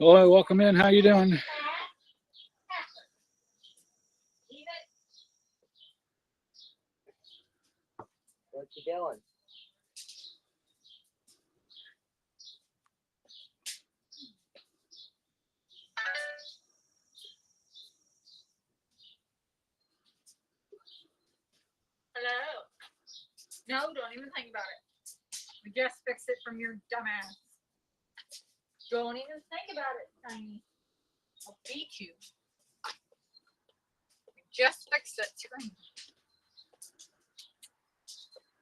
Hello, welcome in. How you doing? What you doing? Hello. No, don't even think about it. We just fixed it from your dumbass. Don't even think about it, Tiny. I'll beat you. We just fixed that screen.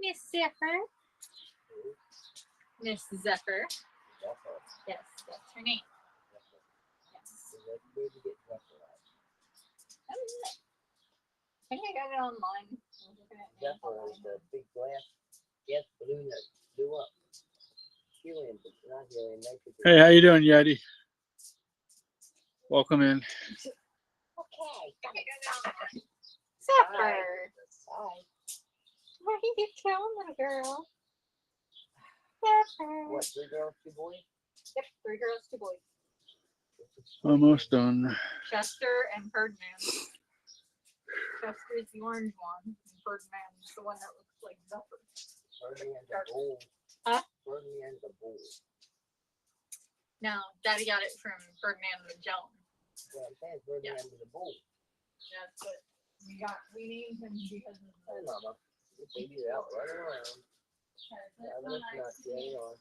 Miss Zephyr. Miss Zephyr. Yes, that's her name. Yes. I think I got it online. Zephyr is the big glass gas balloon that blew up. Helium, but not helium, nitrogen. Hey, how you doing, Yeti? Welcome in. Okay, got it. Zephyr. Hi. What are you telling the girl? Zephyr. What, 3 girls, 2 boys? Yep, 3 girls, 2 boys. Almost done. Chester and Ferdinand. Chester is the orange one, and Ferdinand is the one that looks like Zephyr. Ferdinand's a bull. Huh? Ferdinand's a bull. No, Daddy got it from Ferdinand and Joan. Well, I'm saying Ferdinand is a bull. That's what we named him because of Hey, Mama. This baby's out running around. Yeah, that's not getting on.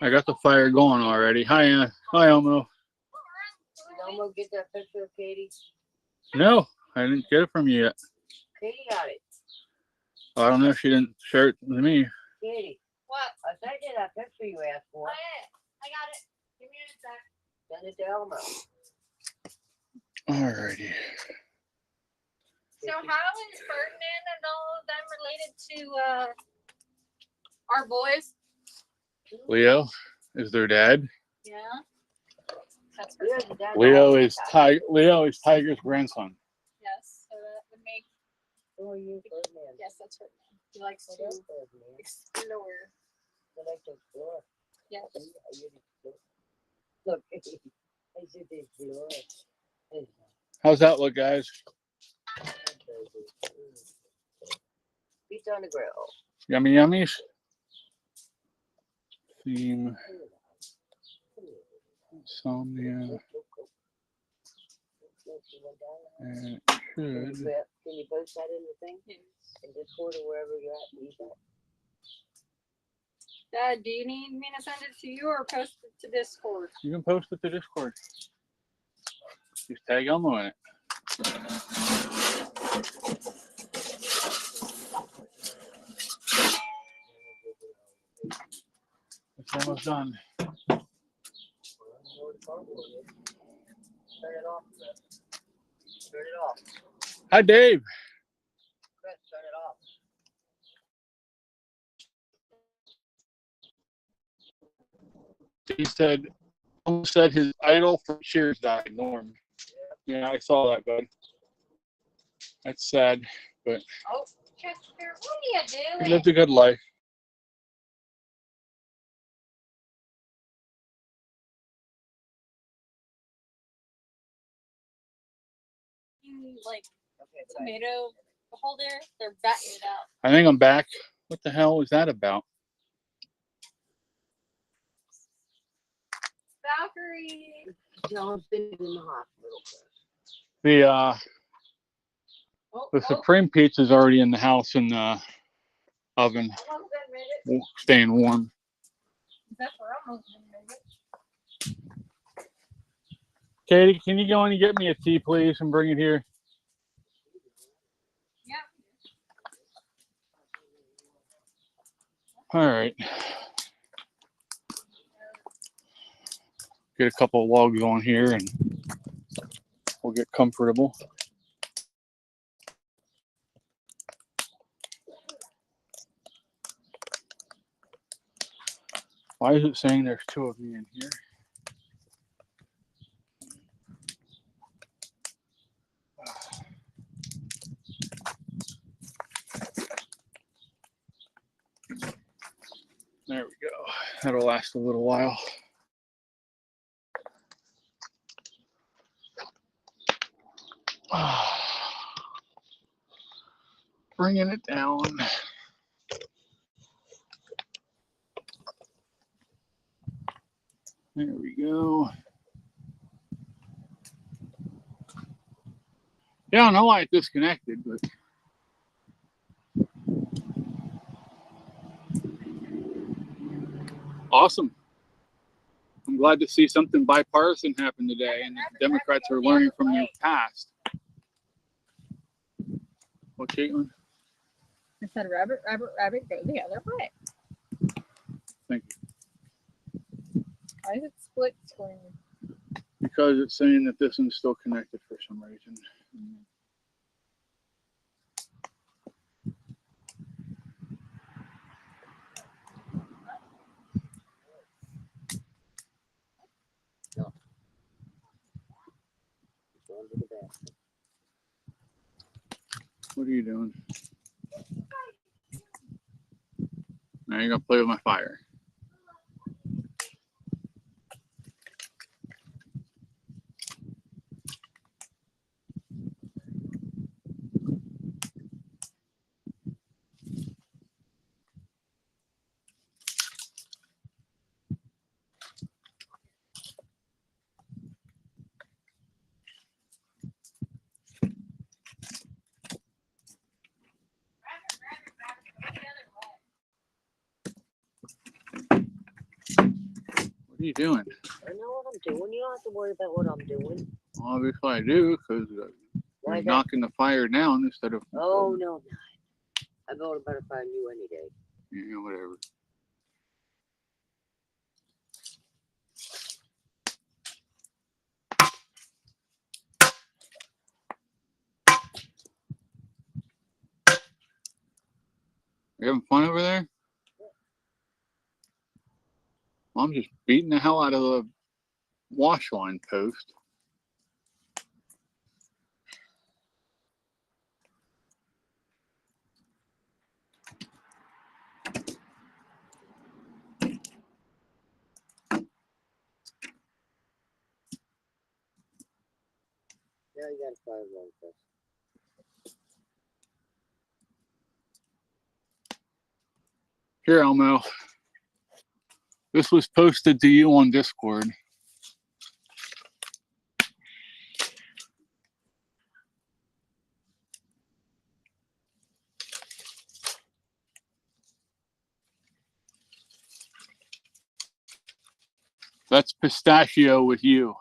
I got the fire going already. Hi, Elmo. Did Elmo get that picture of Katie? No, I didn't get it from you yet. Katie got it. I don't know if she didn't share it with me. Katie. What? I sent you that picture you asked for. I got it. Give me a sec. Send it to Elmo. Alrighty. So how is Ferdinand and all of them related to our boys? Leo is their dad. Yeah. That's Leo's Ferdinand. the dad of Leo all is the Leo is Tiger's grandson. Yes. So that would make Who are you, Ferdinand? yes, that's Ferdinand. He likes Oh, to that's Ferdinand. explore. I like to explore. Yes. Look, I should explore. How's that look, guys? Pizza on the grill. Yummy yummies. Theme. Insomnia. And it should. Can you post that in the thing? In Discord or wherever you're at? Leave that. Dad, do you need me to send it to you or post it to Discord? You can post it to Discord. Just tag Elmo in it. It's almost done. Turn it off. Turn it off. Hi, Dave. Chris, turn it off. He said, almost said his idol for Cheers died, Norm. Yeah, I saw that, bud. That's sad, but Oh, Chester, what are you he doing? lived a good life. Like Okay, bye. tomato holder, they're batting it out. I think I'm back. What the hell was that about? Valkyrie. John's been in the hospital. The Supreme Pizza's already in the house in the oven, Almost been made it. staying warm. That's where almost been made it. Katie, can you go in and get me a tea, please, and bring it here? Yeah. All right. Get a couple of logs on here and we'll get comfortable. Why is it saying there's 2 of me in here? There we go. That'll last a little while. Bringing it down. There we go. Yeah, I don't know why it disconnected, but awesome. I'm glad to see something bipartisan happen today, and the Democrats are learning from their past. What, Caitlin? I said rabbit, rabbit, rabbit, go the other way. Thank you. Why is it split screen? Because it's saying that this one's still connected for some reason. Going to the bathroom. What are you doing? Now you're gonna play with my fire. What are you doing? I know what I'm doing. You don't have to worry about what I'm doing. Obviously I do, because Why you're that? knocking the fire down instead of... Oh, no, I'm not. I vote a better fire than you any day. Yeah, whatever. You having fun over there? Well, I'm just beating the hell out of the wash line post. Now you got a fire wrong first. Here, Elmo. This was posted to you on Discord. That's pistachio with you.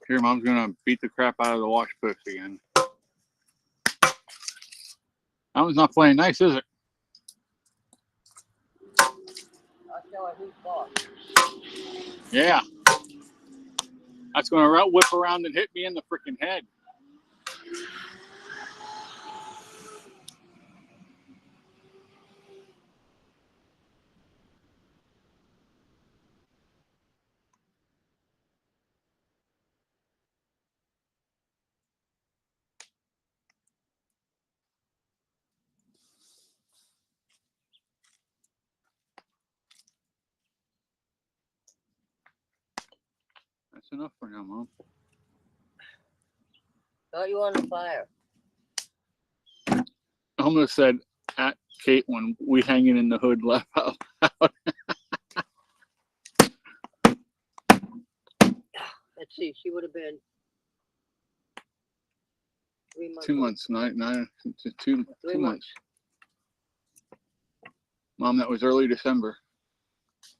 Here, Mom's gonna beat the crap out of the wash post again. That one's not playing nice, is it? I'll tell her who's boss. Yeah. That's gonna whip around and hit me in the freaking head. That's enough for now, Mom. Thought you on fire. I almost said at Kate when we hanging in the hood left out. Let's see, she would have been 3 months. 2 months, two 3 months. months. Mom, that was early December.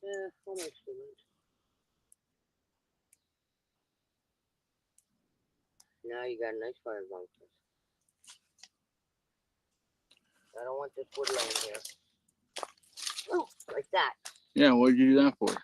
Yeah, almost 2 months. Now you got a nice fire wrong first. I don't want this wood laying here. Oh, like that. Yeah, what did you do that for?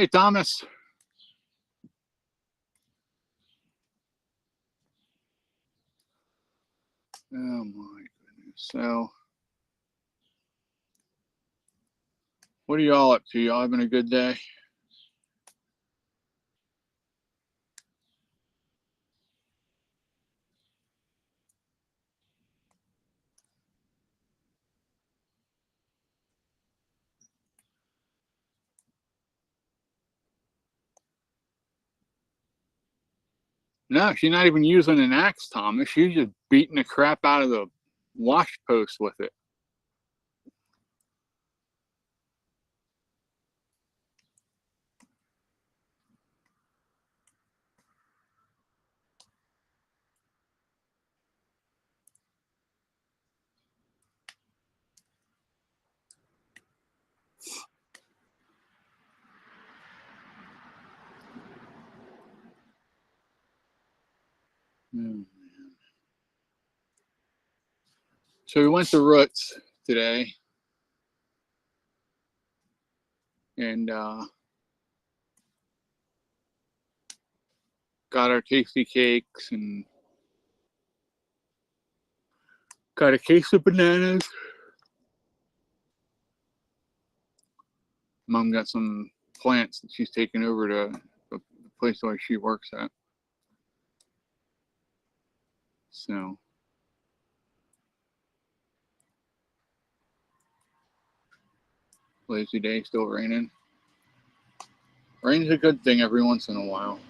Hey, Thomas. Oh my goodness. So, what are y'all up to? Y'all having a good day? No, she's not even using an axe, Thomas. She's just beating the crap out of the wash post with it. Oh, so we went to Roots today, and got our tasty cakes and got a case of bananas. Mom got some plants that she's taking over to the place where she works at. So, lazy day, still raining. Rain's a good thing every once in a while.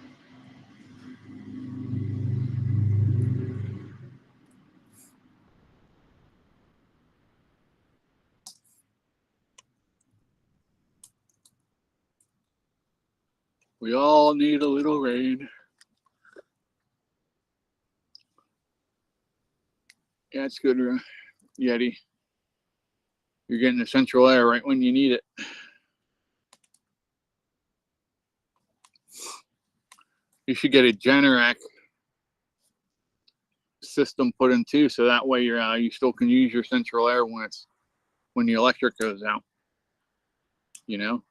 We all need a little rain. Yeah, it's good, Yeti. You're getting the central air right when you need it. You should get a Generac system put in too, so that way you still can use your central air when the electric goes out. You know.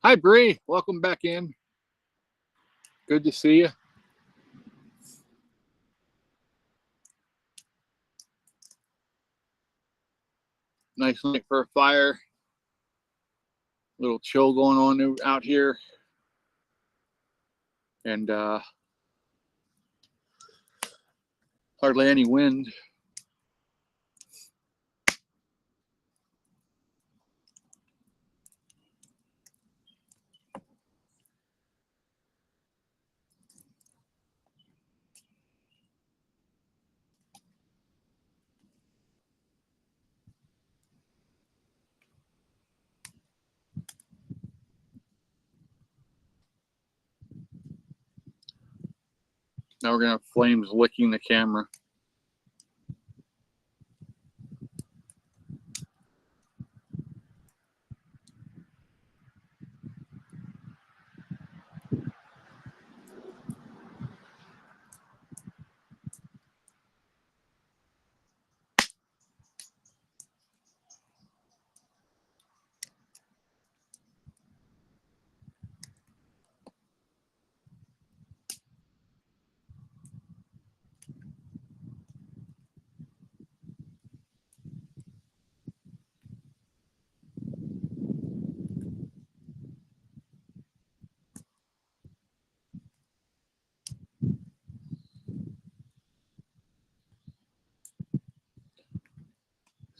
Hi, Bree. Welcome back in. Good to see you. Nice night for a fire. Little chill going on out here. And hardly any wind. Now we're gonna have flames licking the camera.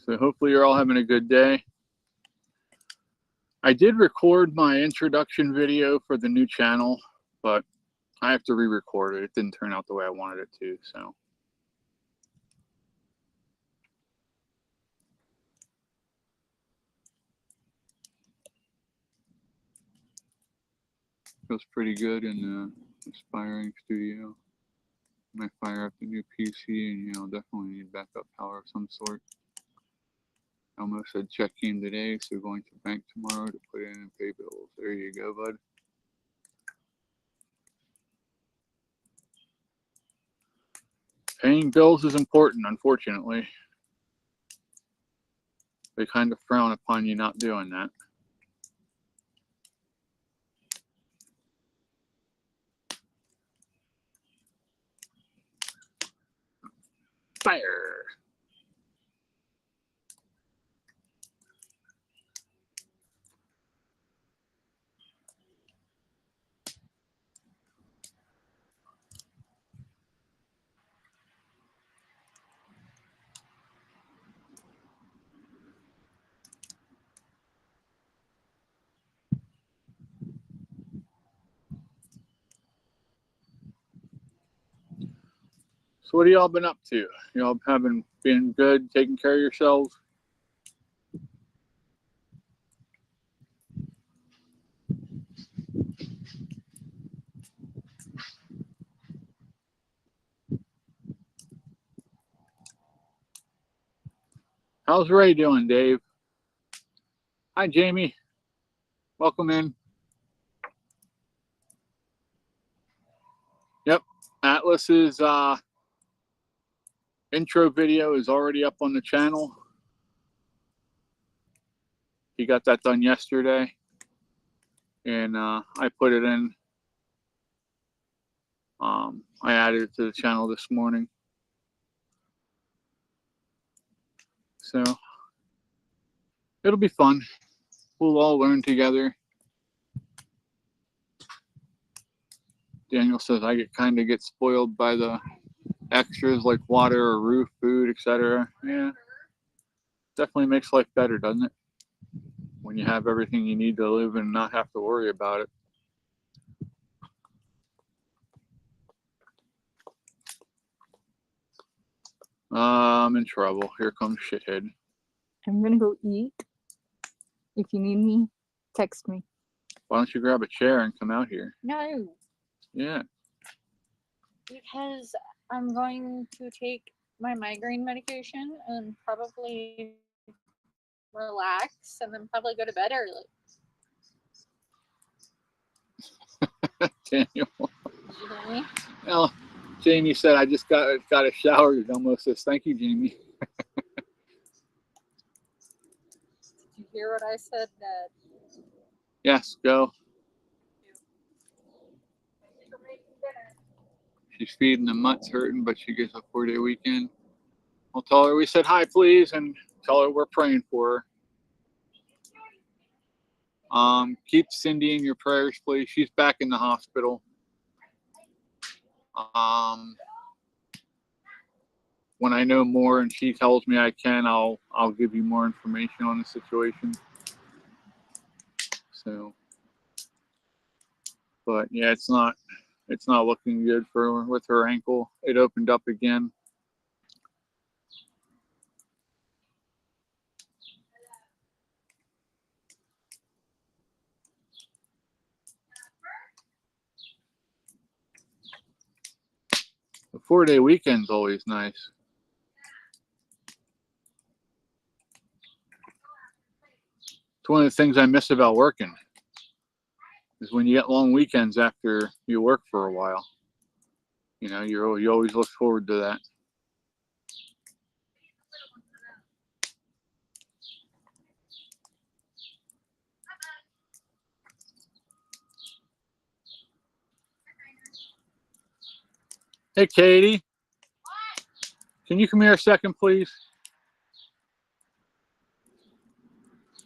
So hopefully you're all having a good day. I did record my introduction video for the new channel, but I have to re-record it. It didn't turn out the way I wanted it to, so. Feels pretty good in the Aspiring Studio. When I fire up the new PC, and definitely need backup power of some sort. I almost had check-in today, so going to bank tomorrow to put in and pay bills. There you go, bud. Paying bills is important, unfortunately. They kind of frown upon you not doing that. Fire! So what have y'all been up to? Y'all having been good, taking care of yourselves? How's Ray doing, Dave? Hi, Jamie. Welcome in. Yep, Atlas's intro video is already up on the channel. He got that done yesterday, and I put it in. I added it to the channel this morning. So it'll be fun. We'll all learn together. Daniel says I kind of get spoiled by the extras like water or roof, food, etc. Yeah, definitely makes life better, doesn't it? When you have everything you need to live and not have to worry about it. I'm in trouble. Here comes shithead. I'm gonna go eat. If you need me, text me. Why don't you grab a chair and come out here? No, Yeah. because I'm going to take my migraine medication and probably relax and then probably go to bed early. Daniel. You hear me? Well, Jamie said I just got a shower. It almost says thank you, Jamie. Did you hear what I said, Dad? Yes, go. Thank you for making dinner. She's feeding the mutt's hurting, but she gets a 4-day weekend. I'll tell her we said hi, please, and tell her we're praying for her. Keep Cindy in your prayers, please. She's back in the hospital. When I know more and she tells me I can, I'll give you more information on the situation. So, but yeah, it's not looking good for her with her ankle. It opened up again. The 4-day weekend's always nice. It's one of the things I miss about working is when you get long weekends after you work for a while. You know, you always look forward to that. Hey, Katie. Can you come here a second, please?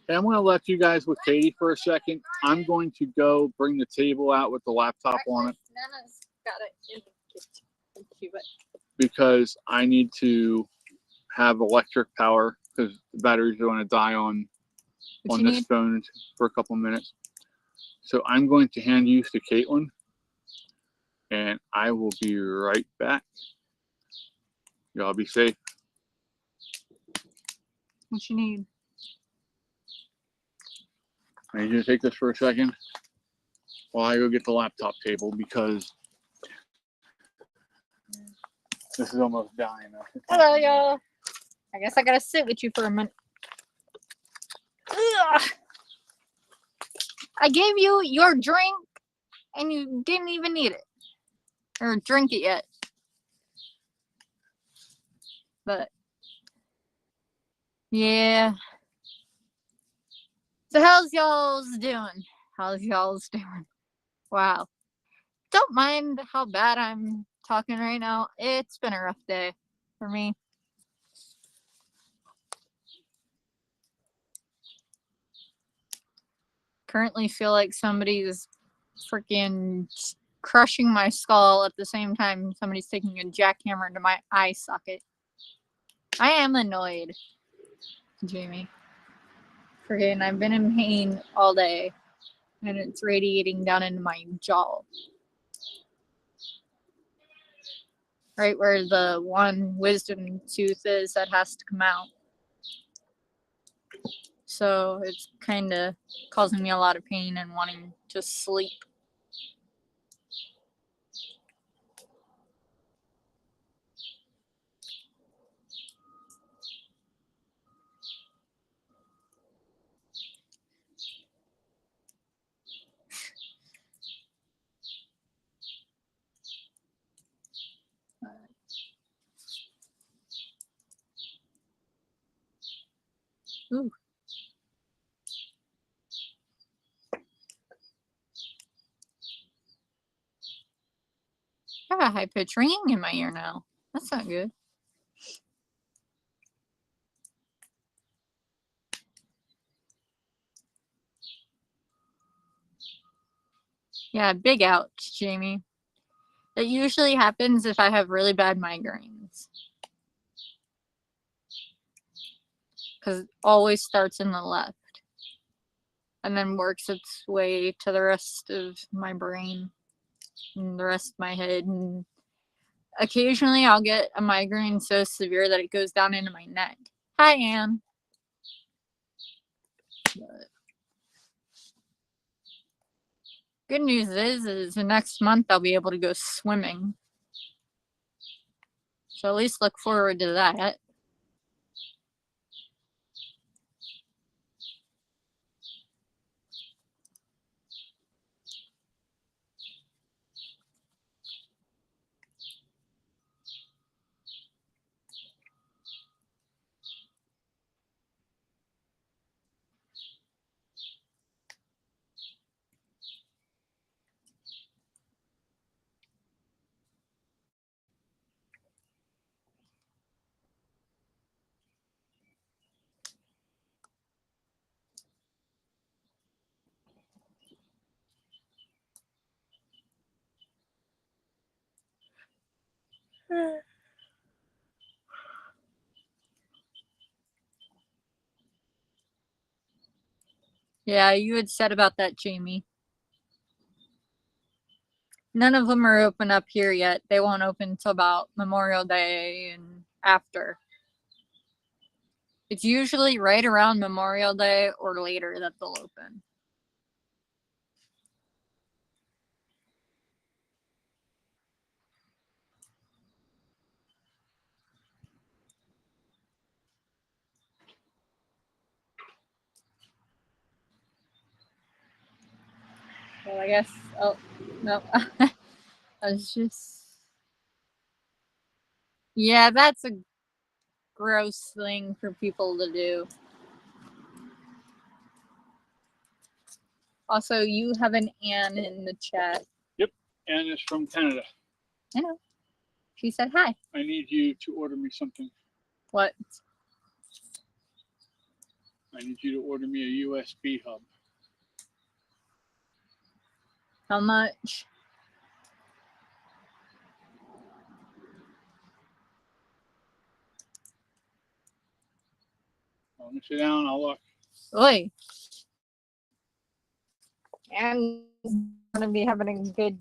Okay, I'm going to let you guys with Katie for a second. I'm going to go bring the table out with the laptop on it. Nana's got it in the kitchen. Thank you, but Because I need to have electric power because the batteries are going to die on What you this need? phone for a couple minutes. So I'm going to hand you to Caitlin, and I will be right back. Y'all be safe. What you need? I need you to take this for a second while I go get the laptop table because this is almost dying. hello, y'all. I guess I gotta sit with you for a minute. Ugh. I gave you your drink and you didn't even need it or drink it yet. But yeah. So how's y'all's doing? How's y'all's doing? Wow. Don't mind how bad I'm talking right now. It's been a rough day for me. Currently feel like somebody's freaking crushing my skull at the same time somebody's taking a jackhammer to my eye socket. I am annoyed, Jamie. Freaking, I've been in pain all day and it's radiating down into my jaw. Right where the one wisdom tooth is that has to come out. So it's kind of causing me a lot of pain and wanting to sleep. Ooh. I have a high-pitched ringing in my ear now. That's not good. Yeah, big ouch, Jamie. It usually happens if I have really bad migraines. Because it always starts in the left. And then works its way to the rest of my brain. And the rest of my head. And occasionally I'll get a migraine so severe that it goes down into my neck. Hi, Anne. But good news is the next month I'll be able to go swimming. So at least look forward to that. Yeah, you had said about that, Jamie. None of them are open up here yet. They won't open until about Memorial Day and after. It's usually right around Memorial Day or later that they'll open. Well, I guess, oh, no. I was just, yeah, that's a gross thing for people to do. Also, you have an Anne in the chat. Yep, Anne is from Canada. I know. She said hi. I need you to order me something. What? I need you to order me a USB hub. How much? Let me sit down, I'll look. Oi. Anne's gonna be having a good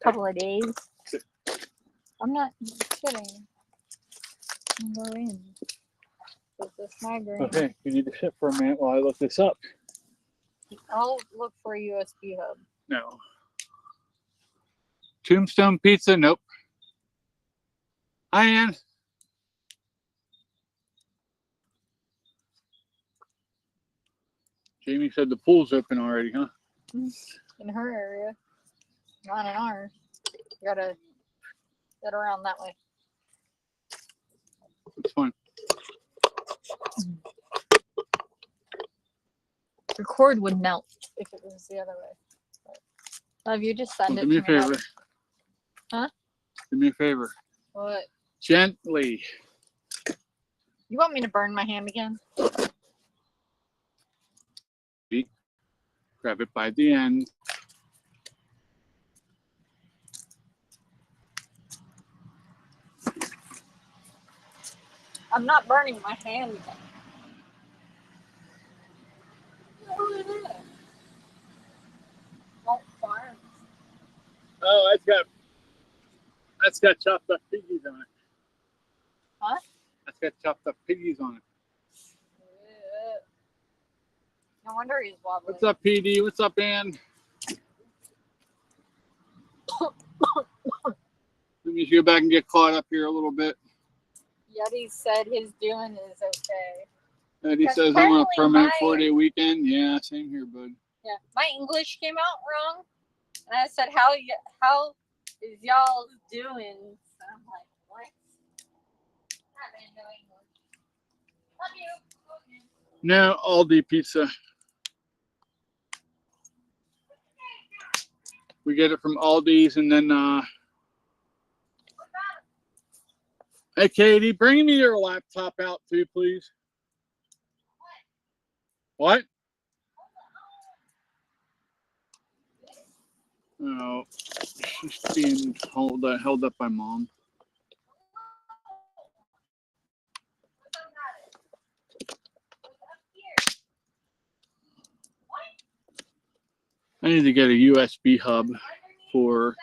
couple of days. I'm not kidding. I'll go in. With this migraine. Okay, you need to sit for a minute while I look this up. I'll look for a USB hub. No. Tombstone Pizza, nope. Hi, Ann. Jamie said the pool's open already, huh? In her area. Not in ours. You gotta get around that way. It's fine. The cord would melt if it was the other way. Love you, just send Well, it do me a to me. favor. Huh? Do me a favor. What? Gently. You want me to burn my hand again? Grab it by the end. I'm not burning my hand again. Oh, that's got chopped up piggies on it. Huh? That's got chopped up piggies on it. No wonder he's wobbling. What's up, PD? What's up, Ann? Let me go back and get caught up here a little bit. Yeti said his doing is okay. And he Because says I'm on a apparently permanent my- 4-day weekend. Yeah, same here, bud. Yeah, my English came out wrong, and I said, "How is y'all doing?" So I'm like, "What?" Not been no English. Love you. No, Aldi pizza. We get it from Aldi's, and then hey, Katie, bring me your laptop out too, please. What? Oh, she's being held up by mom. I need to get a USB hub for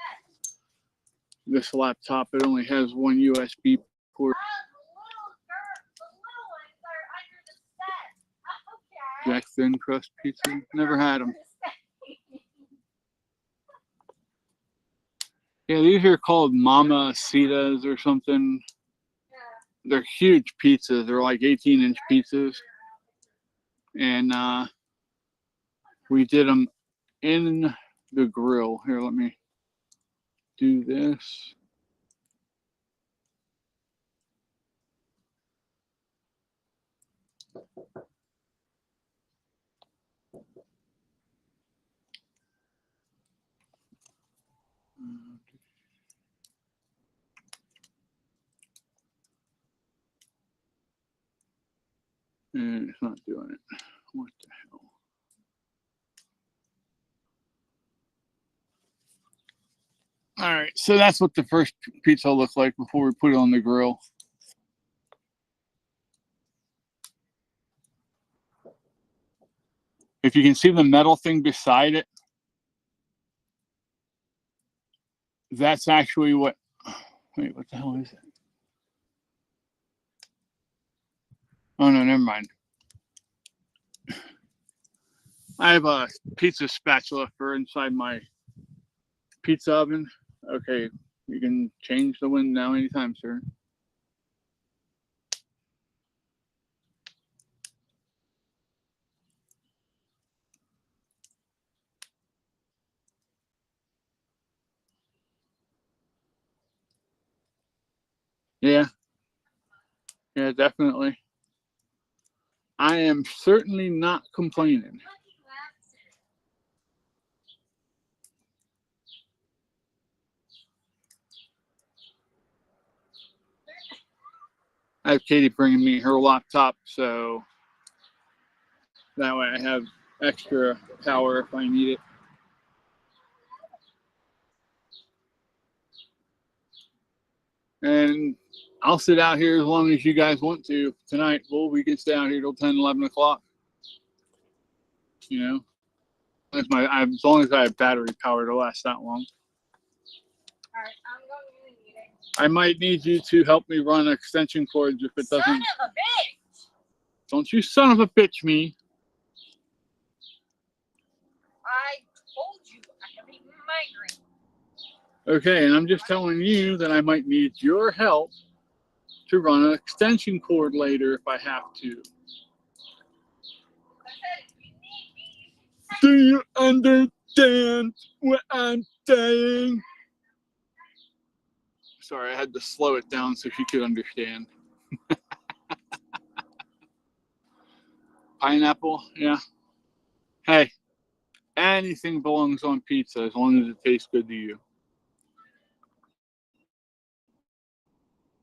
this laptop. It only has one USB port. Jack Thin Crust Pizza. Never had them. Yeah, these are called Mama Citas or something. They're huge pizzas. They're like 18-inch pizzas. And we did them in the grill. Here, let me do this. And it's not doing it. What the hell? All right, so that's what the first pizza looked like before we put it on the grill. If you can see the metal thing beside it, that's actually what, wait, what the hell is it? Oh no, never mind. I have a pizza spatula for inside my pizza oven. Okay, you can change the wind now anytime, sir. Yeah. Yeah, definitely. I am certainly not complaining. I have Katie bringing me her laptop, so that way I have extra power if I need it. And I'll sit out here as long as you guys want to tonight. Well, we can stay out here till 10, 11 o'clock. You know, as long as I have battery power to last that long. All right, I'm going to the meeting. I might need you to help me run extension cords if it doesn't. Son of a bitch! Don't you son of a bitch me. I told you I have a migraine. Okay, and I'm just telling you that I might need your help to run an extension cord later if I have to. I said, if you need me, Do you understand what I'm saying? Sorry, I had to slow it down so she could understand. Pineapple, yeah. Hey, anything belongs on pizza as long as it tastes good to you.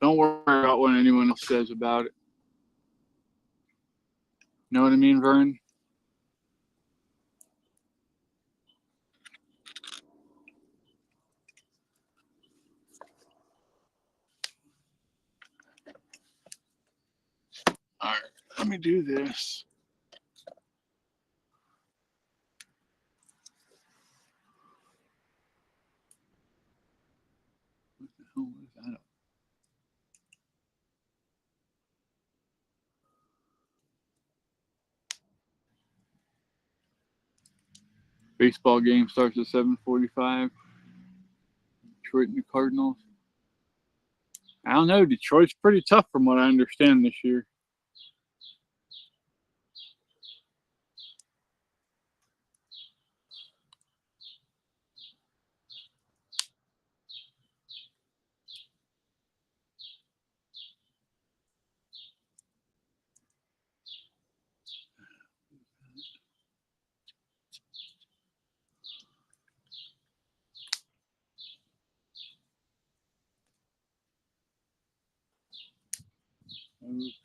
Don't worry about what anyone else says about it. Know what I mean, Vern? All right, let me do this. What the hell is that? Baseball game starts at 7:45. Detroit and the Cardinals. I don't know. Detroit's pretty tough from what I understand this year.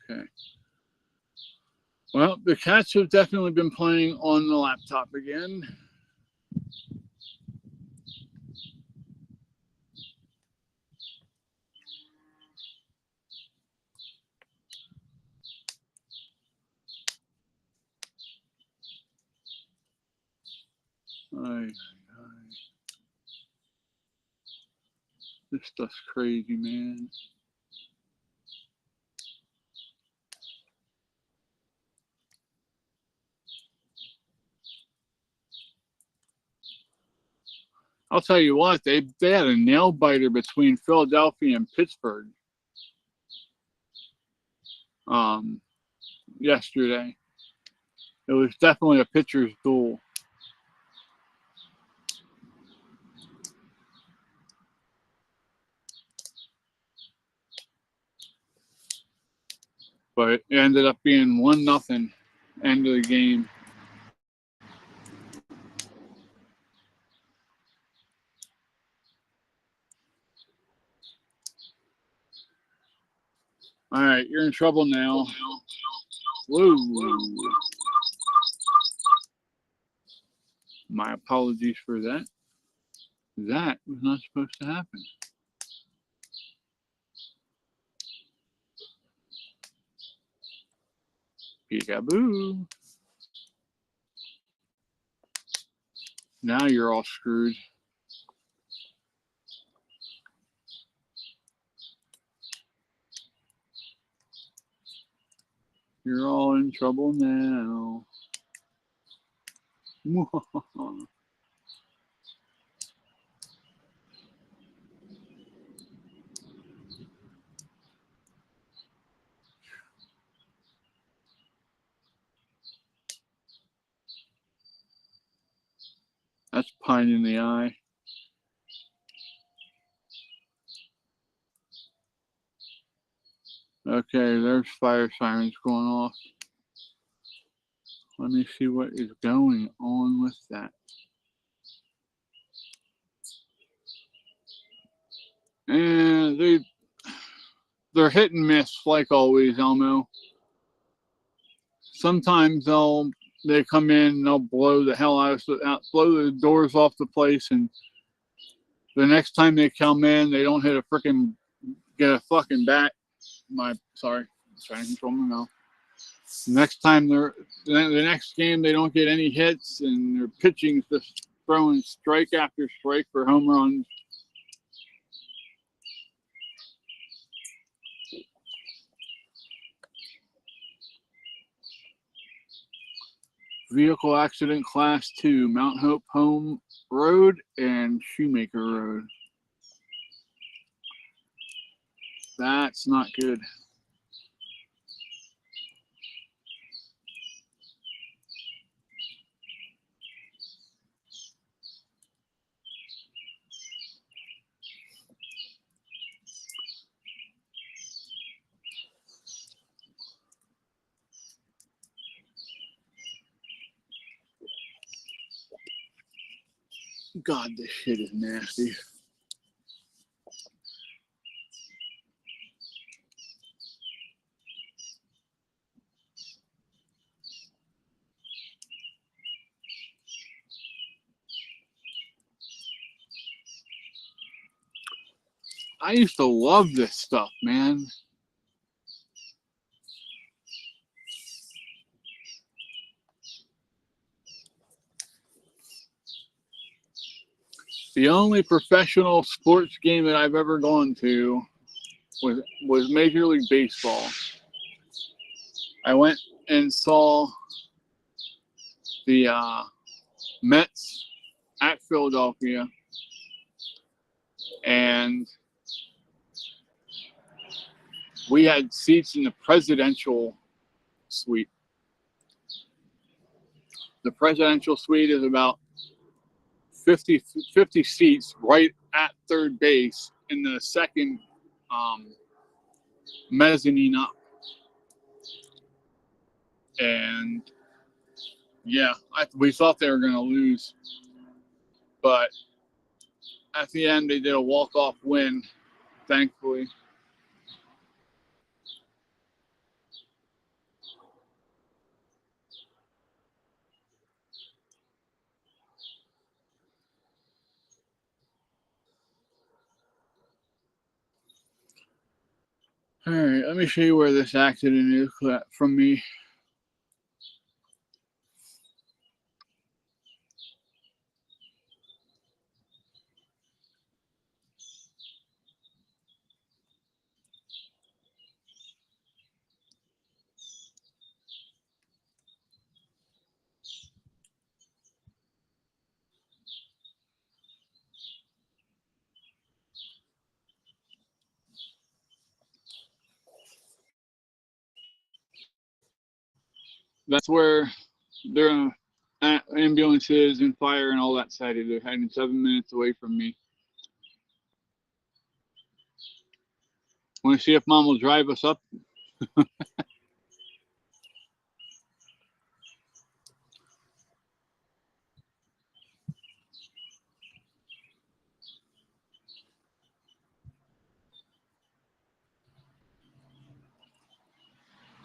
Okay. Well, the Cats have definitely been playing on the laptop again. Ay, ay. This stuff's crazy, man. I'll tell you what, they had a nail biter between Philadelphia and Pittsburgh yesterday. It was definitely a pitcher's duel. But it ended up being 1-0 end of the game. All right, you're in trouble now. Whoa. My apologies for that. That was not supposed to happen. Peekaboo. Now you're all screwed. You're all in trouble now. That's pine in the eye. Okay, there's fire sirens going off. Let me see what is going on with that. And they're hit and miss like always, Elmo. Sometimes they come in and they'll blow the hell blow the doors off the place, and the next time they come in, they don't get a fucking bat. Sorry, I'm trying to control my mouth. Next time the next game they don't get any hits, and their pitching's just throwing strike after strike for home runs. Vehicle accident class 2, Mount Hope Home Road and Shoemaker Road. That's not good. God, this shit is nasty. I used to love this stuff, man. The only professional sports game that I've ever gone to was Major League Baseball. I went and saw the Mets at Philadelphia, and we had seats in the presidential suite. The presidential suite is about 50 seats right at third base in the second mezzanine up. And yeah, we thought they were going to lose, but at the end they did a walk-off win, thankfully. All right, let me show you where this accident is from me. That's where their ambulances and fire and all that side of. They're heading 7 minutes away from me. Want to see if Mom will drive us up?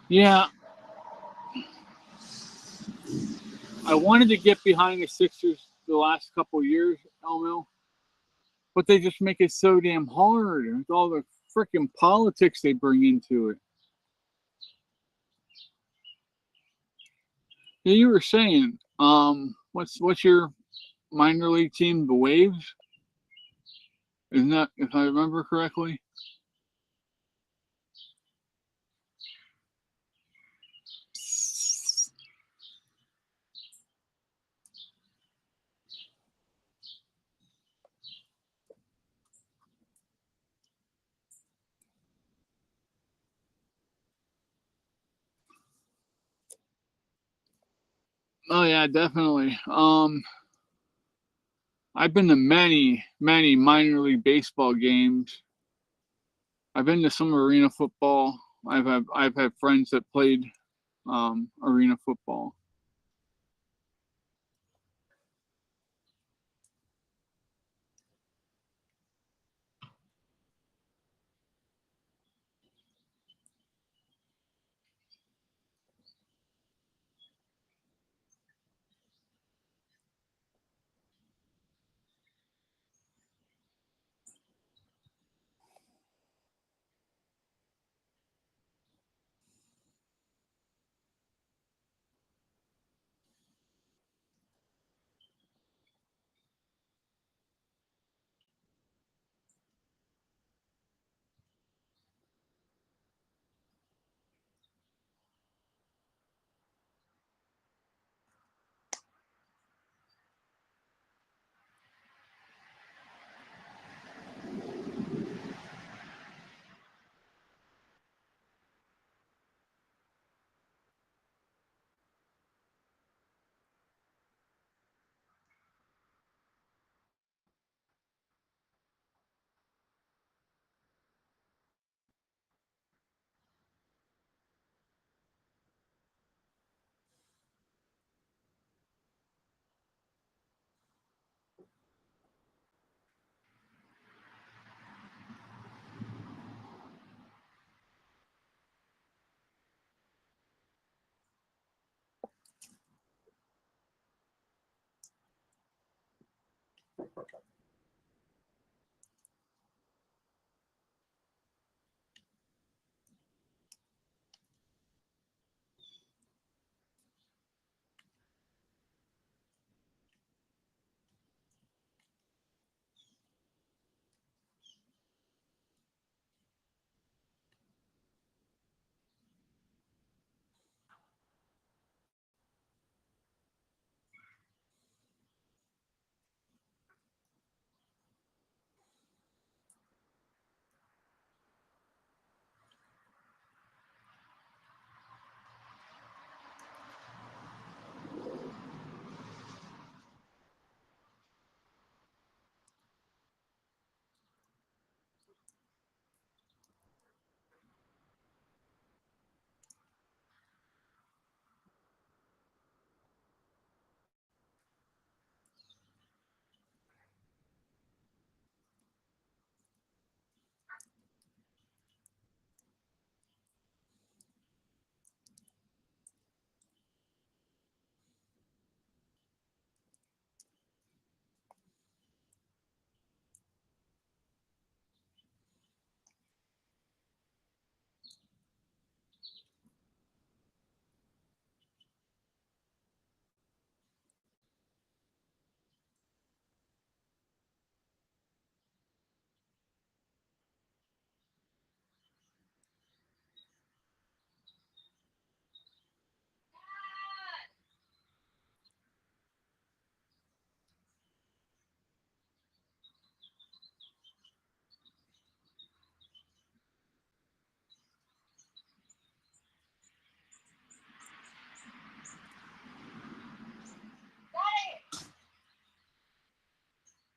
Yeah, I wanted to get behind the Sixers the last couple years, Elmo, but they just make it so damn hard with all the freaking politics they bring into it. Yeah, you were saying, what's your minor league team, the Waves? Isn't that, if I remember correctly? Oh yeah, definitely. I've been to many, many minor league baseball games. I've been to some arena football. I've had friends that played arena football.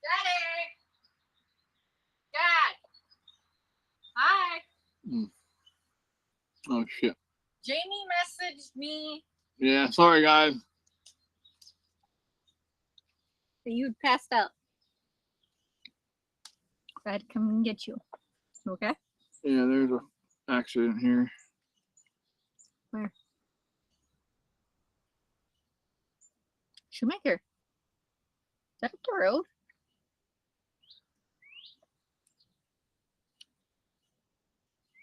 Daddy! Dad! Hi! Oh shit. Jamie messaged me. Yeah, sorry guys. So you passed out. I had to come and get you. Okay? Yeah, there's a accident here. Where? Shoemaker. Is that up the road?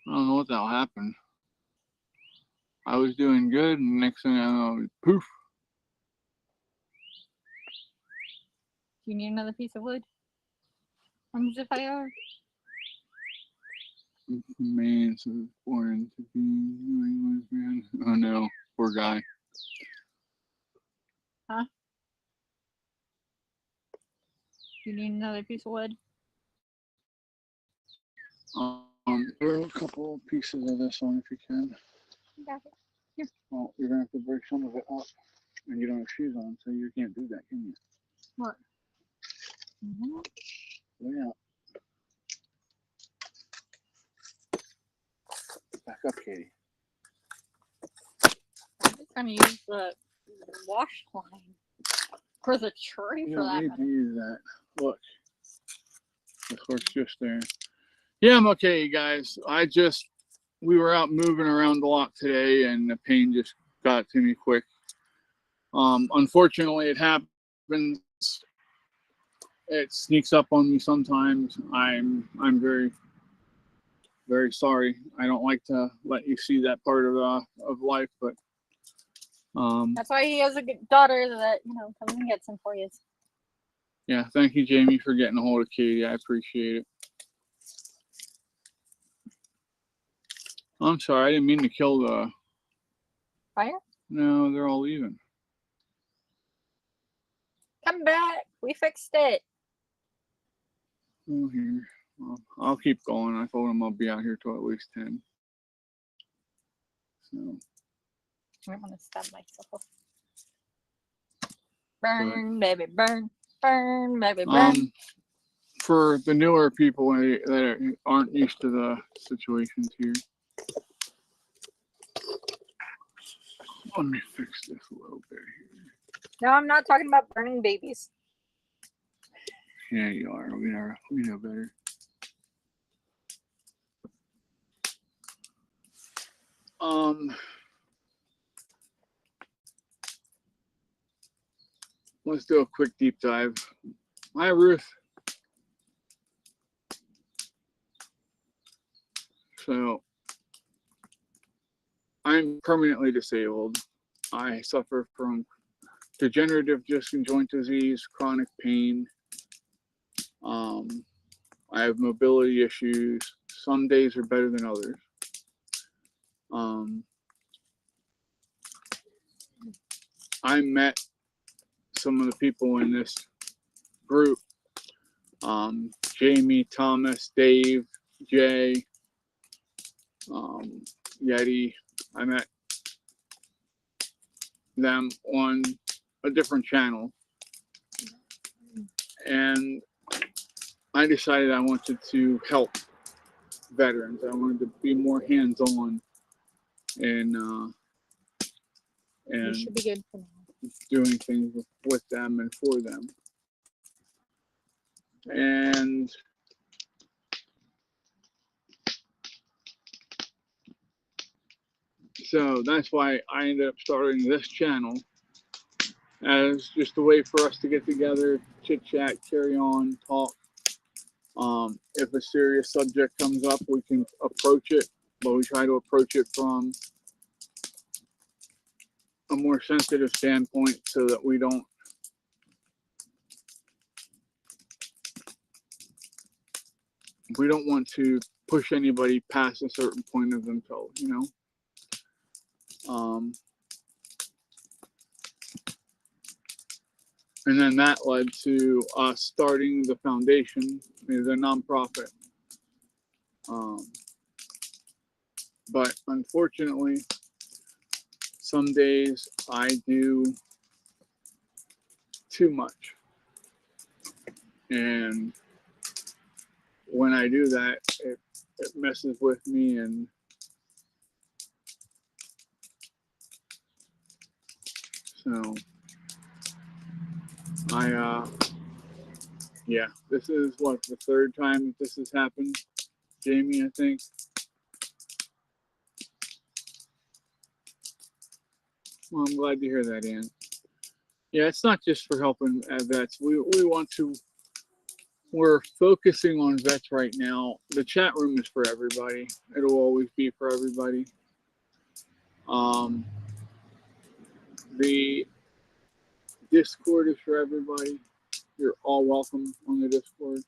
I don't know what the hell happened. I was doing good, and next thing I know, poof. Do you need another piece of wood? On the fire? Man, so born to be New England man. Oh no, poor guy. Huh? Do you need another piece of wood? There are a couple pieces of this one if you can. Got it. Here. Well, you're gonna have to break some of it up, and you don't have shoes on, so you can't do that, can you? What? Mm-hmm. Yeah. Back up, Katie. I'm just gonna use the wash line for the tree You for don't that need matter. to use that. Look, the horse just there. Yeah, I'm okay, guys. We were out moving around a lot today, and the pain just got to me quick. Unfortunately, it happens. It sneaks up on me sometimes. I'm very, very sorry. I don't like to let you see that part of life, but That's why he has a good daughter that, comes and gets him for you. yeah. Thank you, Jamie, for getting a hold of Katie. I appreciate it. I'm sorry. I didn't mean to kill the Fire? No, they're all leaving. Come back. We fixed it. Oh, here. Well, I'll keep going. I told him I'll be out here till at least 10. So. I don't want to stab myself. Burn, baby, burn. Burn, baby, burn. For the newer people that aren't used to the situations here, let me fix this a little bit here. No, I'm not talking about burning babies. Yeah, you are. We know better. Let's do a quick deep dive. Hi, Ruth. So, I'm permanently disabled. I suffer from degenerative disc and joint disease, chronic pain. I have mobility issues. Some days are better than others. I met some of the people in this group. Jamie, Thomas, Dave, Jay, Yeti. I met them on a different channel, and I decided I wanted to help veterans. I wanted to be more hands-on and You should be good for now. doing things with them and for them. And so that's why I ended up starting this channel, as just a way for us to get together, chit chat, carry on, talk. If a serious subject comes up, we can approach it, but we try to approach it from a more sensitive standpoint so that we don't want to push anybody past a certain point of themselves, you know. And then that led to us starting the foundation, the nonprofit. But unfortunately, some days I do too much. And when I do that, it messes with me, and so yeah, this is what, the third time that this has happened, Jamie, I think. Well, I'm glad to hear that, Ann. Yeah, it's not just for helping vets. We want to, we're focusing on vets right now. The chat room is for everybody. It'll always be for everybody. The Discord is for everybody. You're all welcome on the Discord.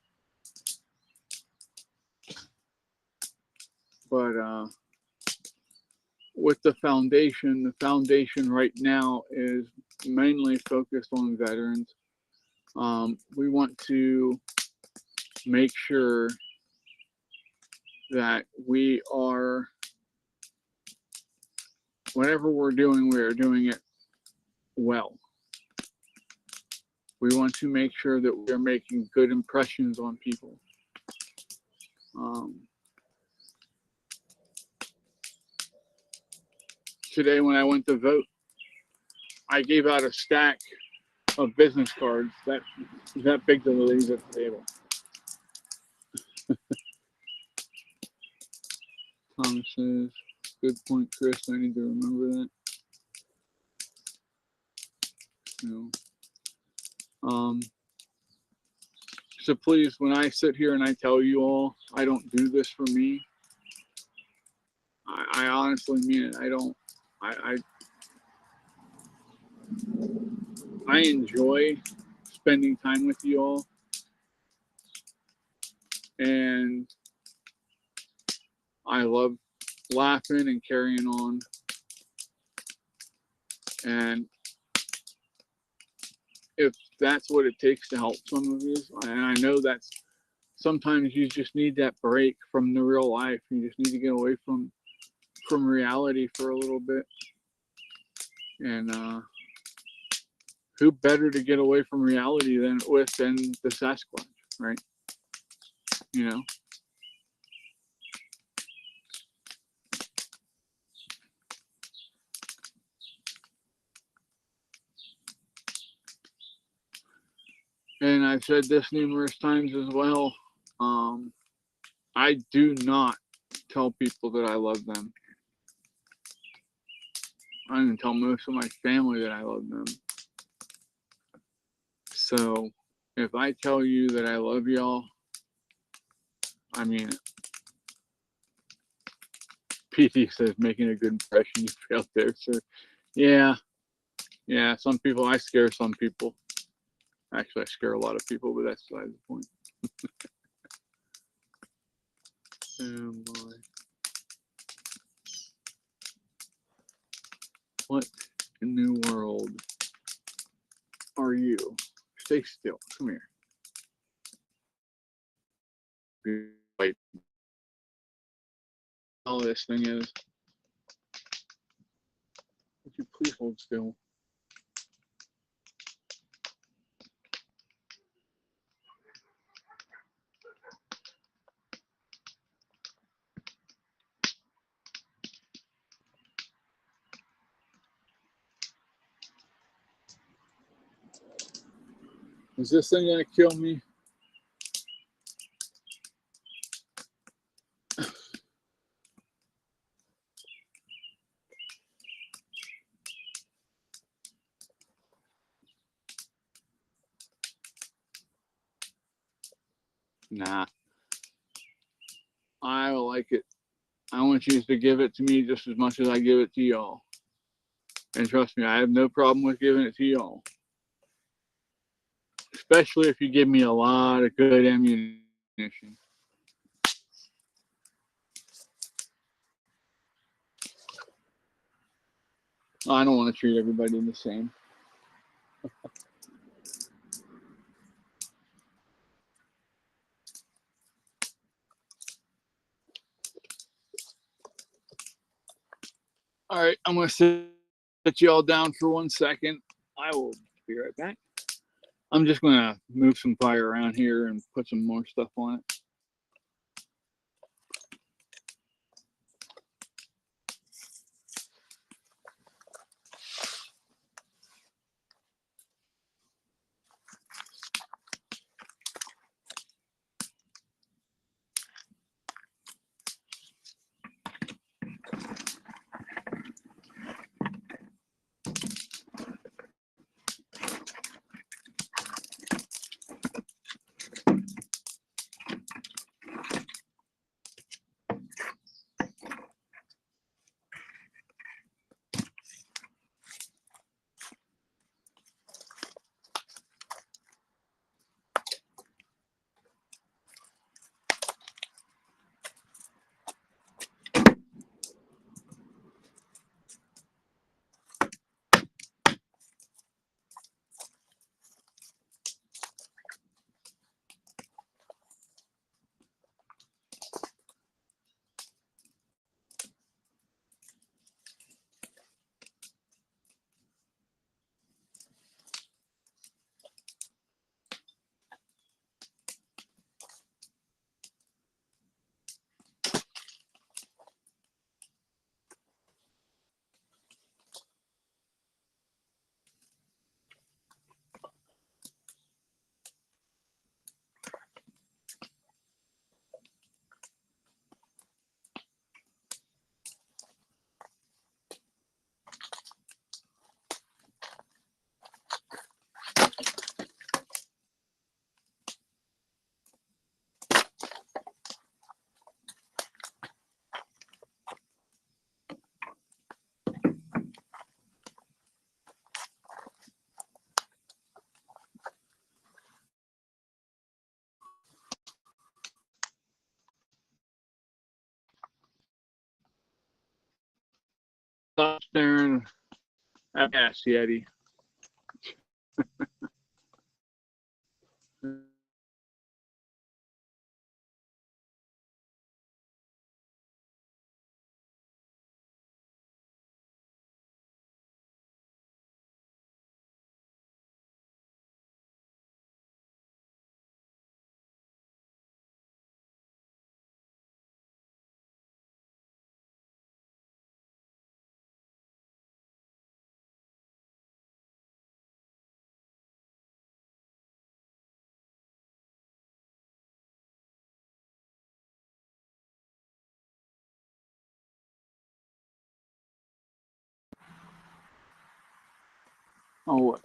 But with the foundation right now is mainly focused on veterans. We want to make sure that we are, whatever we're doing, we are doing it well. We want to make sure that we are making good impressions on people. Today when I went to vote, I gave out a stack of business cards that big to the ladies at the table. Thomas says, good point, Chris. I need to remember that. So please, when I sit here and I tell you all, I don't do this for me. I honestly mean it. I don't. I enjoy spending time with you all, and I love laughing and carrying on. And if that's what it takes to help some of you, and I know that's, sometimes you just need that break from the real life. You just need to get away from reality for a little bit. And who better to get away from reality than the Sasquatch, right? You know. And I've said this numerous times as well. I do not tell people that I love them. I don't even tell most of my family that I love them. So If I tell you that I love y'all, I mean it. PT says making a good impression. You failed there, sir. Yeah, yeah. Some people, I scare some people. Actually, I scare a lot of people, but that's beside the point. Oh boy. What in the world are you? Stay still. Come here. Wait. All this thing is. Would you please hold still? Is this thing gonna kill me? Nah. I like it. I want you to give it to me just as much as I give it to y'all. And trust me, I have no problem with giving it to y'all. Especially if you give me a lot of good ammunition. I don't want to treat everybody the same. All right, I'm going to set you all down for 1 second. I will be right back. I'm just going to move some fire around here and put some more stuff on it. Stop staring at gas, Yeti. Oh, what?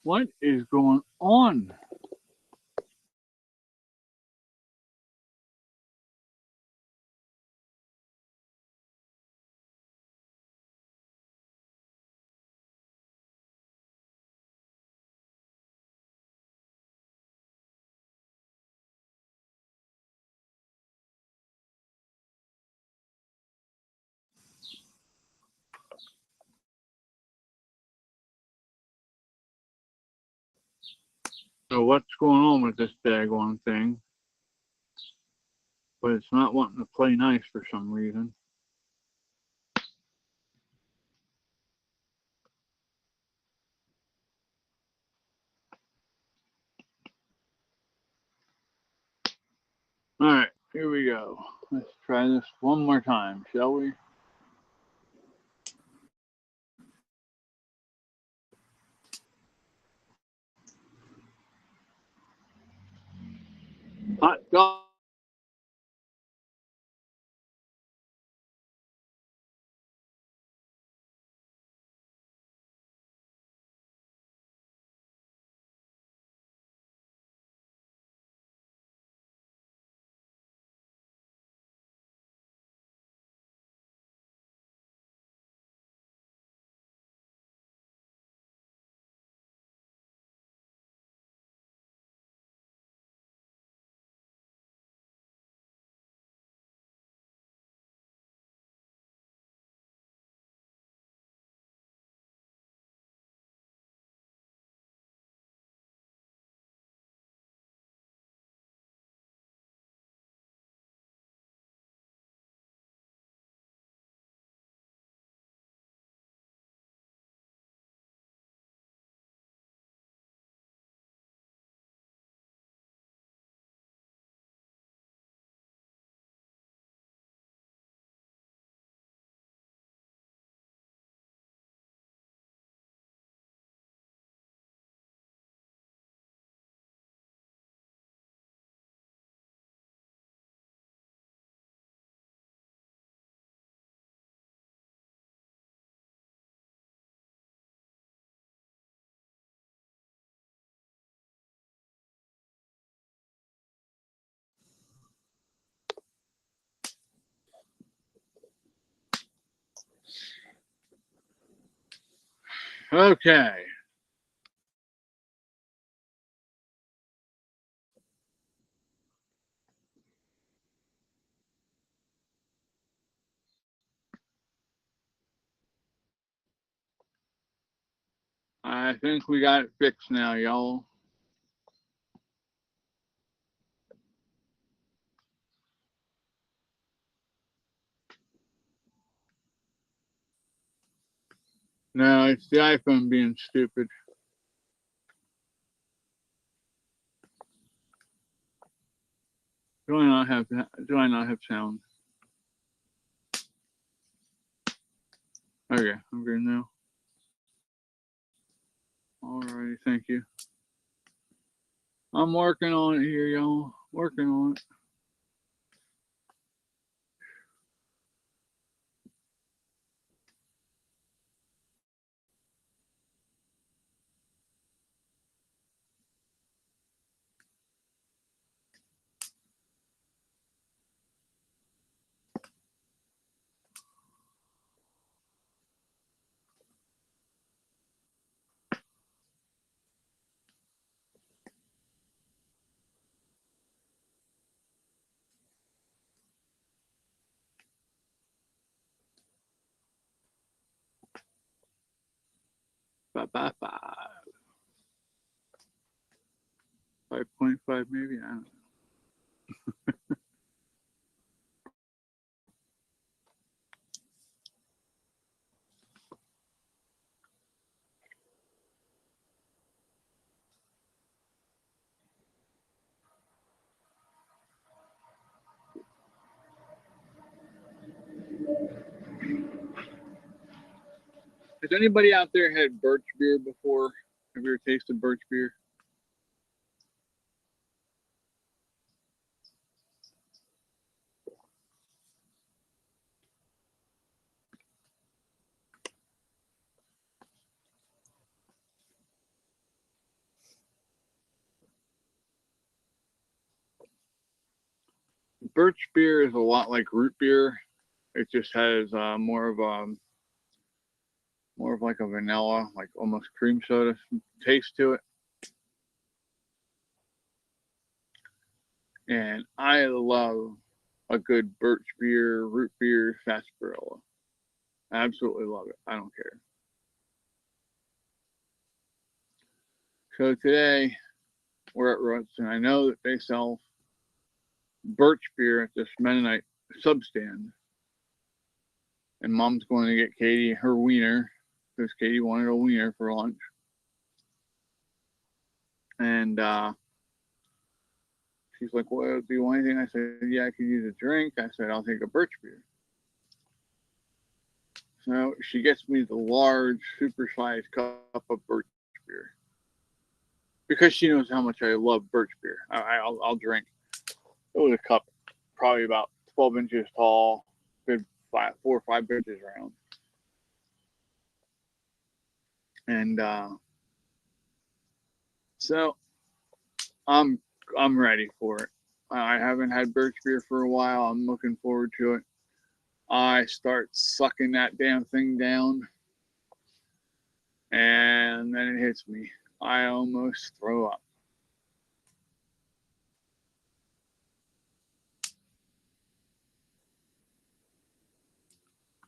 What is going on? So what's going on with this daggone thing? But it's not wanting to play nice for some reason. Alright, here we go. Let's try this one more time, shall we? Hot dog. Okay. I think we got it fixed now, y'all. No, it's the iPhone being stupid. Do I not have sound? Okay, I'm good now. Alrighty, thank you. I'm working on it here, y'all. Working on it. Five, 5.5 maybe. I don't know. Has anybody out there had birch beer before? Have you ever tasted birch beer? birch beer is a lot like root beer. It just has more of like a vanilla, like almost cream soda taste to it. And I love a good birch beer, root beer, sarsaparilla. I absolutely love it. I don't care. So today we're at Ruts, and I know that they sell birch beer at this Mennonite substand. And Mom's going to get Katie her wiener because Katie wanted a wiener for lunch. And she's like, "Well, do you want anything?" I said, "Yeah, I could use a drink." I said, "I'll take a birch beer." So she gets me the large, super-sized cup of birch beer because she knows how much I love birch beer. I'll drink. It was a cup, probably about 12 inches tall, good 4 or 5 inches round. And so I'm ready for it. I haven't had birch beer for a while. I'm looking forward to it. I start sucking that damn thing down, and then it hits me. I almost throw up.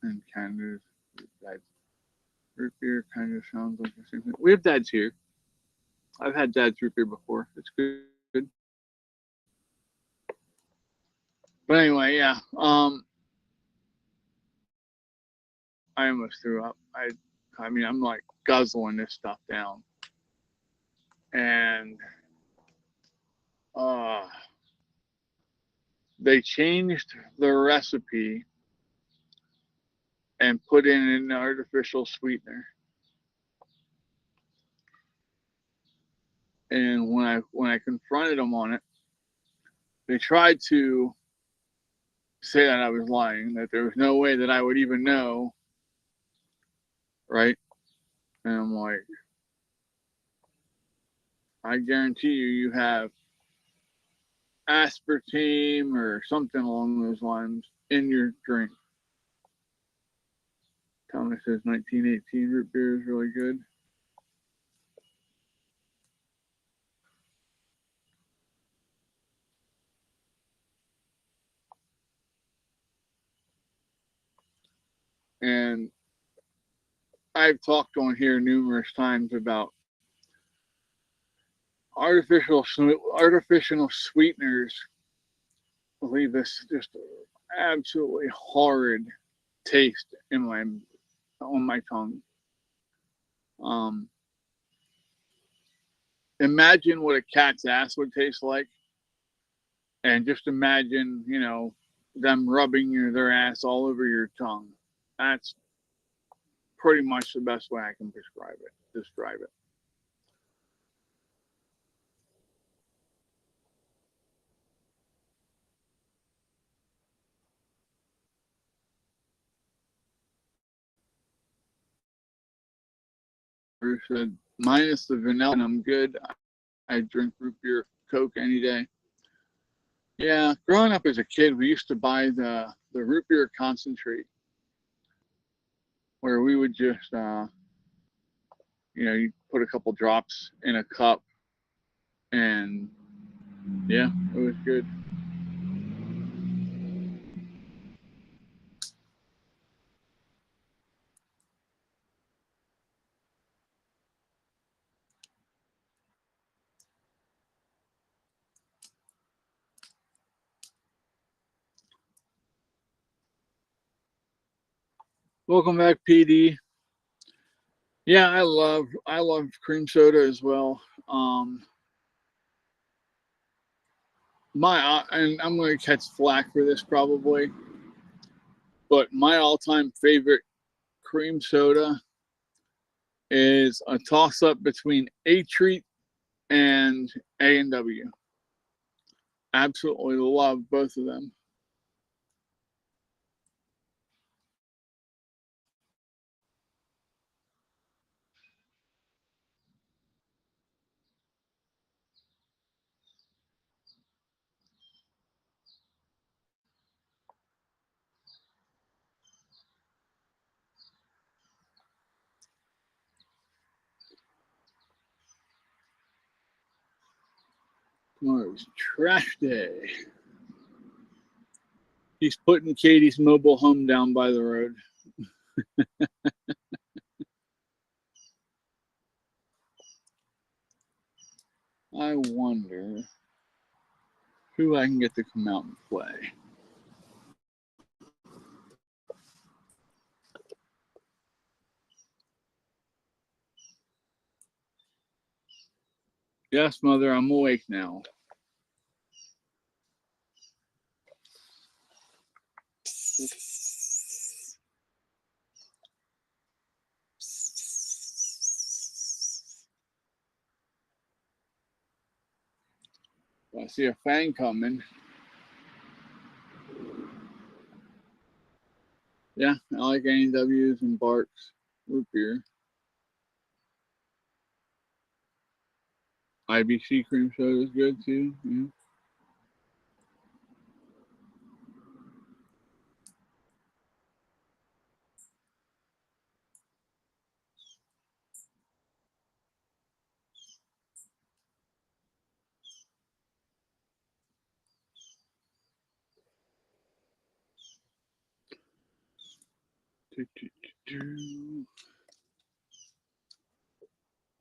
And kind of that root beer kind of sounds like the same thing. We have Dad's here. I've had Dad's root beer before. It's good. But anyway, yeah. I almost threw up. I mean, I'm like guzzling this stuff down, and they changed the recipe and put in an artificial sweetener. And when I confronted them on it, they tried to say that I was lying, that there was no way that I would even know, right? And I'm like, I guarantee you have aspartame or something along those lines in your drink. Thomas says 1918 root beer is really good. And I've talked on here numerous times about artificial sweeteners leave this just absolutely horrid taste in on my tongue. Imagine what a cat's ass would taste like, and just imagine, them rubbing their ass all over your tongue. That's pretty much the best way I can describe it. Bruce said, minus the vanilla, and I'm good. I drink root beer, Coke any day. Yeah, growing up as a kid, we used to buy the root beer concentrate, where we would just, you put a couple drops in a cup, and yeah, it was good. Welcome back, PD. Yeah, I love cream soda as well. And I'm going to catch flack for this probably, but my all-time favorite cream soda is a toss-up between A-Treat and A&W. Absolutely love both of them. Tomorrow's trash day. He's putting Katie's mobile home down by the road. I wonder who I can get to come out and play. Yes, Mother, I'm awake now. I see a Fang coming. Yeah, I like AWs and Barks. Root beer. IBC cream soda is good too. Yeah.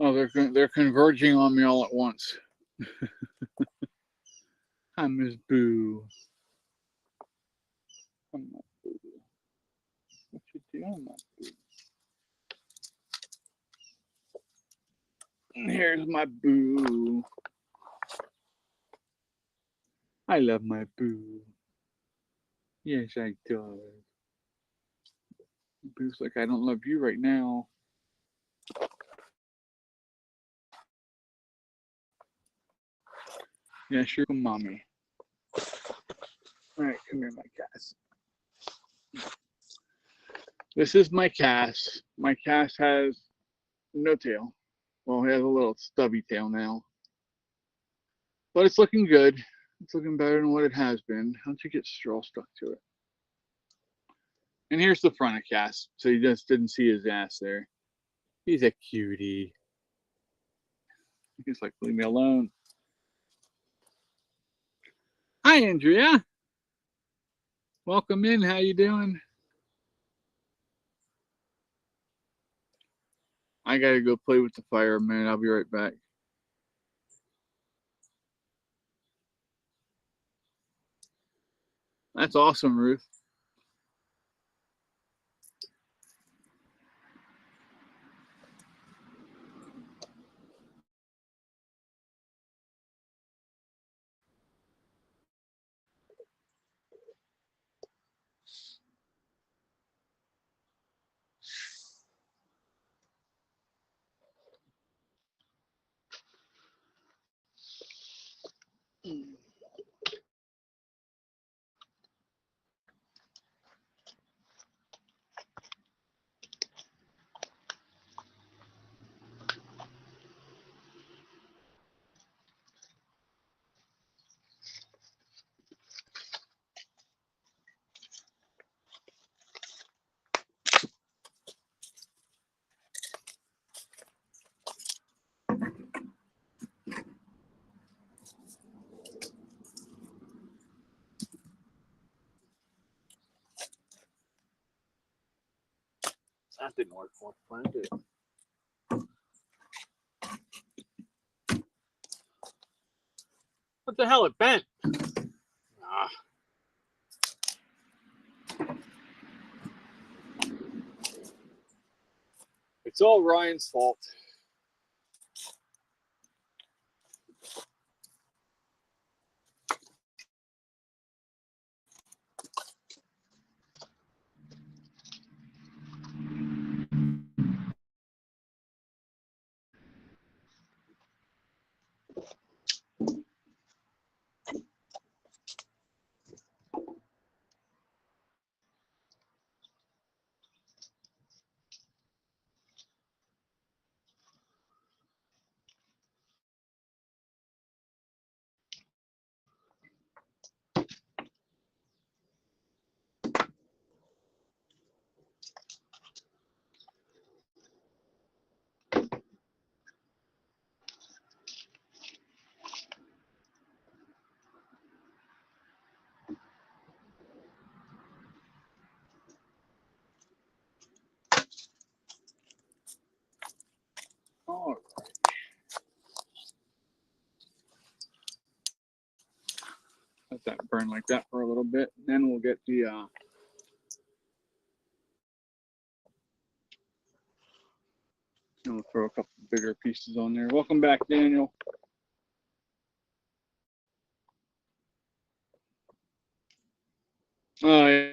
Oh, they're converging on me all at once. Hi, Miss Boo. Come on, Boo. What you doing, my Boo? Here's my Boo. I love my Boo. Yes, I do. Boo's like, I don't love you right now. Yeah, sure, mommy. All right, come here, my Cass. This is my Cass. My Cass has no tail. Well, he has a little stubby tail now. But it's looking good. It's looking better than what it has been. How don't you get straw stuck to it? And here's the front of Cass. So you just didn't see his ass there. He's a cutie. He's like, leave me alone. Hi, Andrea. Welcome in. How you doing? I gotta go play with the fire a minute. I'll be right back. That's awesome, Ruth. That didn't work for me. Did it? What the hell? It bent. Ah. It's all Ryan's fault. that burn like that for a little bit. Then we'll get the and we'll throw a couple bigger pieces on there. Welcome back, Daniel. Oh, yeah.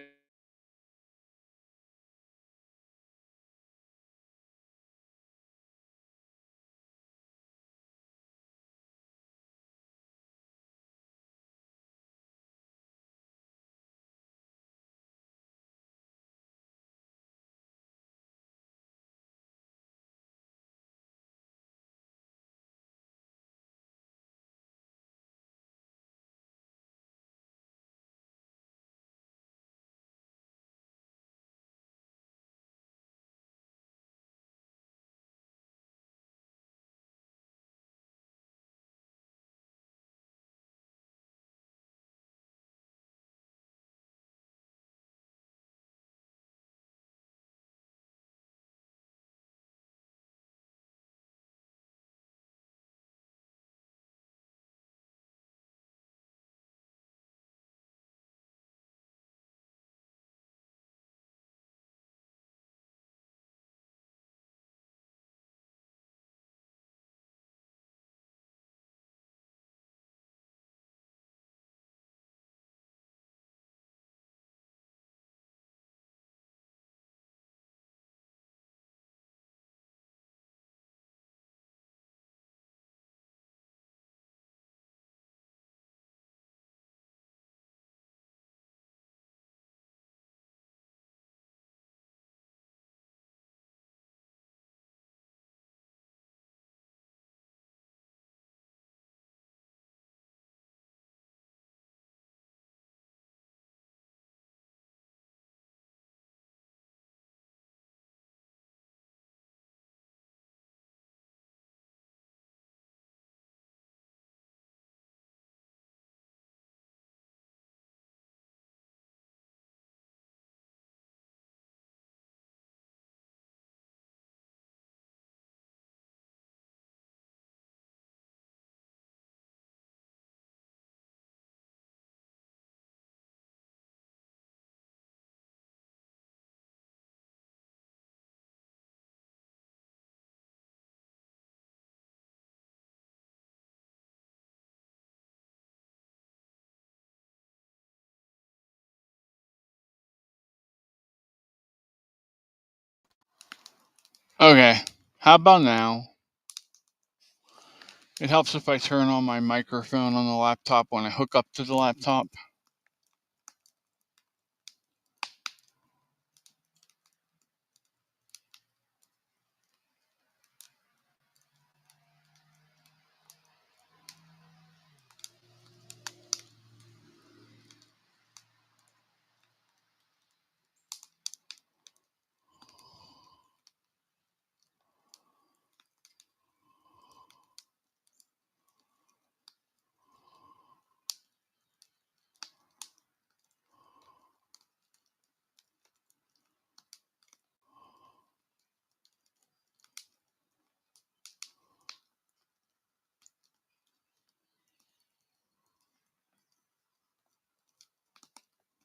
Okay, how about now? It helps if I turn on my microphone on the laptop when I hook up to the laptop.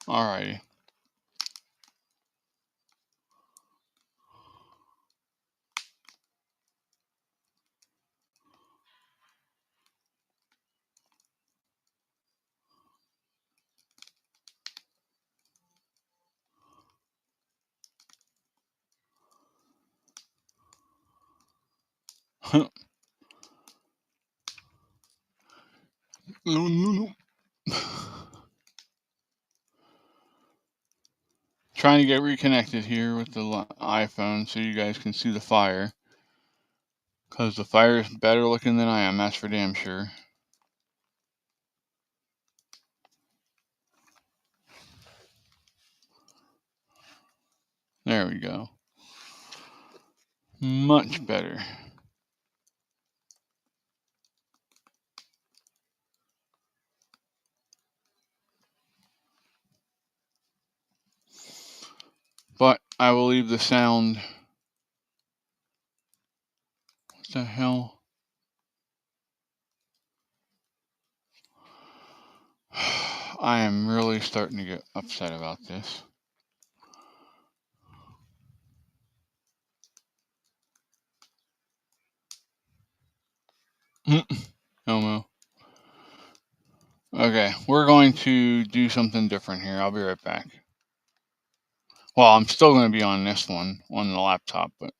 Alrighty. No. Trying to get reconnected here with the iPhone so you guys can see the fire. Because the fire is better looking than I am, that's for damn sure. There we go. Much better. But I will leave the sound. What the hell? I am really starting to get upset about this. Homo. Okay, we're going to do something different here. I'll be right back. Well, I'm still going to be on this one on the laptop, but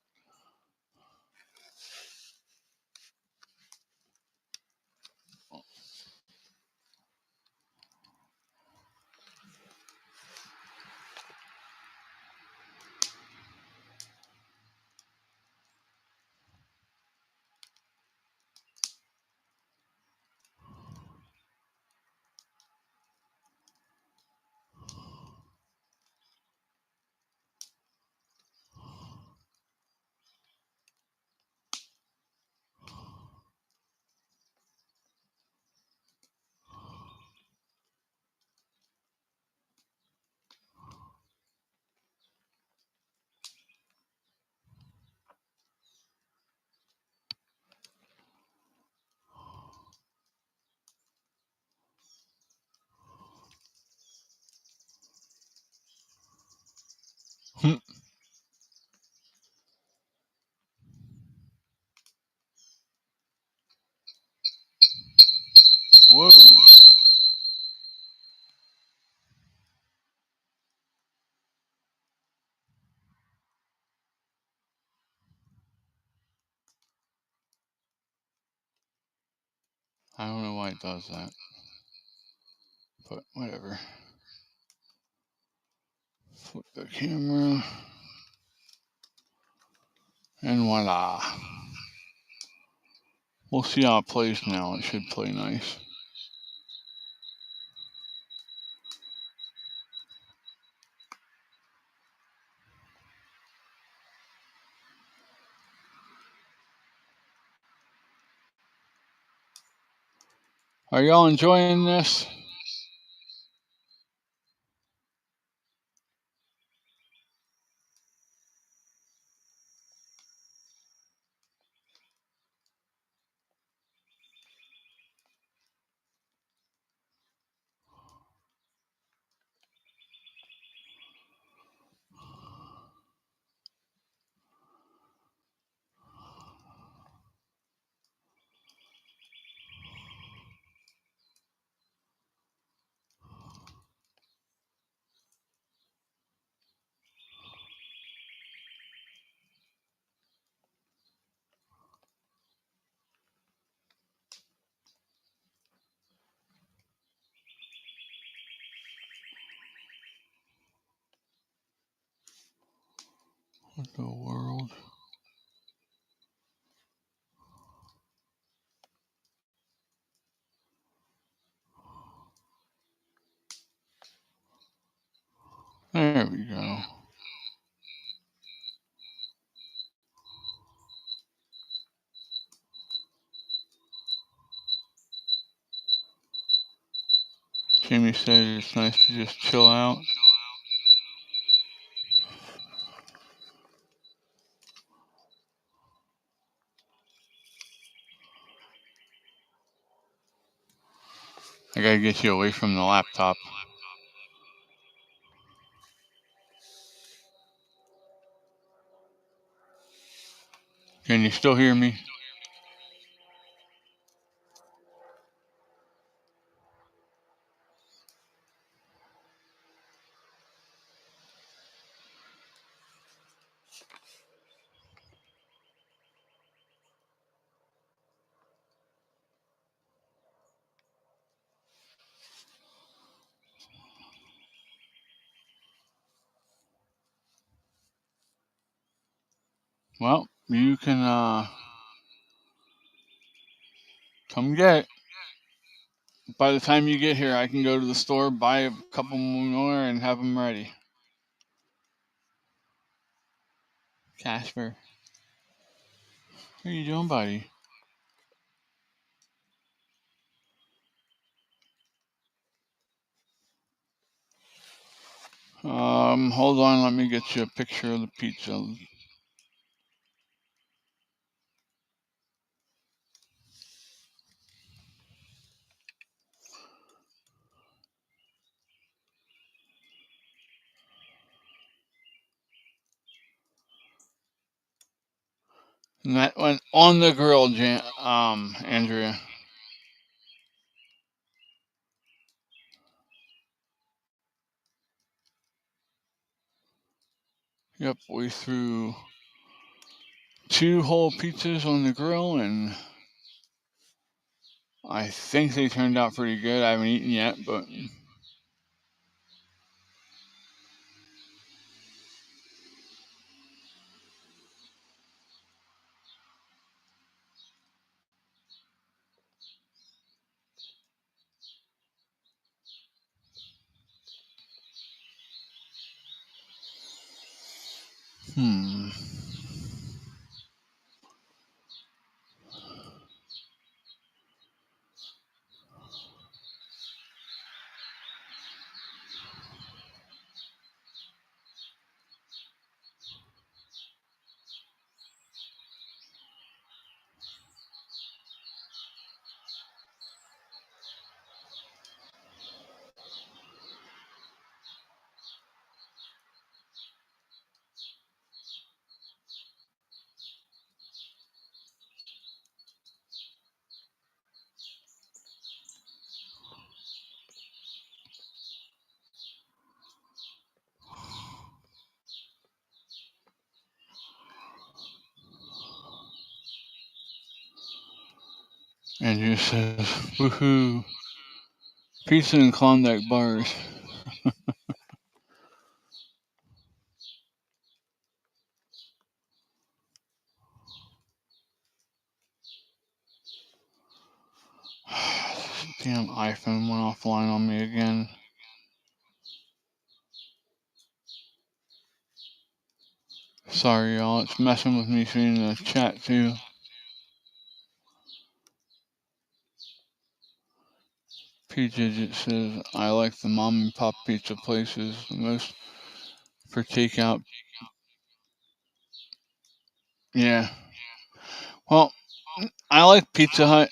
whoa. I don't know why it does that, but whatever. Flip the camera, and voila. We'll see how it plays now. It should play nice. Are y'all enjoying this? What the world? There we go. Jamie said it's nice to just chill out. I gotta get you away from the laptop. Can you still hear me? Well, you can come get it. By the time you get here, I can go to the store, buy a couple more, and have them ready. Casper, what are you doing, buddy? Hold on, let me get you a picture of the pizza. And that went on the grill, Andrea. Yep, we threw 2 whole pizzas on the grill, and I think they turned out pretty good. I haven't eaten yet, but hmm. Andrea says, woohoo, pizza and Klondike bars. Damn iPhone went offline on me again. Sorry, y'all. It's messing with me seeing the chat, too. P. Digit says, I like the mom and pop pizza places the most for takeout. Yeah. Well, I like Pizza Hut.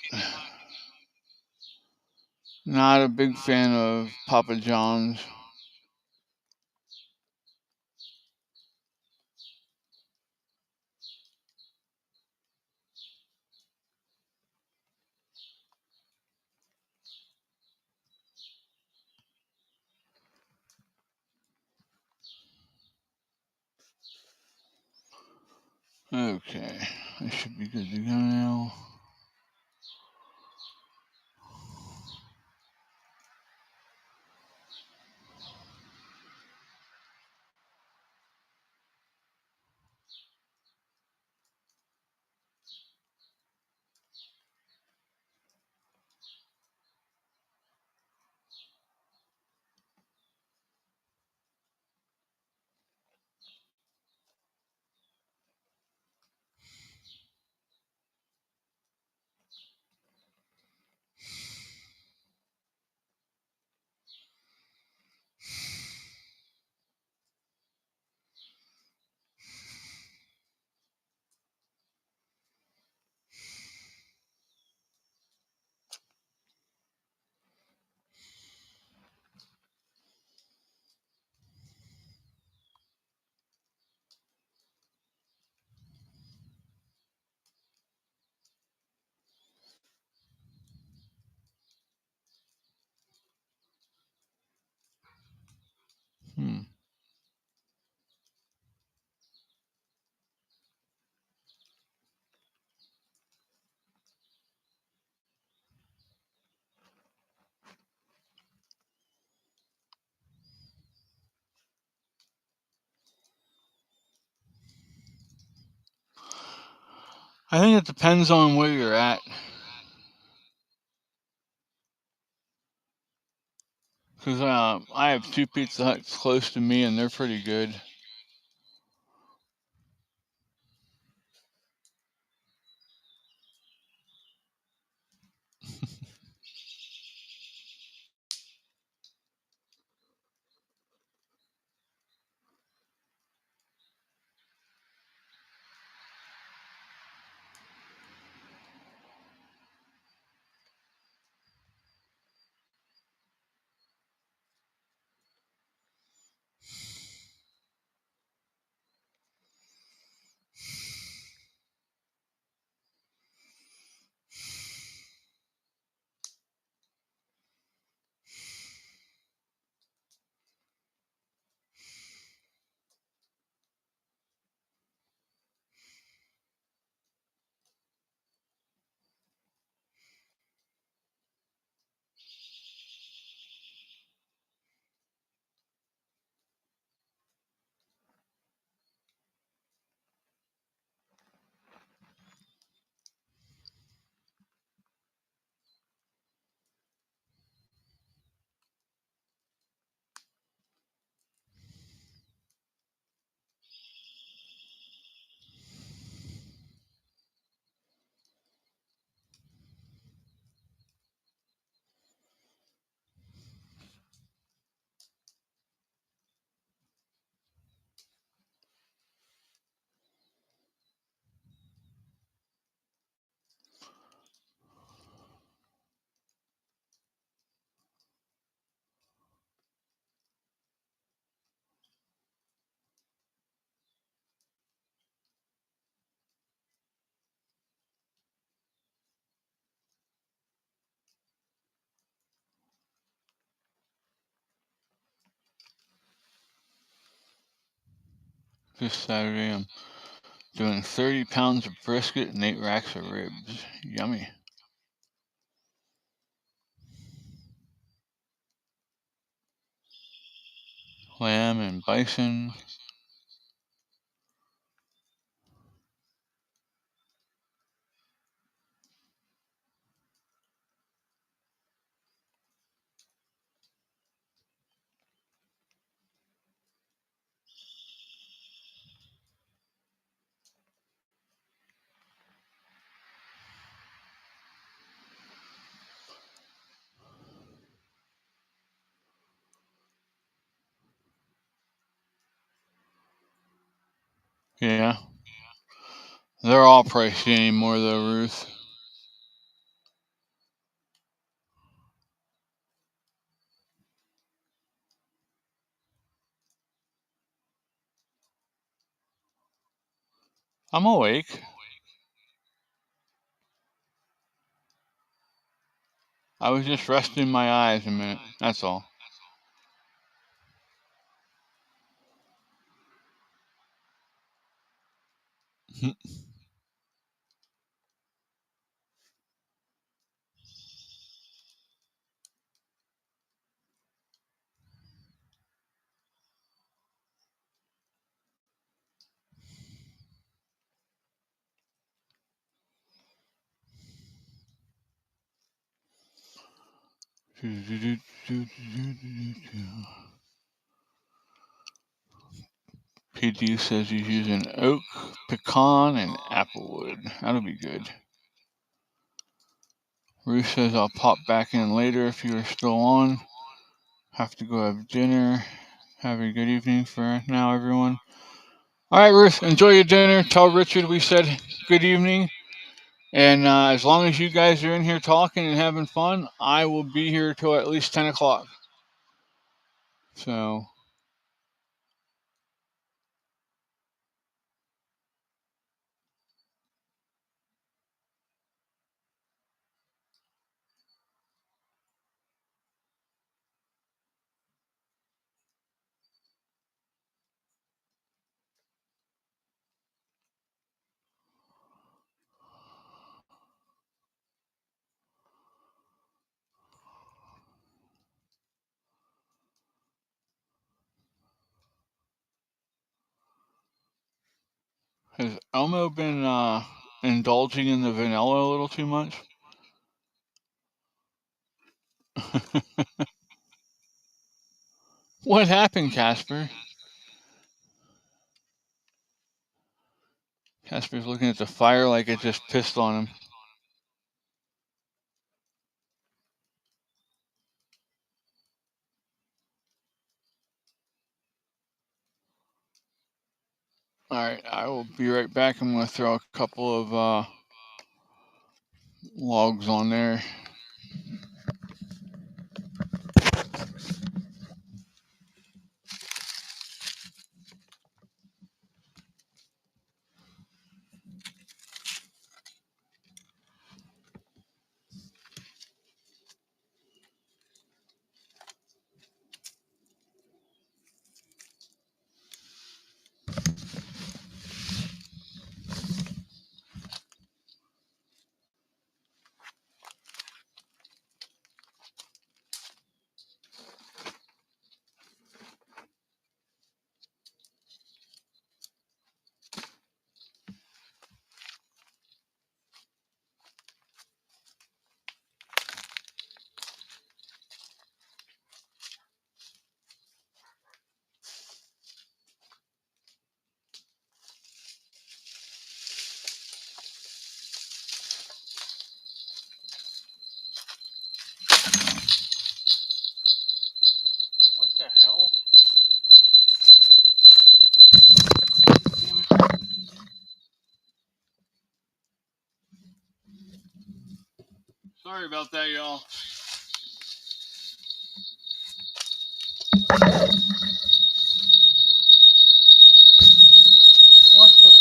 Not a big fan of Papa John's. Okay. I should be good to go now. Hmm. I think it depends on where you're at. Because I have 2 Pizza Huts close to me, and they're pretty good. This Saturday I'm doing 30 pounds of brisket and 8 racks of ribs. Yummy. Lamb and bison. Yeah. They're all pricey anymore though, Ruth. I'm awake. I was just resting my eyes a minute. That's all. PD says he's using oak, pecan, and applewood. That'll be good. Ruth says I'll pop back in later if you are still on. Have to go have dinner. Have a good evening for now, everyone. All right, Ruth, enjoy your dinner. Tell Richard we said good evening. And as long as you guys are in here talking and having fun, I will be here till at least 10 o'clock. So, has Elmo been indulging in the vanilla a little too much? What happened, Casper? Casper's looking at the fire like it just pissed on him. Alright, I will be right back. I'm going to throw a couple of logs on there. What the hell? Damn it. Sorry about that, y'all. What the?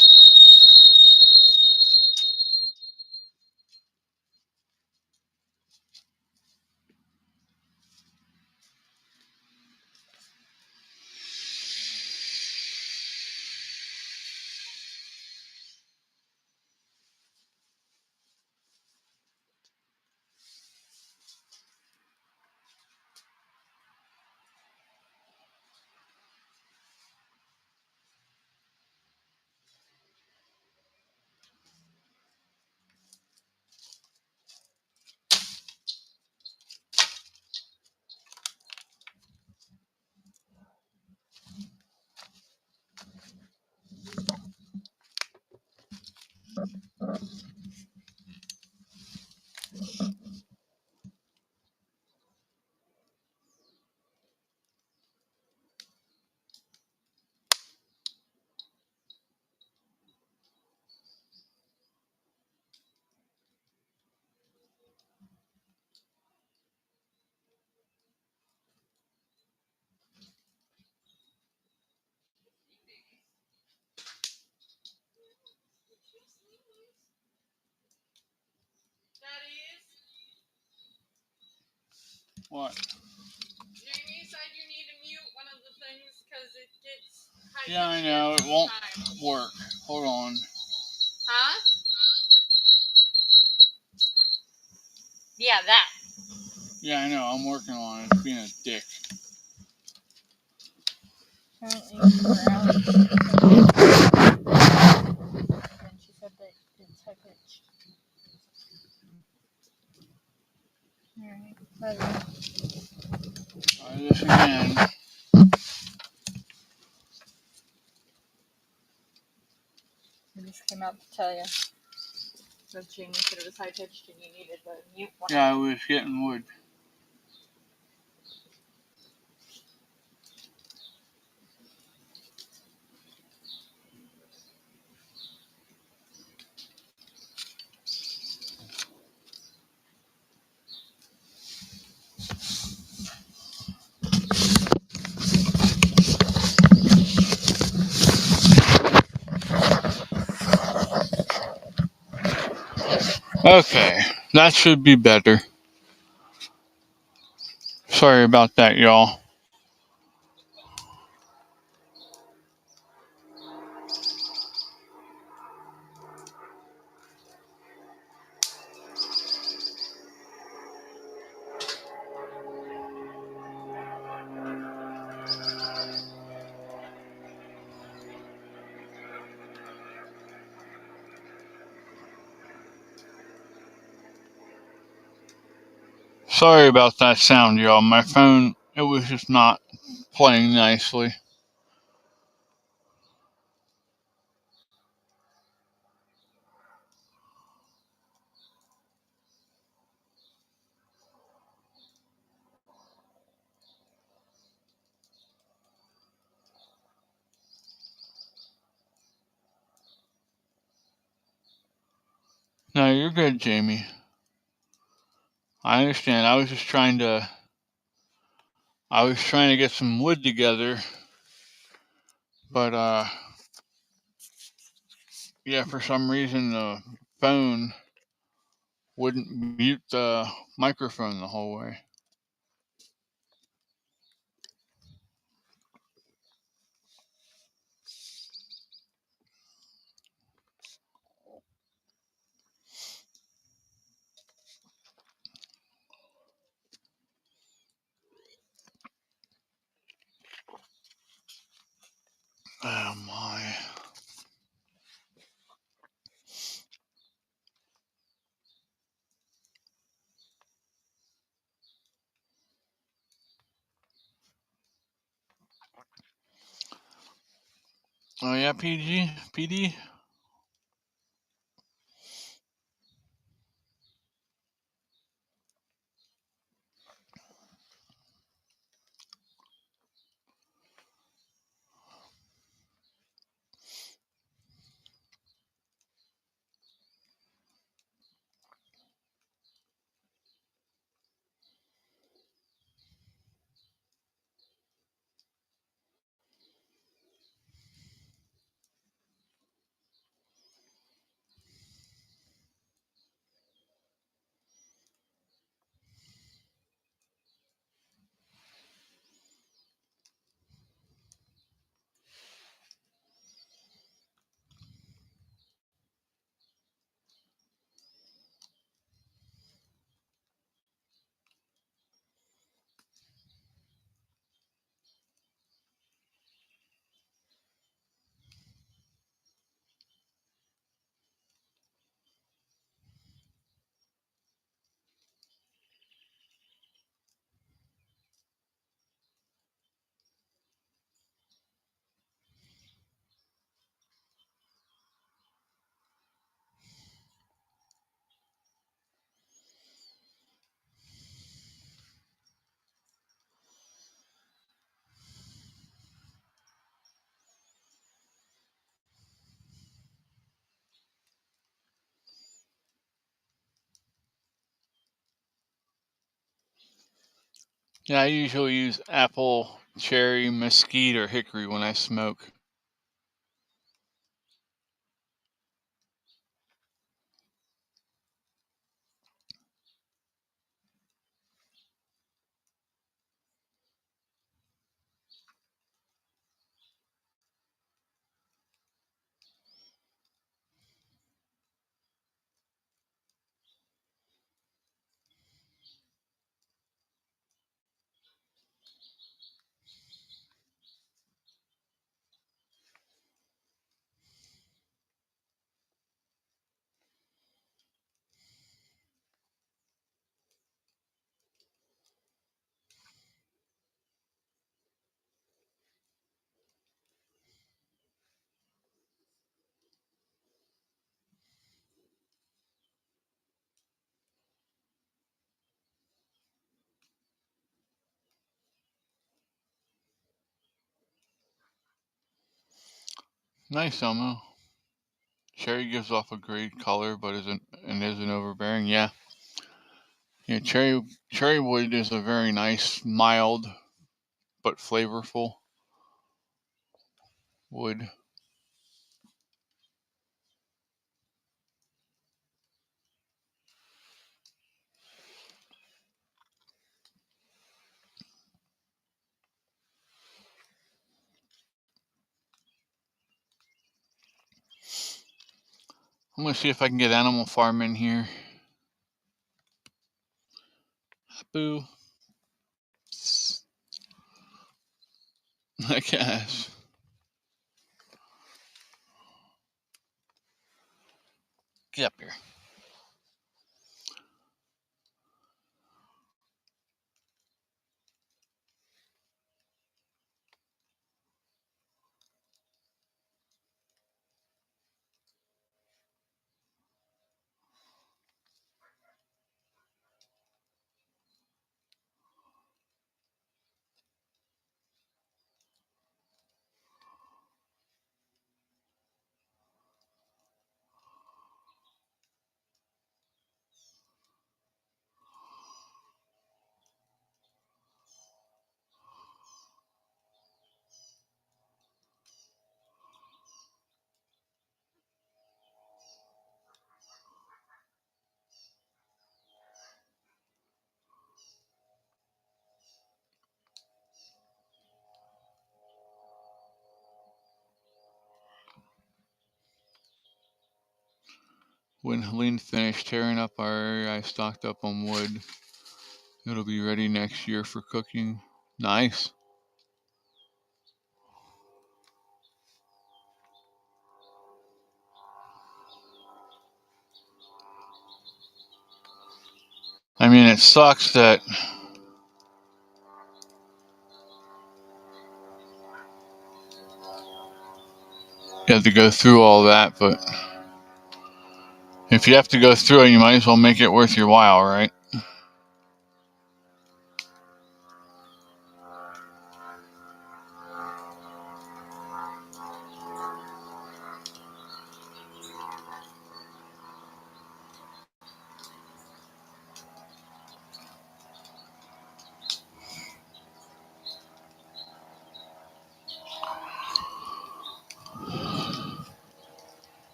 What? Jamie said you need to mute one of the things because it gets high. Yeah, I know. It won't work. Hold on. Huh? Yeah, that. Yeah, I know. I'm working on it. It's being a dick. Apparently you were out. And she said that it's high pitched. Alright, love Try this again. you. I just came out to tell you. That Jamie said it was high pitched and you needed to mute one. Yeah, I was getting wood. Okay, that should be better. Sorry about that, y'all. Sorry about that sound, y'all. My phone, it was just not playing nicely. No, you're good, Jamie. I understand. I was trying to get some wood together, but yeah, for some reason the phone wouldn't mute the microphone the whole way. Oh my. Oh yeah, PD. Yeah, I usually use apple, cherry, mesquite, or hickory when I smoke. Nice, Elmo. Cherry gives off a great color, but isn't overbearing. Yeah, yeah. Cherry wood is a very nice, mild but flavorful wood. I'm gonna see if I can get Animal Farm in here. Boo. I guess. Get up here. When Helene finished tearing up our area, I stocked up on wood. It'll be ready next year for cooking. Nice. I mean, it sucks that you have to go through all that, but if you have to go through it, you might as well make it worth your while, right?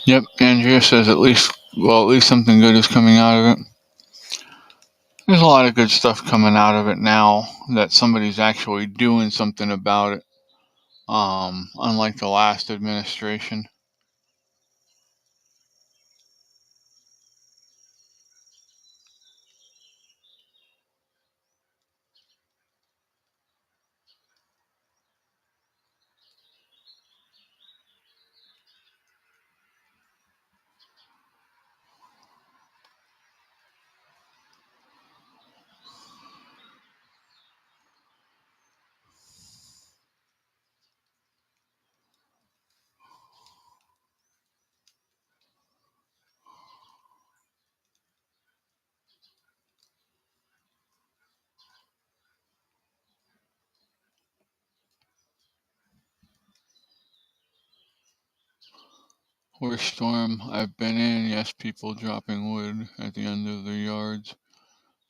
Yep, Andrea says at least something good is coming out of it. There's a lot of good stuff coming out of it now that somebody's actually doing something about it. Unlike the last administration. Worst storm I've been in, yes, people dropping wood at the end of their yards.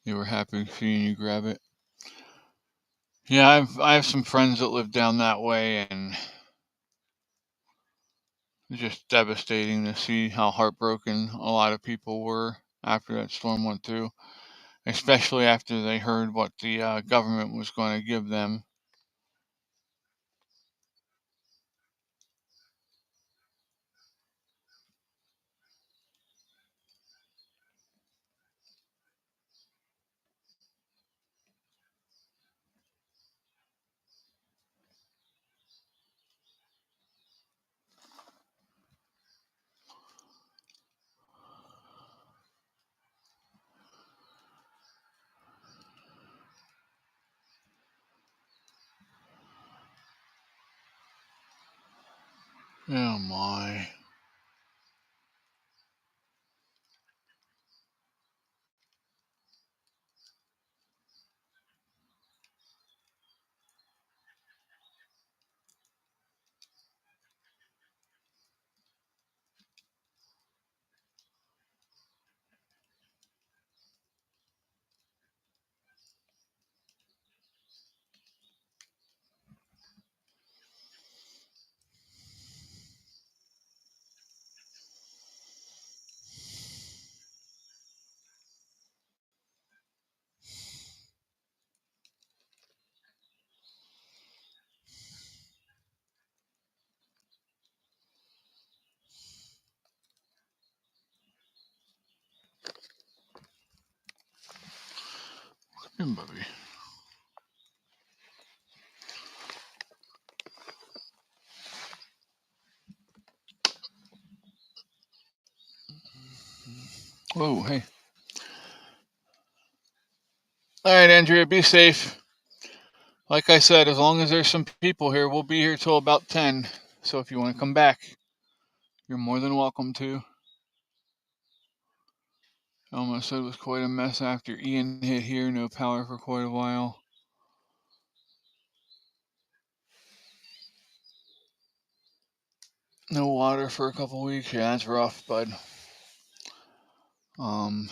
They were happy seeing you grab it. Yeah, I have some friends that live down that way, and it's just devastating to see how heartbroken a lot of people were after that storm went through, especially after they heard what the government was going to give them. Oh my. Good baby. Whoa, hey. All right, Andrea, be safe. Like I said, as long as there's some people here, we'll be here till about 10. So if you want to come back, you're more than welcome to. Almost said it was quite a mess after Ian hit here. No power for quite a while. No water for a couple weeks. Yeah, that's rough, bud. Well,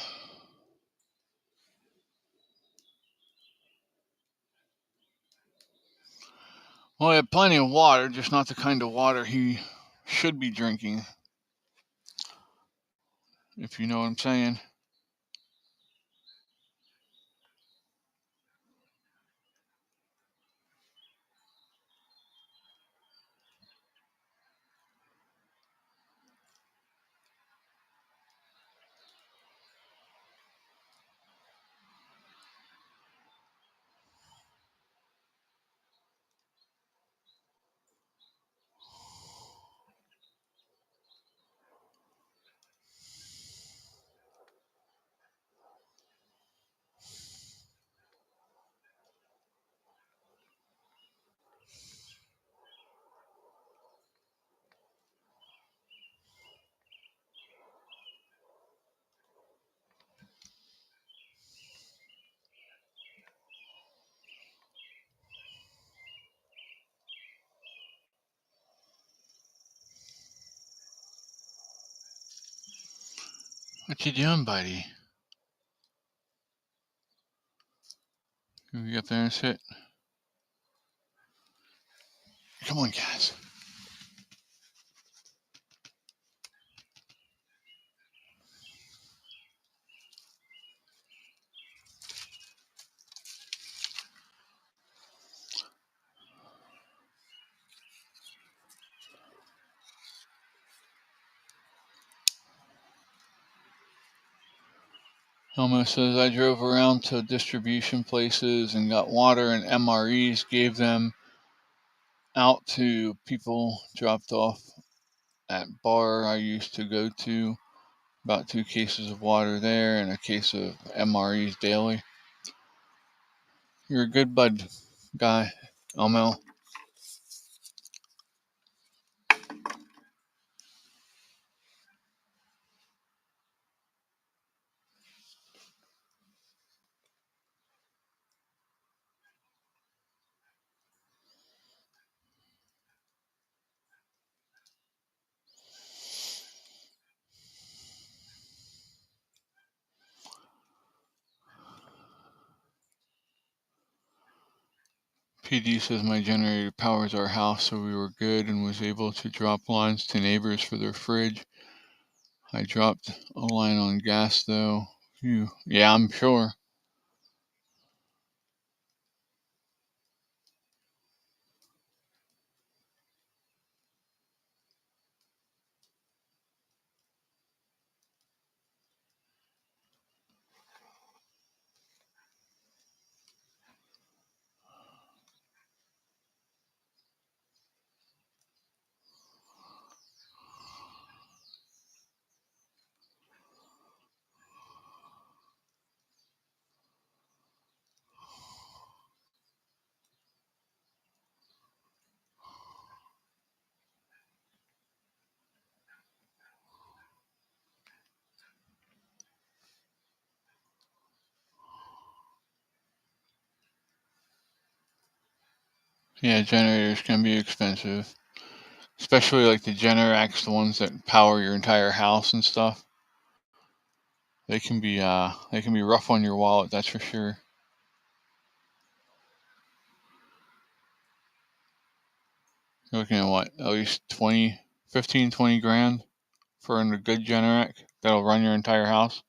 he had plenty of water, just not the kind of water he should be drinking. If you know what I'm saying. What you doing, buddy? Can we get up there and sit? Come on, guys. Almost says I drove around to distribution places and got water and MREs, gave them out to people dropped off at bar I used to go to. About 2 cases of water there and a case of MREs daily. You're a good bud guy, Elmel. PD says my generator powers our house, so we were good and was able to drop lines to neighbors for their fridge. I dropped a line on gas though. Phew. Yeah, I'm sure. Yeah, generators can be expensive. Especially like the Generacs, the ones that power your entire house and stuff. They can be rough on your wallet, that's for sure. You're looking at what, at least 15, 20 grand for a good Generac that'll run your entire house.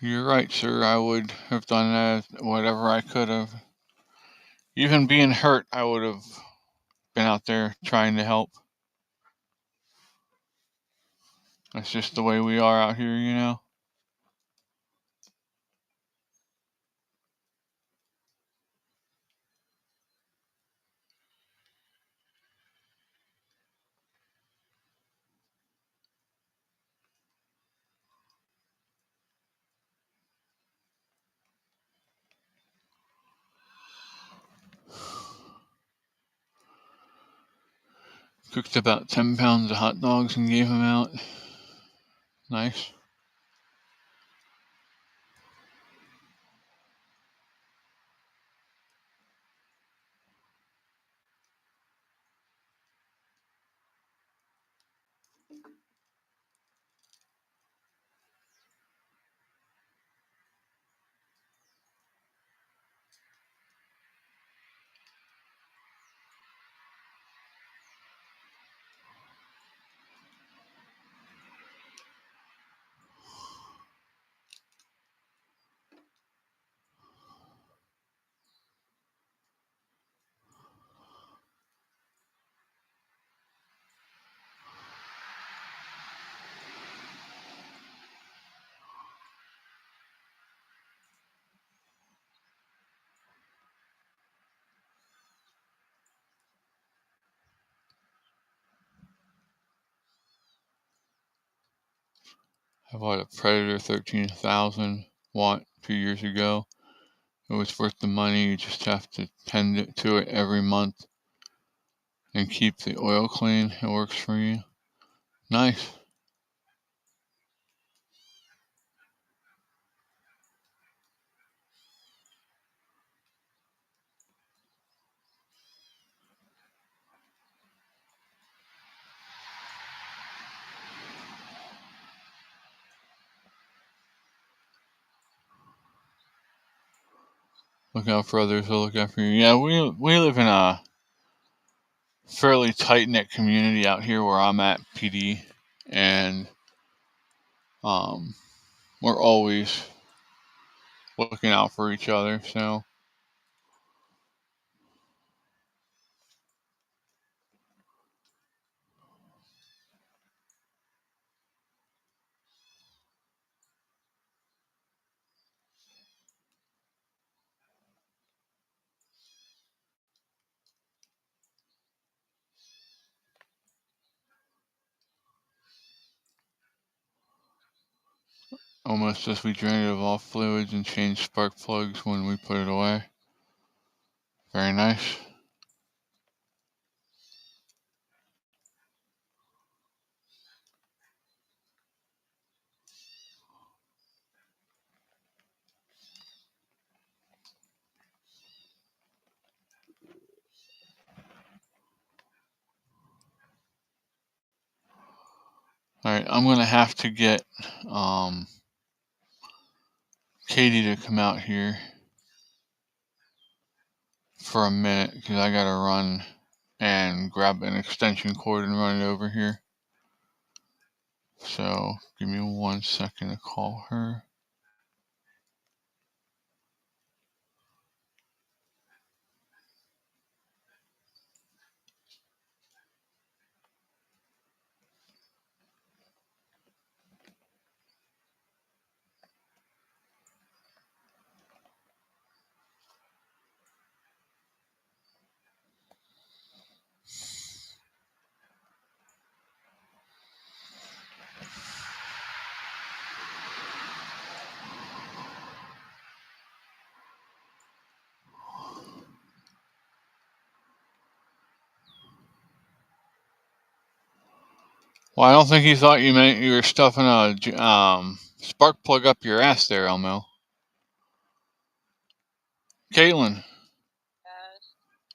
You're right, sir. I would have done that, whatever I could have. Even being hurt, I would have been out there trying to help. That's just the way we are out here, you know. Cooked about 10 pounds of hot dogs and gave them out. Nice. I bought a Predator 13,000 watt 2 years ago. It was worth the money. You just have to tend to it every month and keep the oil clean. It works for you. Nice. Look out for others who look out for you. Yeah, we live in a fairly tight-knit community out here where I'm at, PD, and we're always looking out for each other. So almost as we drain it of all fluids and change spark plugs when we put it away. Very nice. Alright, I'm gonna have to get Katie to come out here for a minute because I gotta run and grab an extension cord and run it over here. So give me 1 second to call her. Well, I don't think you thought you meant you were stuffing a spark plug up your ass there, Elmo. Caitlin, Yes.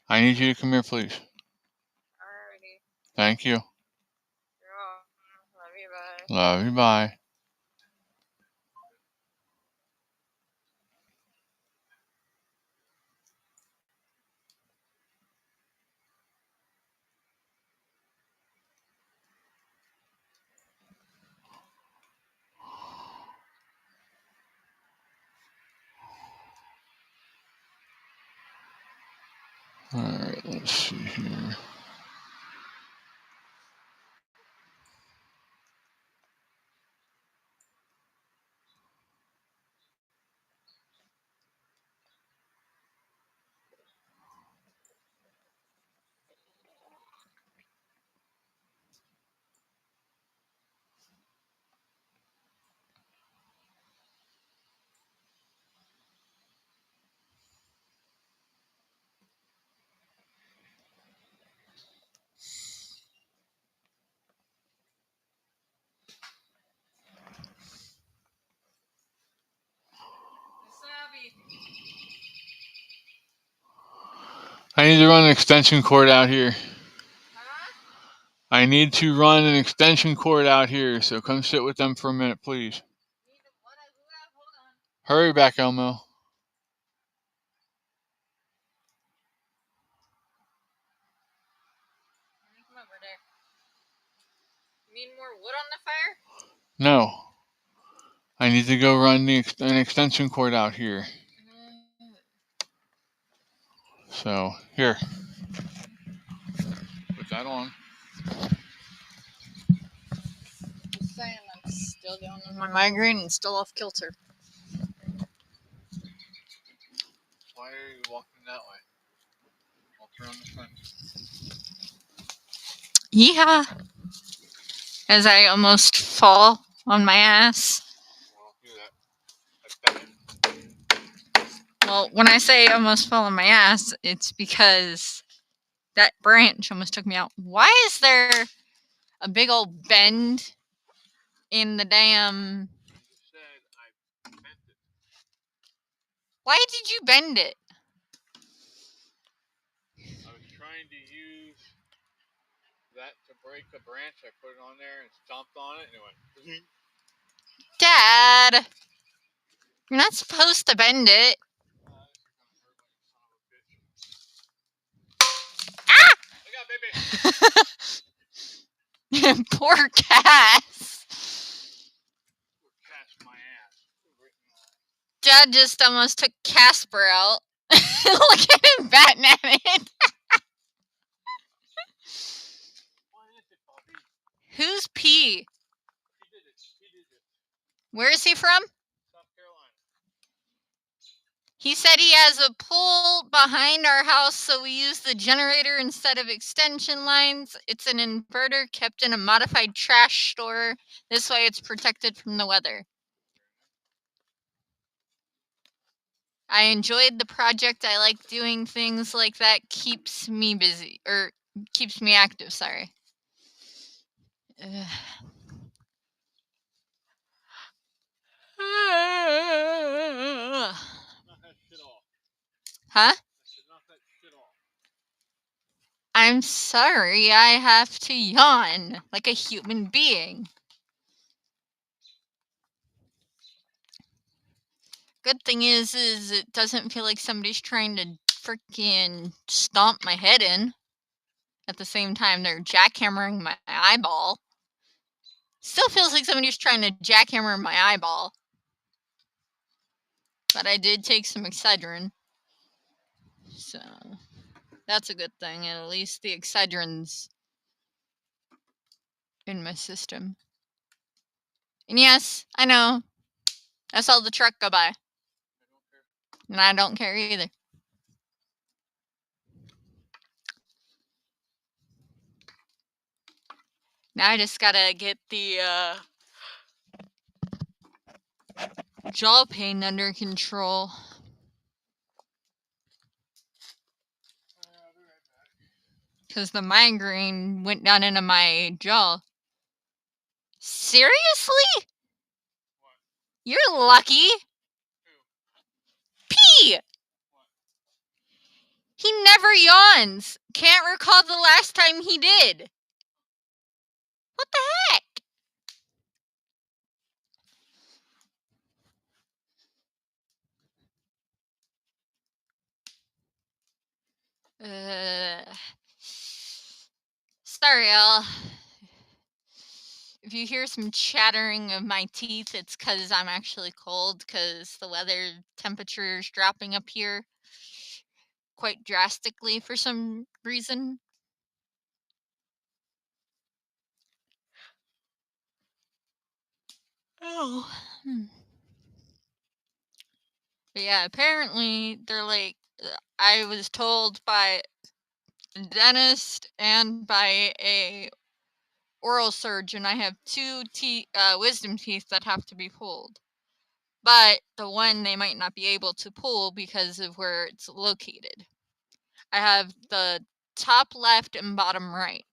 I need you to come here, please. Alrighty. Thank you. You're welcome. Love you. Bye. Love you. Bye. Alright, let's see here. I need to run an extension cord out here. Huh? I need to run an extension cord out here, so come sit with them for a minute, please. Need to what? Hold on. Hurry back, Elmo. Come over there. Need more wood on the fire? No. I need to go run an extension cord out here. So, here. Put that on. Just saying, I'm still dealing with my migraine and still off kilter. Why are you walking that way? I'll turn on the front. Yeah. As I almost fall on my ass. Well, do that. Well, when I say almost fall on my ass, it's because that branch almost took me out. Why is there a big old bend in the damn... You said I bent it. Why did you bend it? I was trying to use that to break a branch. I put it on there and stomped on it and it went. Dad! You're not supposed to bend it. Ah! Look out, baby! Poor Cass. Cash my ass. Dad just almost took Casper out. Look at him batting at it. What is it, Bobby? Who's P? He did it. Where is he from? South Carolina. He said he has a pole behind our house, so we use the generator instead of extension lines. It's an inverter kept in a modified trash store. This way it's protected from the weather. I enjoyed the project. I like doing things like that. Keeps me busy, or keeps me active, sorry. Ugh. Knock that shit off. Huh? Knock that shit off. I'm sorry, I have to yawn like a human being. Good thing is it doesn't feel like somebody's trying to freaking stomp my head in. At the same time, they're jackhammering my eyeball. Still feels like somebody's trying to jackhammer my eyeball. But I did take some Excedrin. So, that's a good thing. At least the Excedrin's in my system. And yes, I know. I saw the truck go by. And I don't care either. Now I just gotta get the jaw pain under control. Because the migraine went down into my jaw. Seriously? What? You're lucky. P! He never yawns. Can't recall the last time he did. What the heck? Sorry, y'all. If you hear some chattering of my teeth, it's because I'm actually cold because the weather temperature is dropping up here. quite drastically for some reason. Oh. But yeah, apparently they're like, I was told by a dentist and by a oral surgeon I have two wisdom teeth that have to be pulled. But the one they might not be able to pull because of where it's located. I have the top left and bottom right.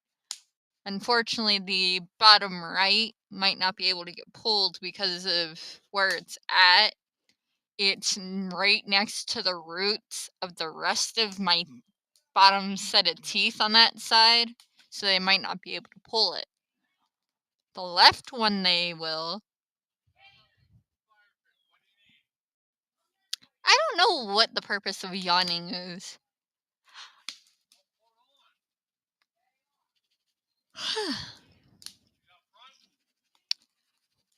Unfortunately, the bottom right might not be able to get pulled because of where it's at. It's right next to the roots of the rest of my bottom set of teeth on that side, so they might not be able to pull it. The left one they will. I don't know what the purpose of yawning is.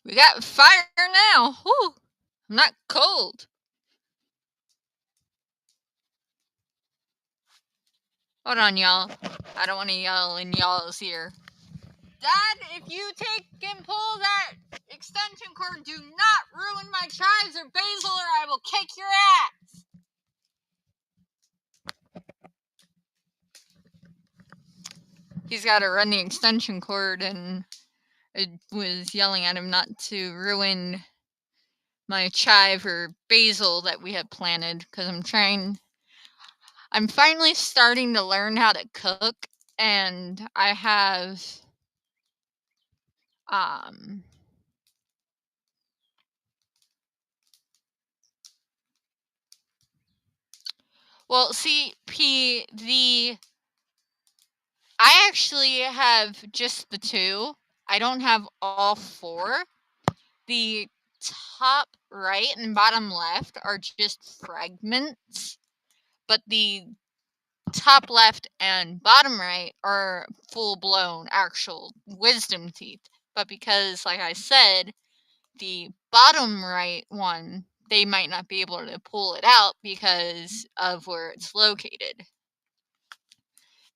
We got fire now. Whew. I'm not cold. Hold on, y'all. I don't want to yell in y'all's ear. Dad, if you take and pull that extension cord, do not ruin my chives or basil or I will kick your ass. He's got to run the extension cord, and I was yelling at him not to ruin my chive or basil that we had planted, because I'm finally starting to learn how to cook, and I have well, see, I actually have just the two. I don't have all four. The top right and bottom left are just fragments, but the top left and bottom right are full-blown actual wisdom teeth. But because, like I said, the bottom right one, they might not be able to pull it out because of where it's located.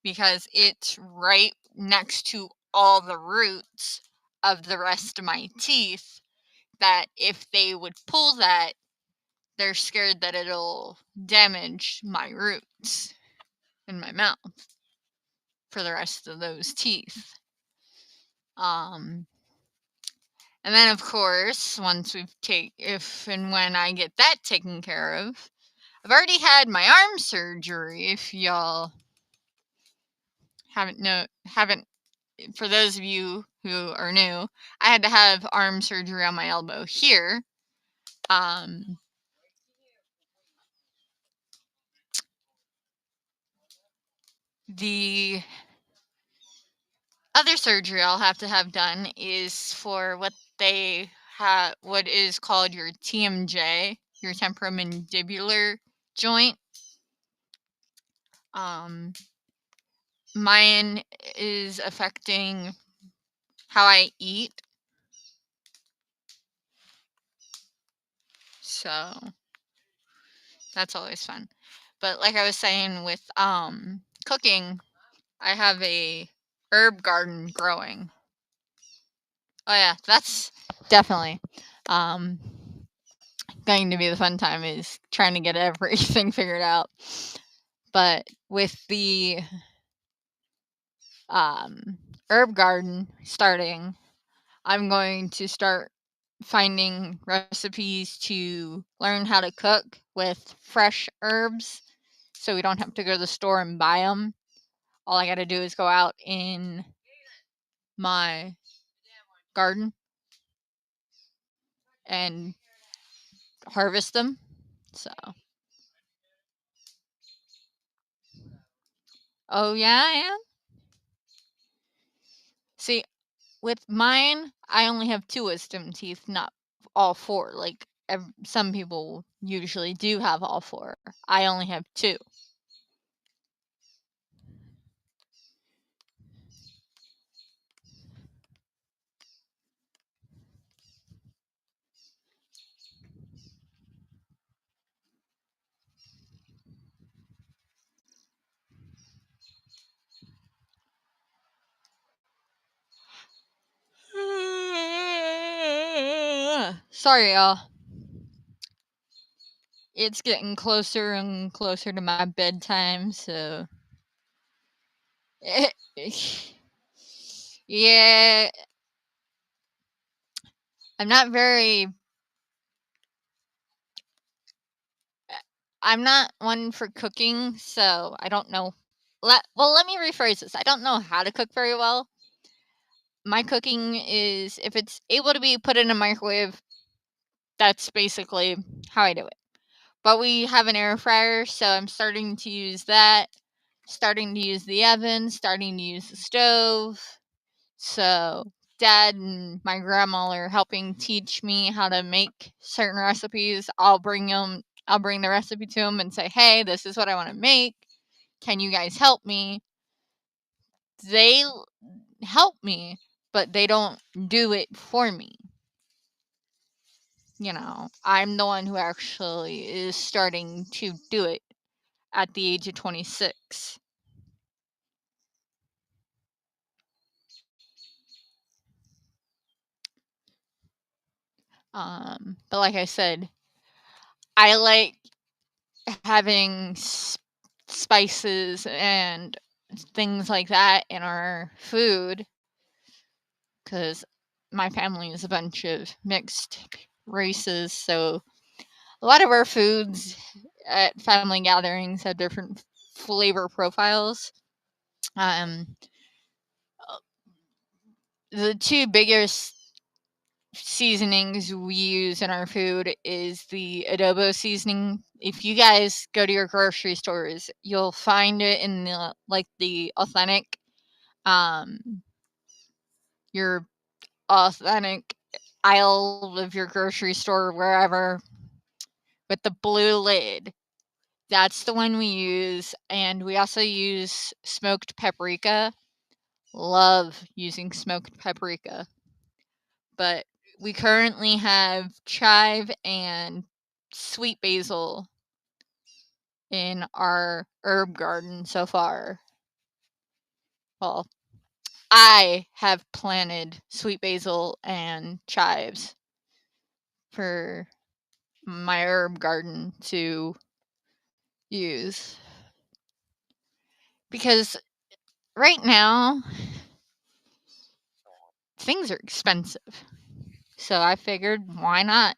Because it's right next to all the roots of the rest of my teeth, that if they would pull that, they're scared that it'll damage my roots in my mouth for the rest of those teeth. And then, of course, once if and when I get that taken care of, I've already had my arm surgery. If y'all haven't, for those of you who are new, I had to have arm surgery on my elbow here. The other surgery I'll have to have done is for what is called your TMJ, your temporomandibular joint. Mine is affecting how I eat. So that's always fun. But like I was saying with cooking, I have a herb garden growing. Oh yeah, that's definitely going to be the fun time, is trying to get everything figured out. But with the herb garden starting, I'm going to start finding recipes to learn how to cook with fresh herbs, so we don't have to go to the store and buy them. All I got to do is go out in my garden and harvest them. So, oh yeah, I am. See, with mine, I only have 2 wisdom teeth, not all 4. Like some people usually do have all 4. I only have 2. Sorry, y'all. It's getting closer and closer to my bedtime, so. Yeah. I'm not one for cooking, so I don't know. Well, let me rephrase this. I don't know how to cook very well. My cooking is, if it's able to be put in a microwave, that's basically how I do it. But we have an air fryer, so I'm starting to use that. Starting to use the oven, starting to use the stove. So Dad and my grandma are helping teach me how to make certain recipes. I'll bring the recipe to them and say, hey, this is what I want to make. Can you guys help me? They help me, but they don't do it for me. You know, I'm the one who actually is starting to do it at the age of 26. But like I said, I like having spices and things like that in our food because my family is a bunch of mixed races, so a lot of our foods at family gatherings have different flavor profiles. The two biggest seasonings we use in our food is the adobo seasoning. If you guys go to your grocery stores, you'll find it in the authentic your authentic aisle of your grocery store, wherever, with the blue lid. That's the one we use, and we also use smoked paprika. Love using smoked paprika. But we currently have chive and sweet basil in our herb garden so far. Well, I have planted sweet basil and chives for my herb garden to use. Because right now, things are expensive. So I figured, why not?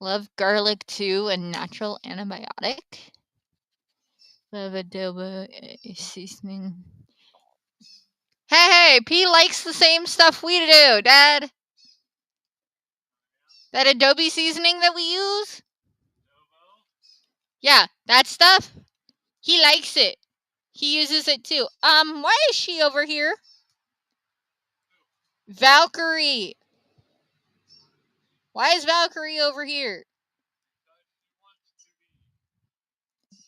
Love garlic too, a natural antibiotic. Love adobo seasoning. Hey, P likes the same stuff we do, Dad. That adobe seasoning that we use? Yeah, that stuff. He likes it. He uses it too. Why is she over here? Valkyrie. Why is Valkyrie over here?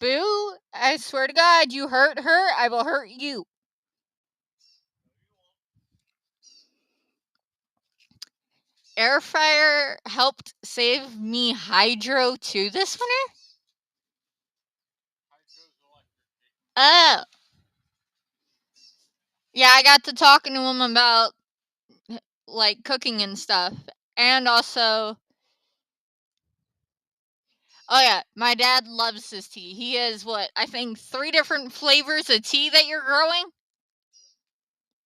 Boo, I swear to God, you hurt her, I will hurt you. Air fryer helped save me hydro too this winter? Oh. Yeah, I got to talking to him about like cooking and stuff. And also, oh yeah, my dad loves his tea. He has I think 3 different flavors of tea that you're growing.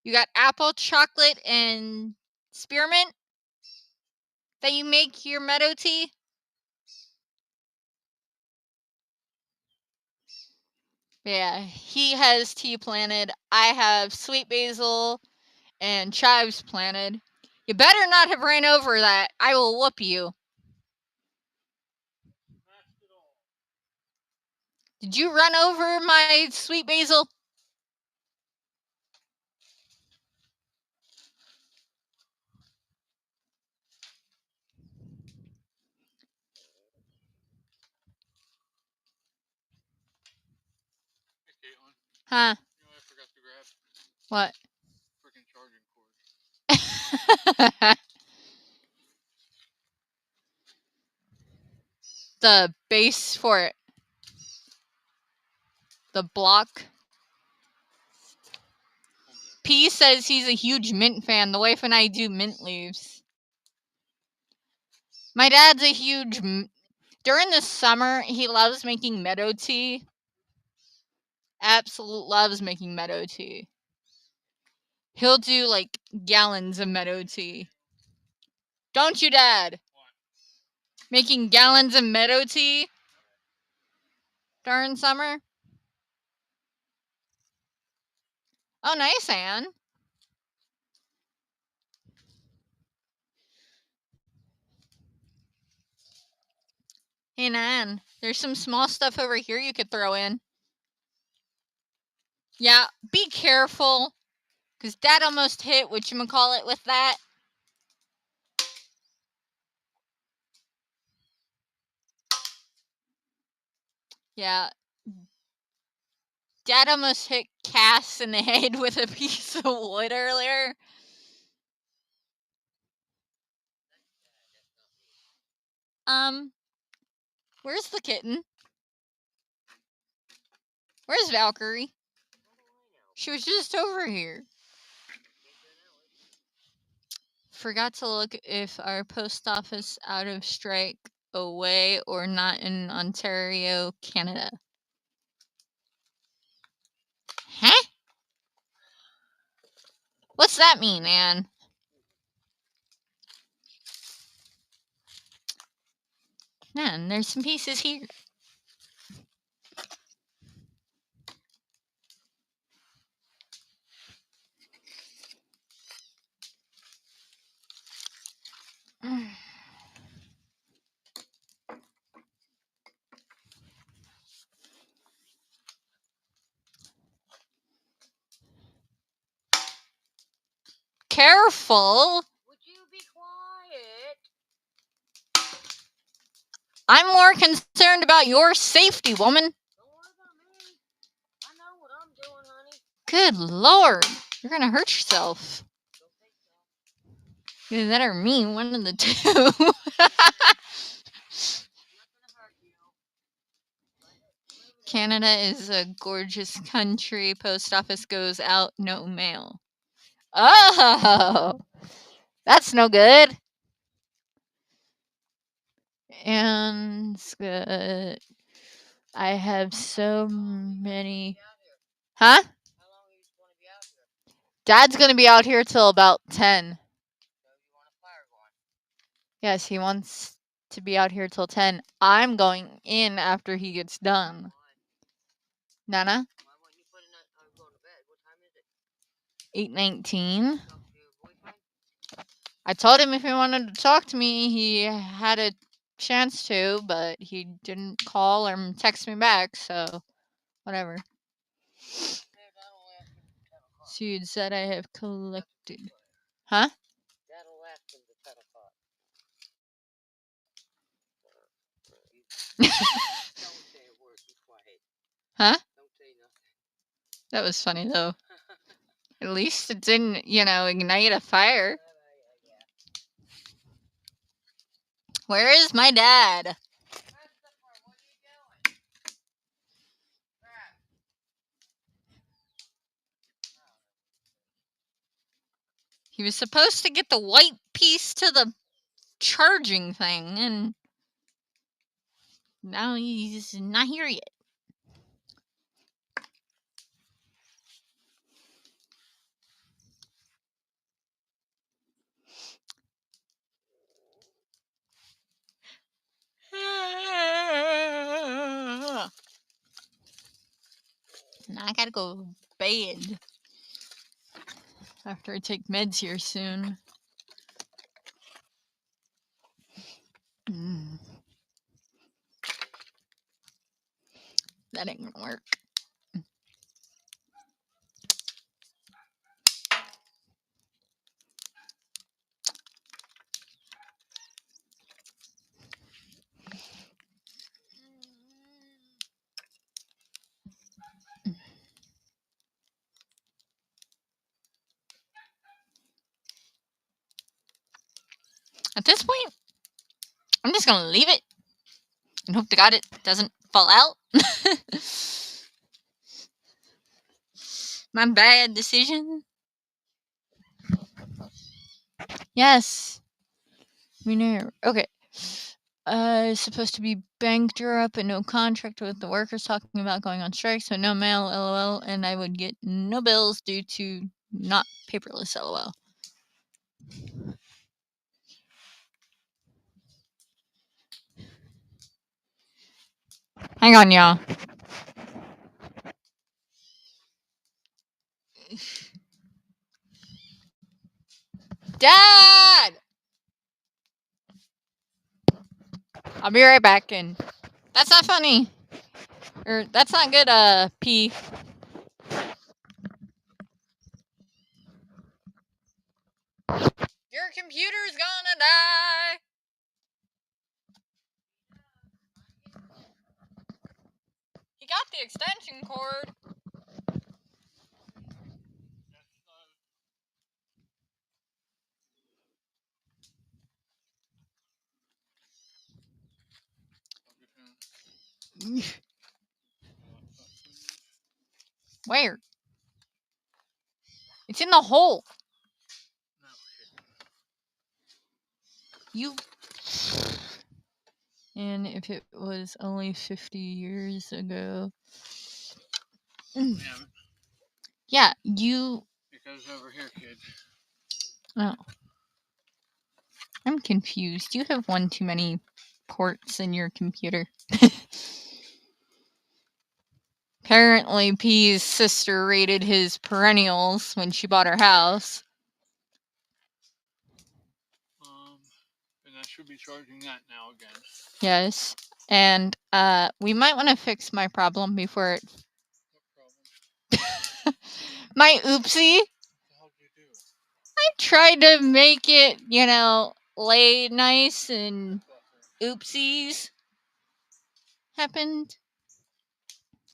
You got apple, chocolate, and spearmint that you make your meadow tea. Yeah, he has tea planted. I have sweet basil and chives planted. You better not have ran over that. I will whoop you. Did you run over my sweet basil? Hey, Caitlin, Huh? you know what I forgot to grab? What? Freaking charging cord. The base for it. The block. P says he's a huge mint fan. The wife and I do mint leaves. My dad's a huge. During the summer, he loves making meadow tea. Absolute loves making meadow tea. He'll do like gallons of meadow tea. Don't you, Dad? Making gallons of meadow tea during summer. Oh, nice, Anne. Hey, Nan, there's some small stuff over here you could throw in. Yeah, be careful, because Dad almost hit whatchamacallit with that. Yeah. Dad almost hit Cass in the head with a piece of wood earlier. Where's the kitten? Where's Valkyrie? She was just over here. Forgot to look if our post office out of strike away or not in Ontario, Canada. Huh? What's that mean, Anne? Man, there's some pieces here. Careful! Would you be quiet? I'm more concerned about your safety, woman. Don't worry about me. I know what I'm doing, honey. Good Lord. You're gonna hurt yourself. Don't think so. Either that or me, one of the two. I'm not gonna hurt you. Canada is a gorgeous country. Post office goes out, no mail. Oh, that's no good. And I have so many. Huh? How long are you going to be out here? Dad's gonna be out here till about 10. So you want a fire going? Yes, he wants to be out here till 10. I'm going in after he gets done. Nana? Why wouldn't you put it on going to bed? What time is it? 8:19. Talk to your boyfriend? I told him if he wanted to talk to me, he had a chance to, but he didn't call or text me back, so whatever. Yeah, that'll last until 10 o'clock. So you'd said I have collected. Huh? That'll last until 10 o'clock. Don't say a word. Be quiet. Huh? Don't say nothing. That was funny, though. At least it didn't, ignite a fire. Where is my dad? Christopher, what are you doing? Crap. He was supposed to get the white piece to the charging thing, and now he's not here yet. Now I gotta go to bed after I take meds here soon. That ain't gonna work. At this point, I'm just gonna leave it and hope to God it doesn't fall out. My bad decision. Yes. We know. Okay. Is supposed to be banked her up and no contract with the workers talking about going on strike, so no mail, lol, and I would get no bills due to not paperless, lol. Hang on, y'all. Dad! I'll be right back, and that's not funny. Or, that's not good, P. Your computer's gonna die! He got the extension cord. Where? It's in the hole. You. And if it was only 50 years ago. Yeah, you. It goes over here, kid. Oh. I'm confused. You have one too many ports in your computer. Apparently, P's sister raided his perennials when she bought her house. And I should be charging that now again. Yes. And we might want to fix my problem before it. What problem? My oopsie. What the hell did you do? I tried to make it, lay nice, and oopsies happened.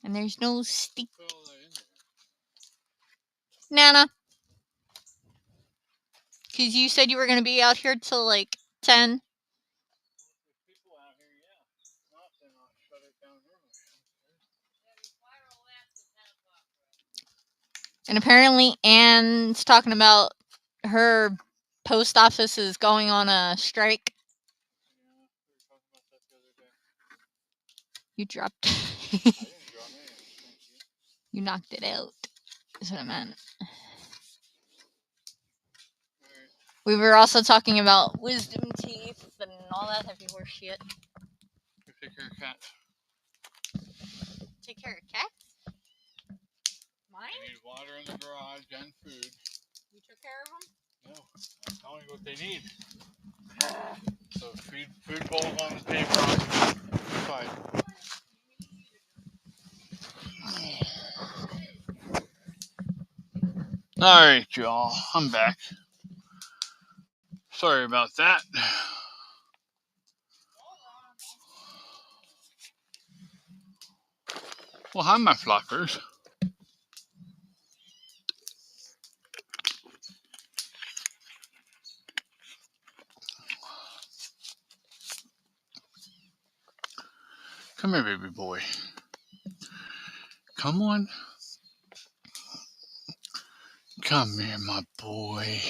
And there's no stick. Put all that in there. Nana. Because you said you were going to be out here till like 10. There's people out here, yeah. Not then I'll shut it down early. And apparently Anne's talking about her post office is going on a strike. Yeah, we were talking about that the other day. You dropped. I didn't draw anything, thank you. You knocked it out. Is what I meant. Alright. We were also talking about wisdom teeth and all that heavy horse shit. Go take care of cats. Take care of cats? Mine? They need water in the garage and food. You took care of them? No, I'm telling you what they need. So food bowls on the table. Fine. Alright, y'all. I'm back. Sorry about that. Well, hi, my flockers. Come here, baby boy. Come on. Come here, my boy.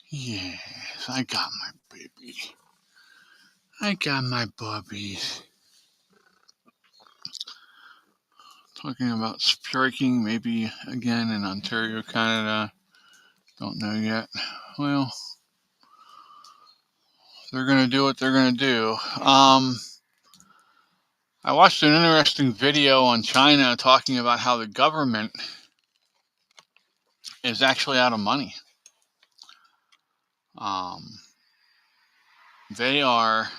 Yes, I got my baby. I got my bubbies. Talking about striking maybe again in Ontario, Canada. Don't know yet. Well, they're going to do what they're going to do. I watched an interesting video on China talking about how the government is actually out of money. They are,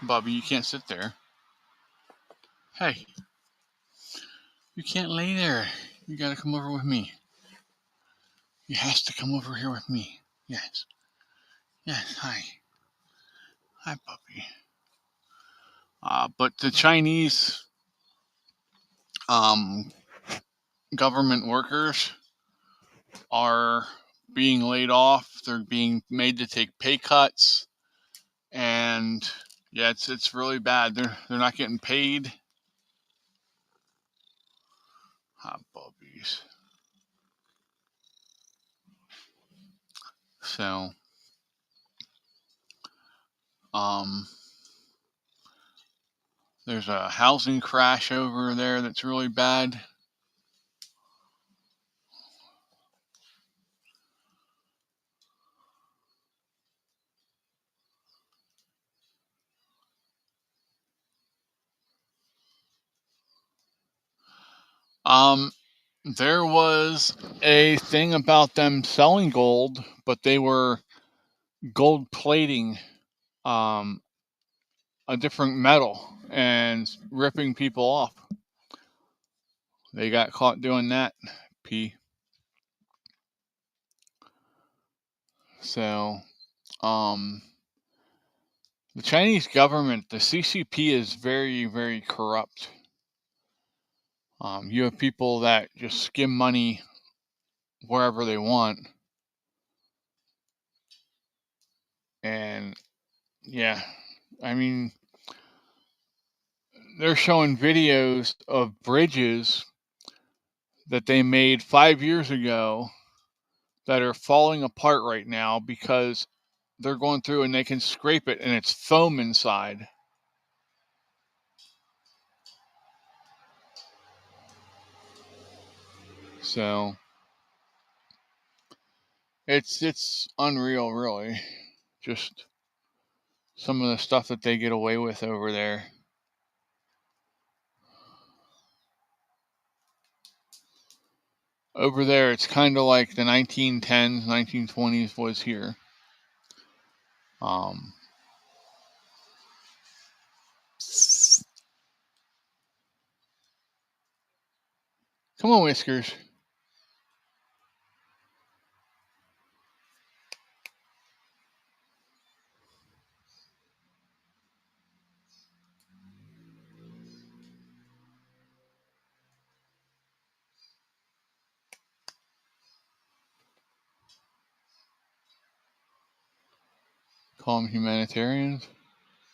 Bubby, you can't sit there. Hey, you can't lay there. You got to come over with me. You has to come over here with me. Yes. Yes, hi. Hi, puppy. But the Chinese government workers are being laid off. They're being made to take pay cuts, and yeah, it's really bad. They're not getting paid. Hot puppies. So There's a housing crash over there that's really bad. There was a thing about them selling gold, but they were gold plating a different metal and ripping people off. They got caught doing that, P. So, the Chinese government, the CCP, is very, very corrupt. You have people that just skim money wherever they want. And yeah, I mean, they're showing videos of bridges that they made 5 years ago that are falling apart right now because they're going through and they can scrape it and it's foam inside. So it's unreal, really. Just some of the stuff that they get away with over there. Over there, it's kind of like the 1910s, 1920s was here. Come on, Whiskers. Call them humanitarians?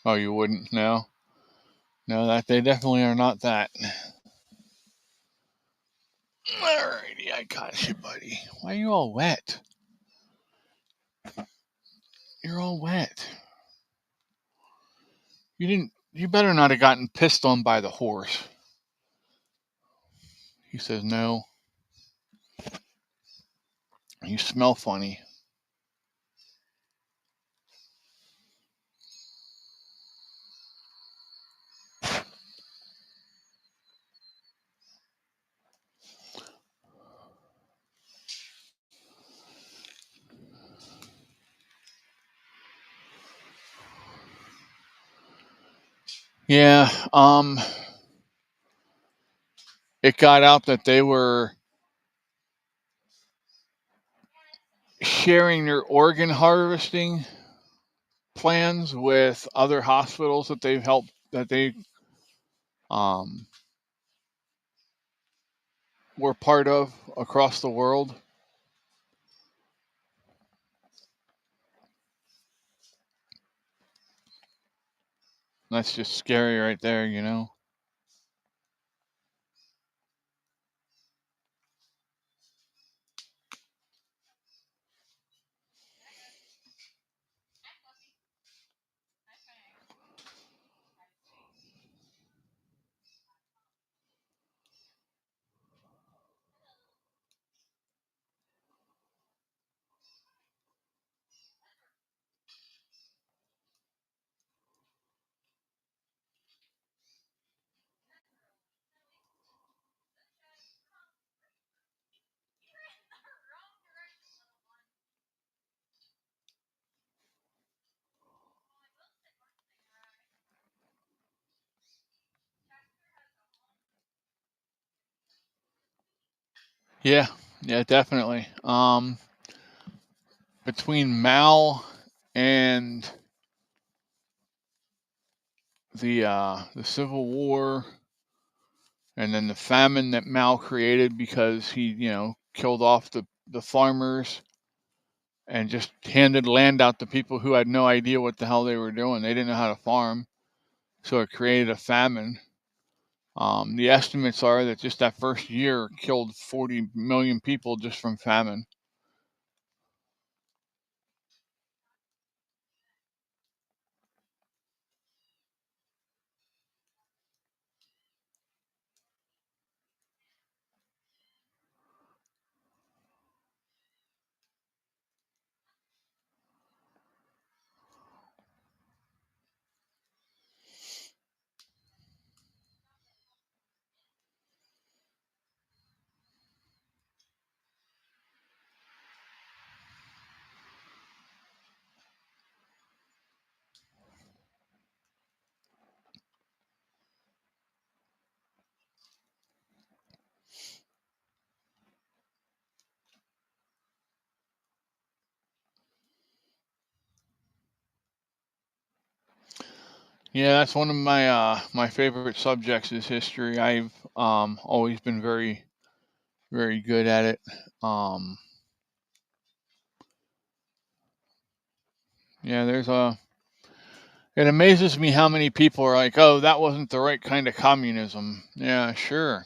Oh, you wouldn't? No. No, that they definitely are not that. Alrighty, I got you, buddy. Why are you all wet? You're all wet. You better not have gotten pissed on by the horse. He says no. You smell funny. Yeah, it got out that they were sharing their organ harvesting plans with other hospitals that they've helped, that they were part of across the world. That's just scary right there, you know. Yeah, definitely. Between Mao and the Civil War, and then the famine that Mao created because he, killed off the farmers and just handed land out to people who had no idea what the hell they were doing. They didn't know how to farm, so it created a famine. The estimates are that just that first year killed 40 million people just from famine. Yeah, that's one of my favorite subjects is history. I've always been very good at it. Um, yeah, it amazes me how many people are like, "Oh, that wasn't the right kind of communism." Yeah, sure.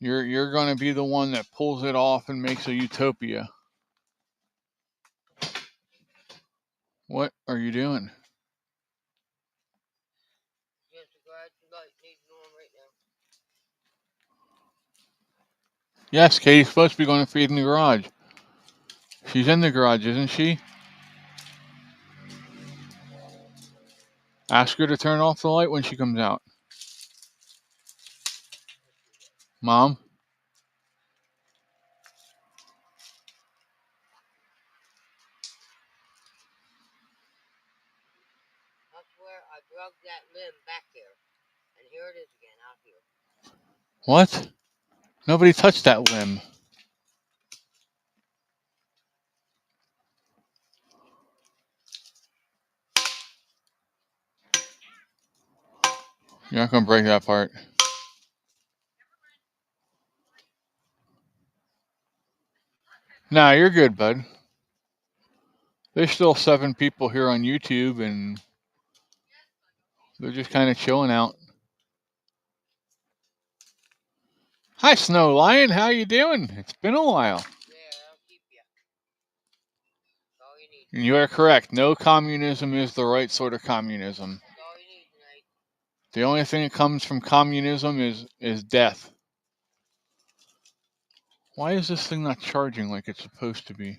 You're going to be the one that pulls it off and makes a utopia. What are you doing? Yes, the garage light needs on right now. Yes, Katie's supposed to be going to feed in the garage. She's in the garage, isn't she? Ask her to turn off the light when she comes out. Mom? I swear I drugged that limb back there. And here it is again, out here. What? Nobody touched that limb. You're not going to break that part. Nah, you're good, bud. There's still 7 people here on YouTube, and they're just kind of chilling out. Hi, Snow Lion. How you doing? It's been a while. Yeah, I'll keep you. That's all you need. And you are correct. No communism is the right sort of communism. That's all you need tonight. The only thing that comes from communism is death. Why is this thing not charging like it's supposed to be?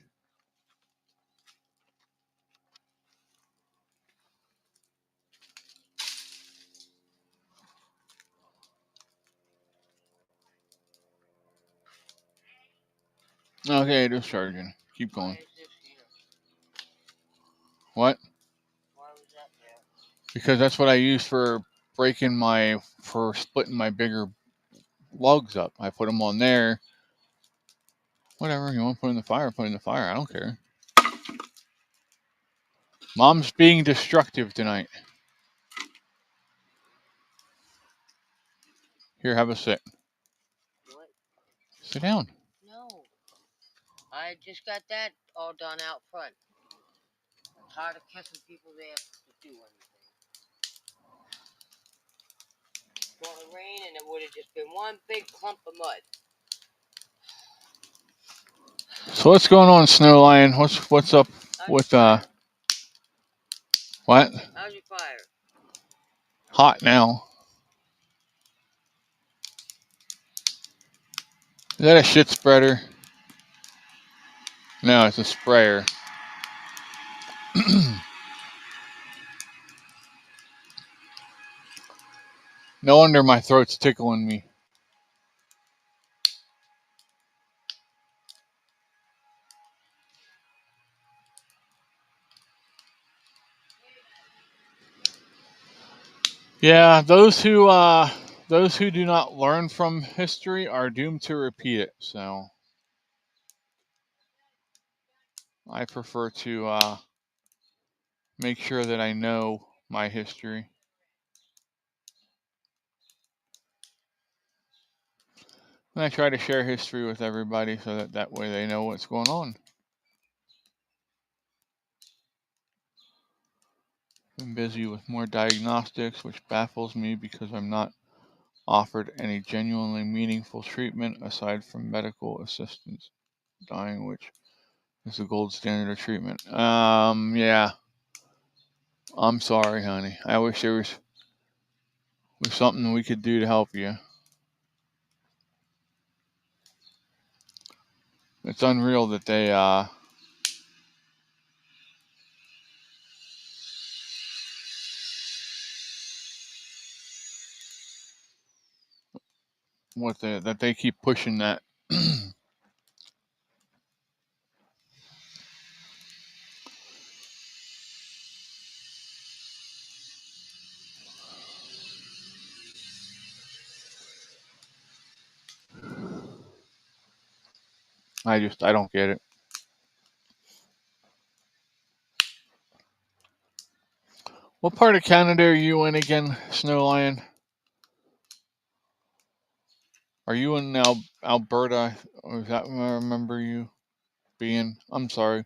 Okay, it is charging. Keep Why going. is this here? What? Why was that there? Because that's what I use for splitting my bigger lugs up. I put them on there. Whatever, you want to put in the fire, put in the fire. I don't care. Mom's being destructive tonight. Here, have a sit. What? Sit down. No. I just got that all done out front. I'm tired of kissing people's asses to do anything. It's gonna rain and it would have just been one big clump of mud. So what's going on, Snow Lion? What's up with what? How's your fire? Hot now. Is that a shit spreader? No, it's a sprayer. No wonder my throat's tickling me. Yeah, those who do not learn from history are doomed to repeat it. So I prefer to make sure that I know my history. And I try to share history with everybody so that way they know what's going on. I'm busy with more diagnostics, which baffles me because I'm not offered any genuinely meaningful treatment aside from medical assistance. Dying, which is the gold standard of treatment. Yeah. I'm sorry, honey. I wish there was something we could do to help you. It's unreal that they that they keep pushing that. I don't get it. What part of Canada are you in again, Snow Lion? Are you in Alberta? Or is that where I remember you being? I'm sorry.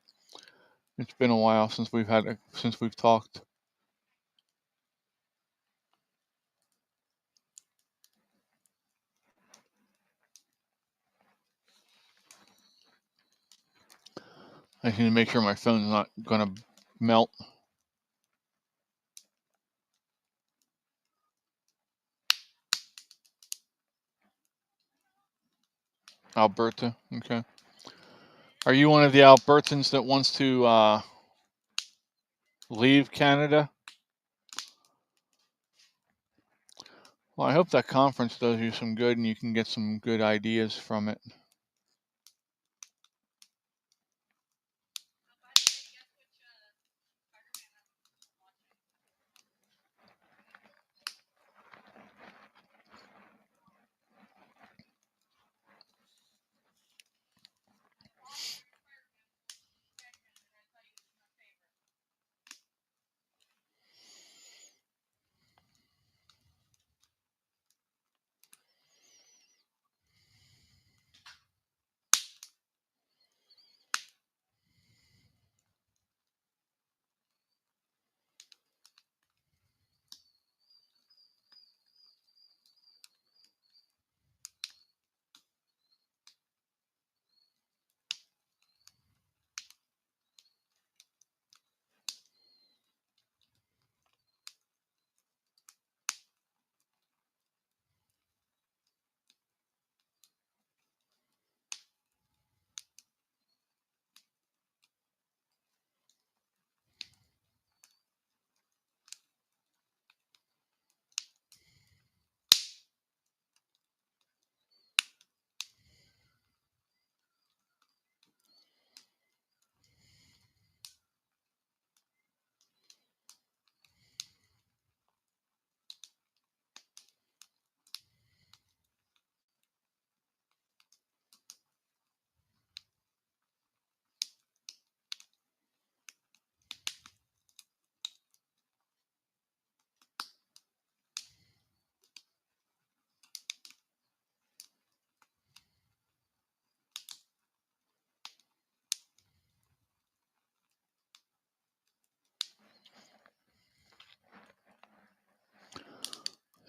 It's been a while since we've talked. I need to make sure my phone's not gonna melt. Alberta, okay. Are you one of the Albertans that wants to leave Canada? Well, I hope that conference does you some good and you can get some good ideas from it.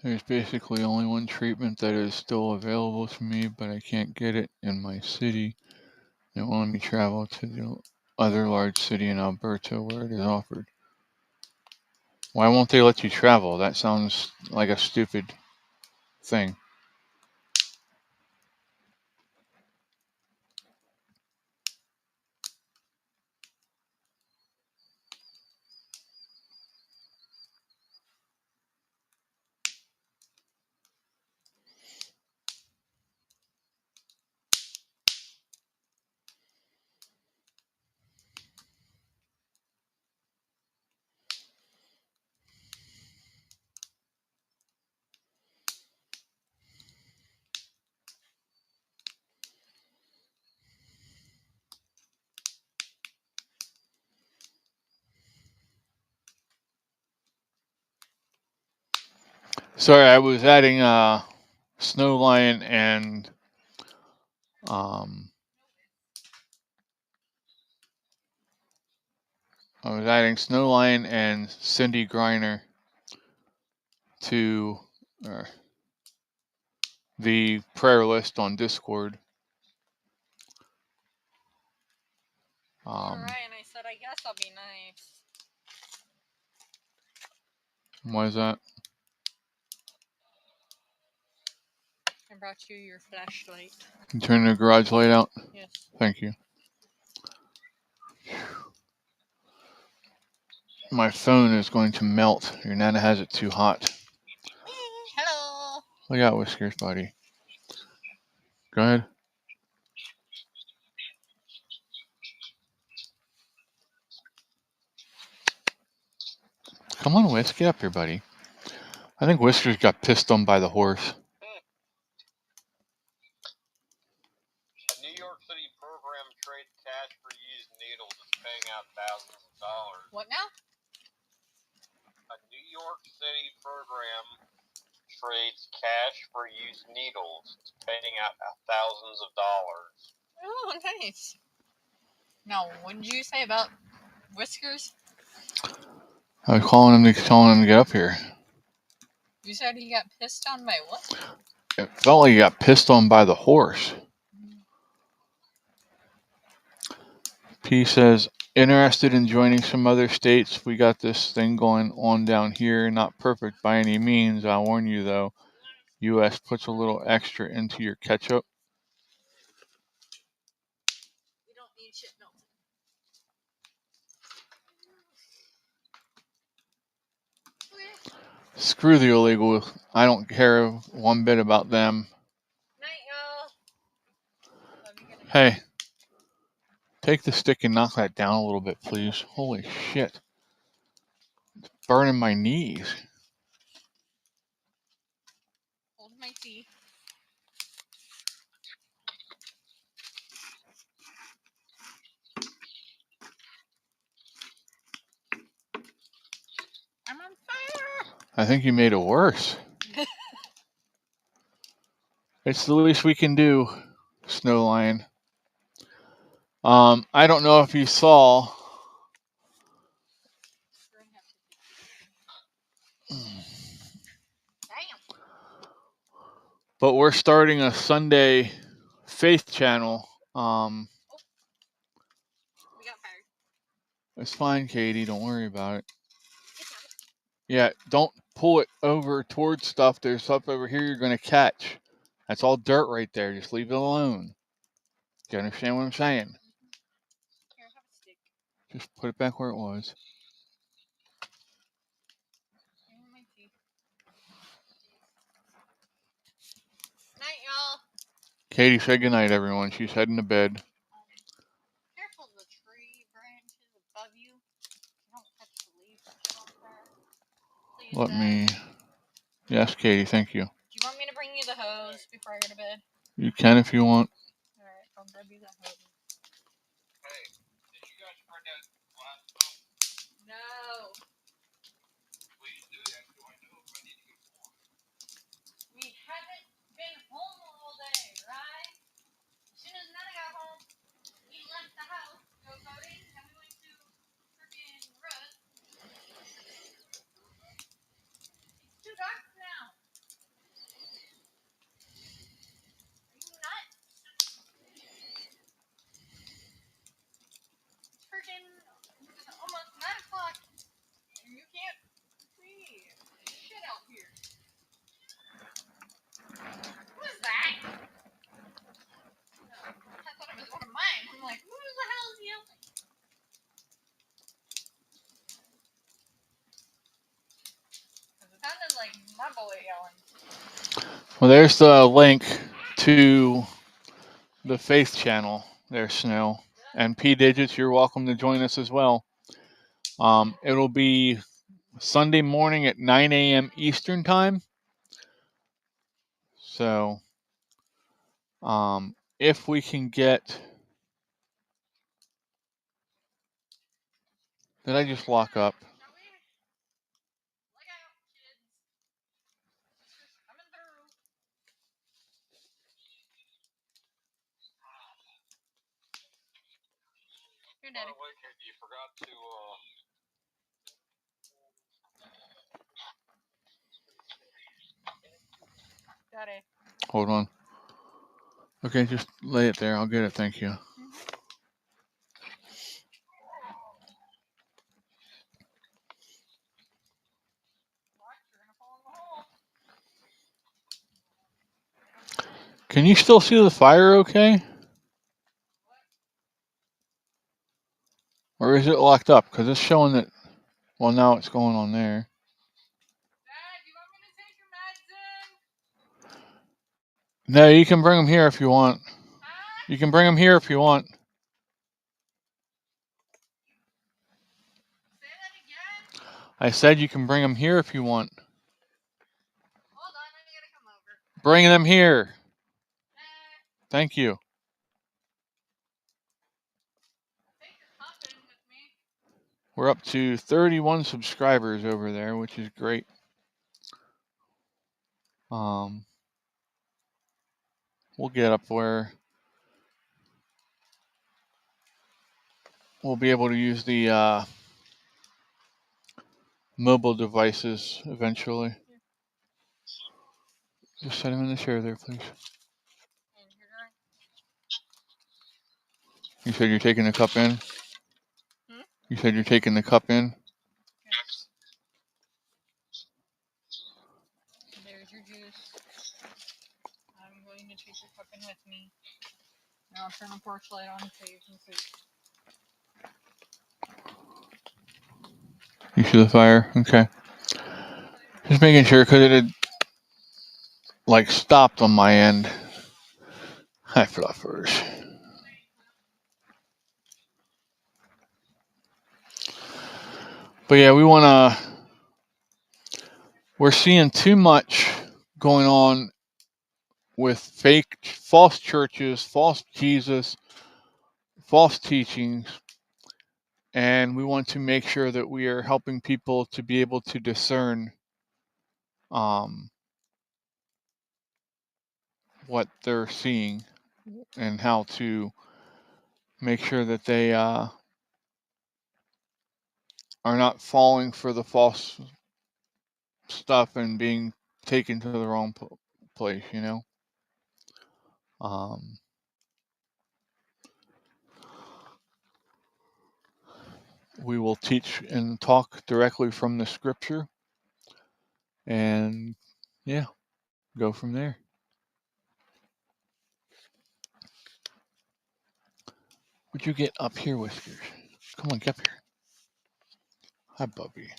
There's basically only one treatment that is still available to me, but I can't get it in my city. It won't let me travel to the other large city in Alberta where it is offered. Why won't they let you travel? That sounds like a stupid thing. Sorry, I was adding Snow Lion and Cindy Griner to the prayer list on Discord. Alright, and I said, I guess I'll be nice. Why is that? I brought you your flashlight. You turn the garage light out? Yes. Thank you. My phone is going to melt. Your Nana has it too hot. Hello. Look out, Whiskers, buddy. Go ahead. Come on, Whisk. Get up here, buddy. I think Whiskers got pissed on by the horse. A New York City program trades cash for used needles is paying out thousands of dollars. What now? A New York City program trades cash for used needles. It's paying out thousands of dollars. Oh, nice. Now, what did you say about Whiskers? I was telling him to get up here. You said he got pissed on by what? It felt like he got pissed on by the horse. P says, interested in joining some other states. We got this thing going on down here. Not perfect by any means. I warn you though. U.S. puts a little extra into your ketchup. We don't need shit melted. Screw the illegal. I don't care one bit about them. Night, y'all. Love you, good night. Hey, take the stick and knock that down a little bit, please. Holy shit. It's burning my knees. Hold my tea. I'm on fire. I think you made it worse. It's the least we can do, Snow Lion. I don't know if you saw. Damn. But we're starting a Sunday faith channel. We got fired. It's fine, Katie. Don't worry about it. Yeah, don't pull it over towards stuff. There's stuff over here you're going to catch. That's all dirt right there. Just leave it alone. Do you understand what I'm saying? Here, have a stick. Just put it back where it was. Hold my tea. Night, y'all. Katie said goodnight, everyone. She's heading to bed. Careful of the tree branches above you. Don't touch the leaves and shit on fire. Please, Let Dad. me. Yes, Katie, thank you. Do you want me to bring you the hose before I go to bed? You can if you want. Alright, I'll grab you the hose. Hey, did you guys spread that last film? No. Please do that so I know if I need to get more. We haven't been home all day, right? As soon as Nana got home, we left the house to go boating, and we went to freaking Russ. It's 2 bucks now. Are you nuts? It's freaking almost 9 o'clock, and you can't see shit out here. What is that? I thought it was one of mine. I'm like, who the hell is yelling? Because it sounded like my boy yelling. Well, there's the link to the Faith channel there, Snow. And P Digits, you're welcome to join us as well. It'll be Sunday morning at 9 a.m. Eastern time. So, if we can get... Did I just lock up? Shall we? Look out, kids. Sister's coming through. Here, By Daddy. the way, Katie, you forgot to Daddy. Hold on. Okay, just lay it there. I'll get it. Thank you. Watch, you're gonna fall in the hole. Can you still see the fire okay? Or is it locked up? Because it's showing that... Well, now it's going on there. Dad, you want me to take your meds in? No, you can bring them here if you want. Huh? You can bring them here if you want. Say that again? I said you can bring them here if you want. Hold on, I gotta come over. Bring them here. Nah, Thank you. I think you're huffing with me. We're up to 31 subscribers over there, which is great. We'll get up where we'll be able to use the mobile devices eventually. Just set him in the chair there, please. You said you're taking the cup in? Hmm? You said you're taking the cup in? There's your juice. I'm going to take your cup in with me. Now I'll turn the porch light on so you can see. You see the fire? Okay. Just making sure because it had like stopped on my end. Hi, fluffers. But yeah, we're seeing too much going on with false churches, false Jesus, false teachings, and we want to make sure that we are helping people to be able to discern what they're seeing and how to make sure that they are not falling for the false stuff and being taken to the wrong place, you know. We will teach and talk directly from the scripture and yeah, go from there. Would you get up here, Whiskers? Come on, get up here. Hi, Bubby.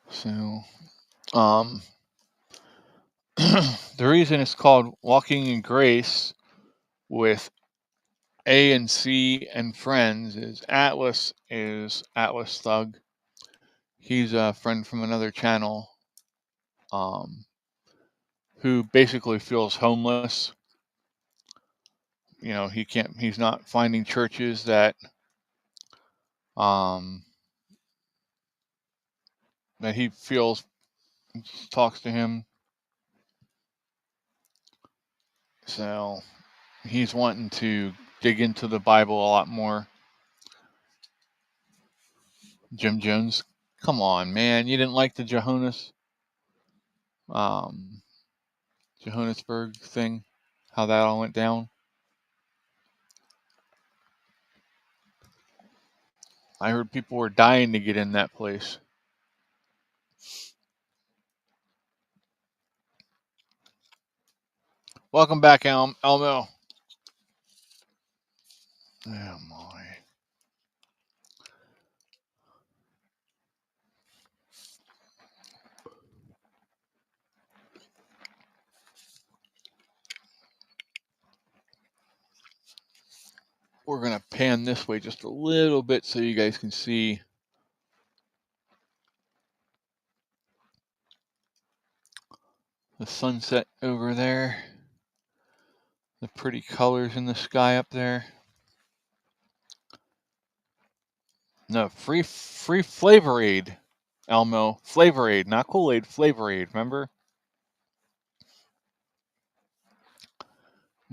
So, the reason it's called Walking in Grace with A and C and friends is Atlas Thug. He's a friend from another channel who basically feels homeless. You know, he's not finding churches that that he feels talks to him. So he's wanting to dig into the Bible a lot more. Jim Jones, come on, man. You didn't like the Johannesburg thing? How that all went down? I heard people were dying to get in that place. Welcome back, Elmo. Oh my. We're going to pan this way just a little bit so you guys can see the sunset over there. The pretty colors in the sky up there. No, free Flavor Aid, Elmo. Flavor Aid, not Kool-Aid, Flavor Aid, remember?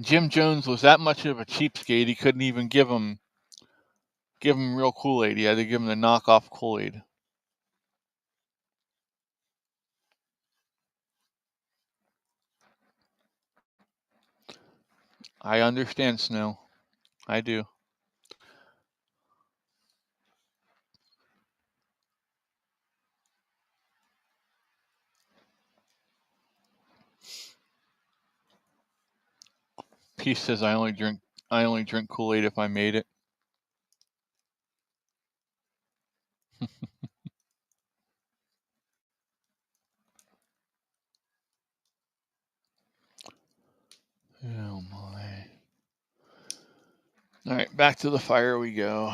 Jim Jones was that much of a cheapskate, he couldn't even give him real Kool-Aid. He had to give him the knockoff Kool-Aid. I understand, Snow. I do. Peace says I only drink Kool-Aid if I made it. Oh my. All right, back to the fire we go.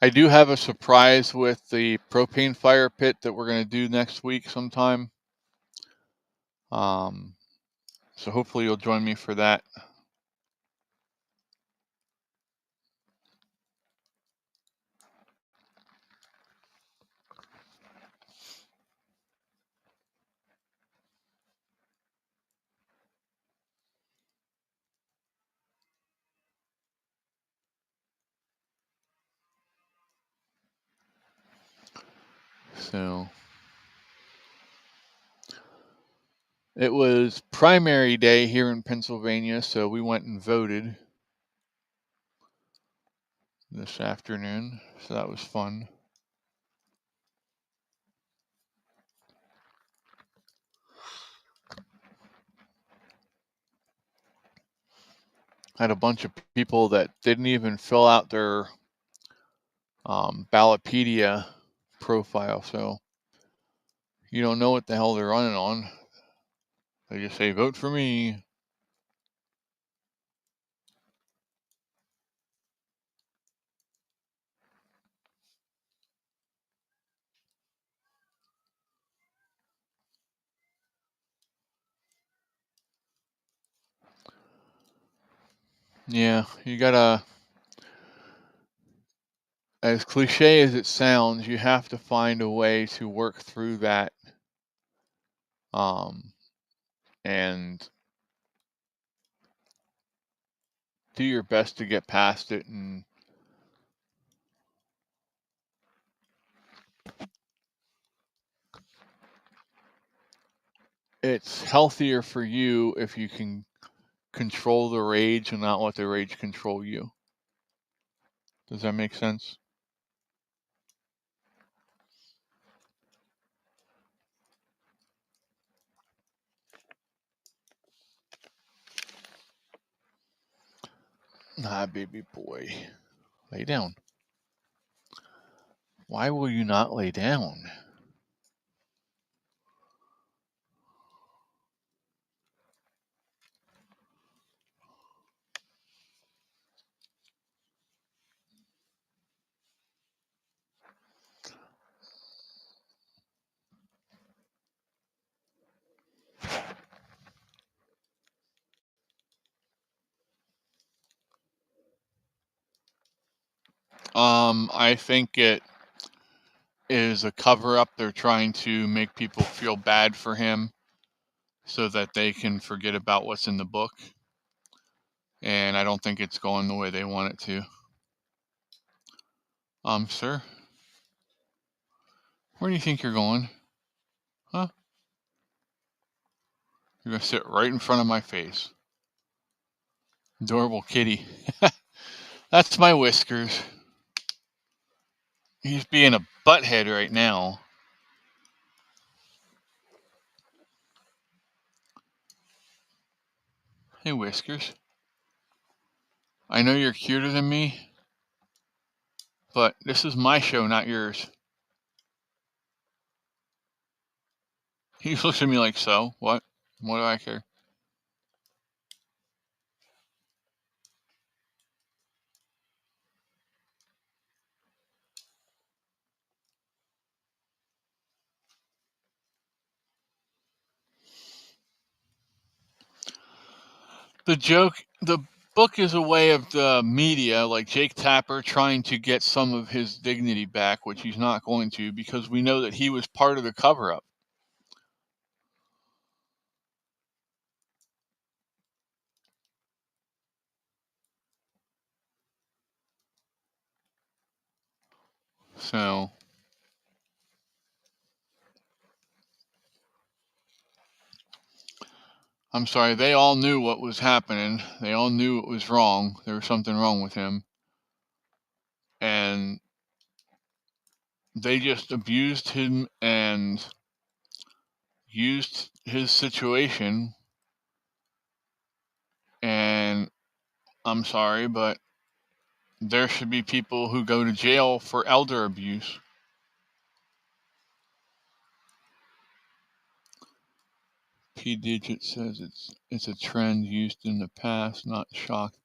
I do have a surprise with the propane fire pit that we're going to do next week sometime. So hopefully you'll join me for that. So it was primary day here in Pennsylvania, so we went and voted this afternoon. So that was fun. Had a bunch of people that didn't even fill out their Ballotpedia profile, so you don't know what the hell they're running on. They just say, vote for me. Yeah, you gotta, as cliche as it sounds, you have to find a way to work through that and do your best to get past it. And it's healthier for you if you can control the rage and not let the rage control you. Does that make sense? Ah, baby boy. Lay down. Why will you not lay down? I think it is a cover up. They're trying to make people feel bad for him so that they can forget about what's in the book. And I don't think it's going the way they want it to. Sir? Where do you think you're going? Huh? You're gonna sit right in front of my face. Adorable kitty. That's my Whiskers. He's being a butthead right now. Hey, Whiskers. I know you're cuter than me, but this is my show, not yours. He looks at me like, so? What? What do I care? The book is a way of the media, like Jake Tapper, trying to get some of his dignity back, which he's not going to, because we know that he was part of the cover-up. So, I'm sorry, they all knew what was happening. They all knew it was wrong. There was something wrong with him. And they just abused him and used his situation. And I'm sorry, but there should be people who go to jail for elder abuse. P-Digit says it's a trend used in the past, not shocked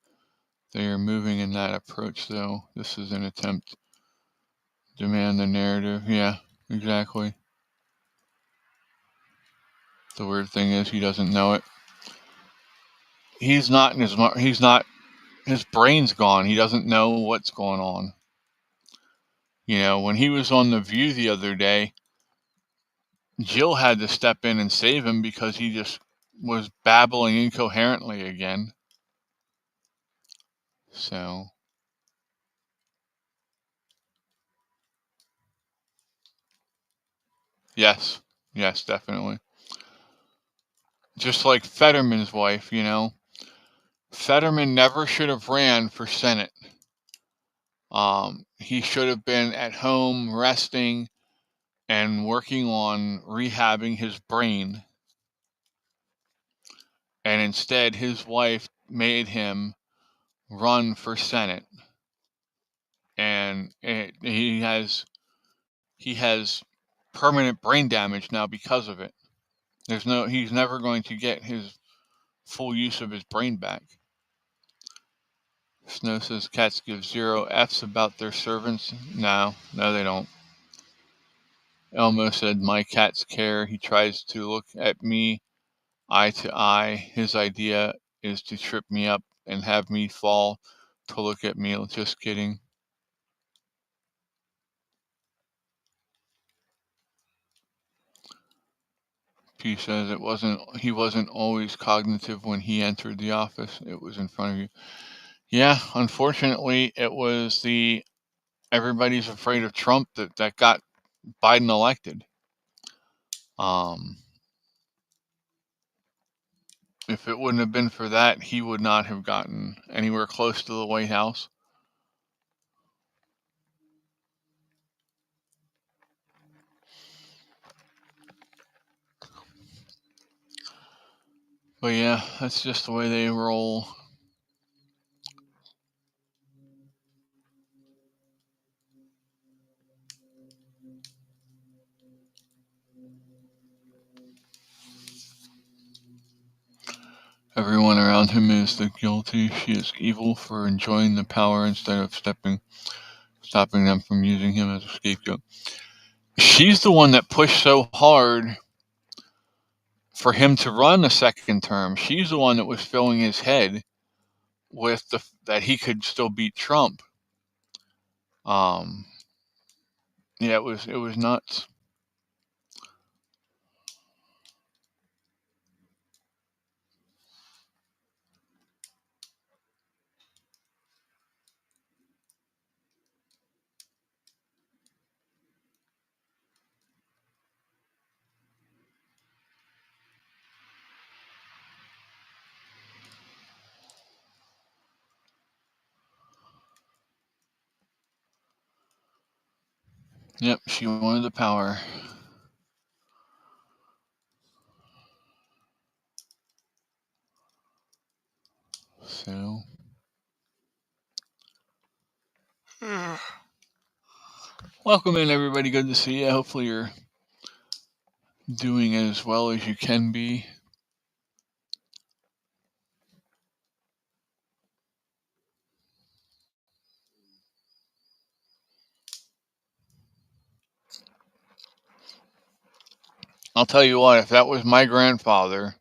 they are moving in that approach, though. This is an attempt Demand the narrative. Yeah, exactly. The weird thing is he doesn't know it. He's not in his. He's not. His brain's gone. He doesn't know what's going on. You know, when he was on The View the other day, Jill had to step in and save him because he just was babbling incoherently again. So, yes, definitely. Just like Fetterman's wife, you know. Fetterman never should have ran for Senate. He should have been at home resting and working on rehabbing his brain. And instead, his wife made him run for Senate. And he has permanent brain damage now because of it. He's never going to get his full use of his brain back. Snow says cats give 0 Fs about their servants. No, they don't. Elmo said my cats care. He tries to look at me eye to eye. His idea is to trip me up and have me fall to look at me. Just kidding. P says he wasn't always cognitive when he entered the office. It was in front of you. Yeah, unfortunately, it was everybody's afraid of Trump that got Biden elected. If it wouldn't have been for that, he would not have gotten anywhere close to the White House. But yeah, that's just the way they roll. Everyone around him is the guilty. She is evil for enjoying the power instead of stopping them from using him as a scapegoat. She's the one that pushed so hard for him to run a second term. She's the one that was filling his head with that he could still beat Trump. Yeah, it was nuts. Yep, she wanted the power. So, welcome in, everybody. Good to see you. Hopefully, you're doing as well as you can be. I'll tell you what, if that was my grandfather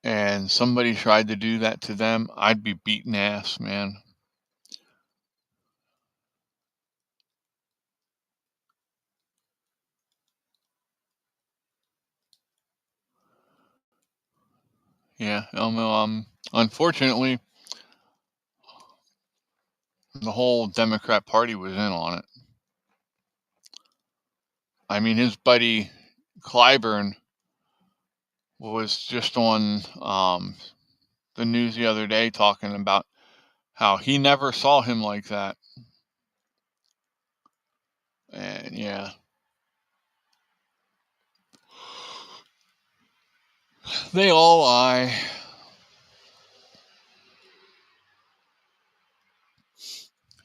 and somebody tried to do that to them, I'd be beating ass, man. Yeah, Elmo, unfortunately, the whole Democrat Party was in on it. I mean, his buddy Clyburn was just on the news the other day talking about how he never saw him like that. And yeah, they all lie.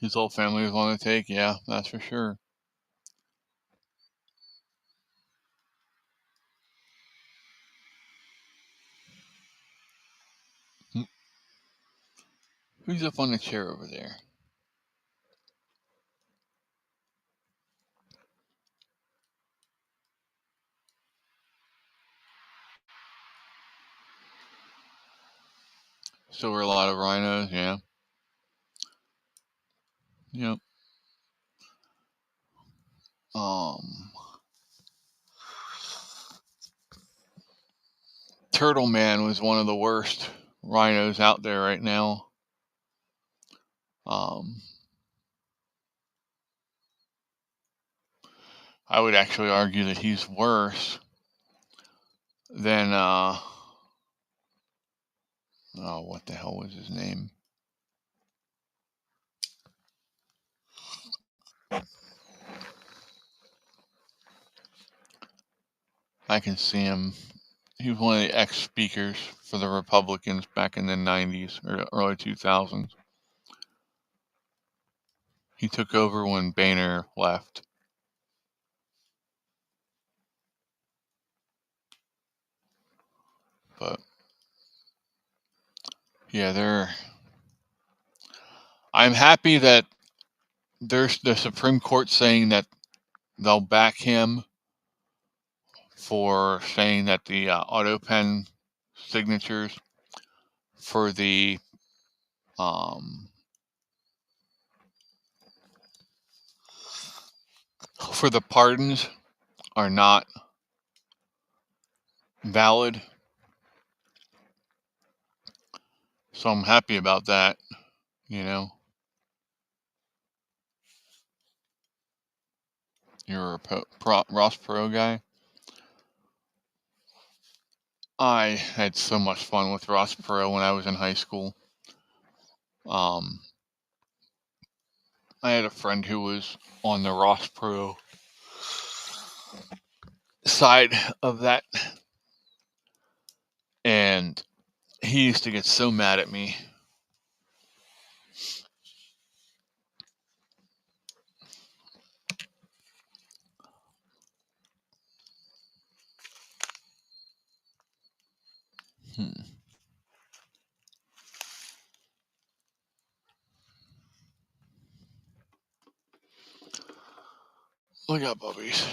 His whole family was on the take. Yeah, that's for sure. Who's up on the chair over there? Still were a lot of rhinos, yeah. Yep. Turtle Man was one of the worst rhinos out there right now. I would actually argue that he's worse than oh, what the hell was his name? I can see him. He was one of the ex-speakers for the Republicans back in the 90s or early 2000s. He took over when Boehner left. But yeah, I'm happy that there's the Supreme Court saying that they'll back him for saying that the auto pen signatures for the pardons are not valid. So I'm happy about that, you know. You're a Ross Perot guy. I had so much fun with Ross Perot when I was in high school. I had a friend who was on the Ross Perot side of that, and he used to get so mad at me. Look out, puppies.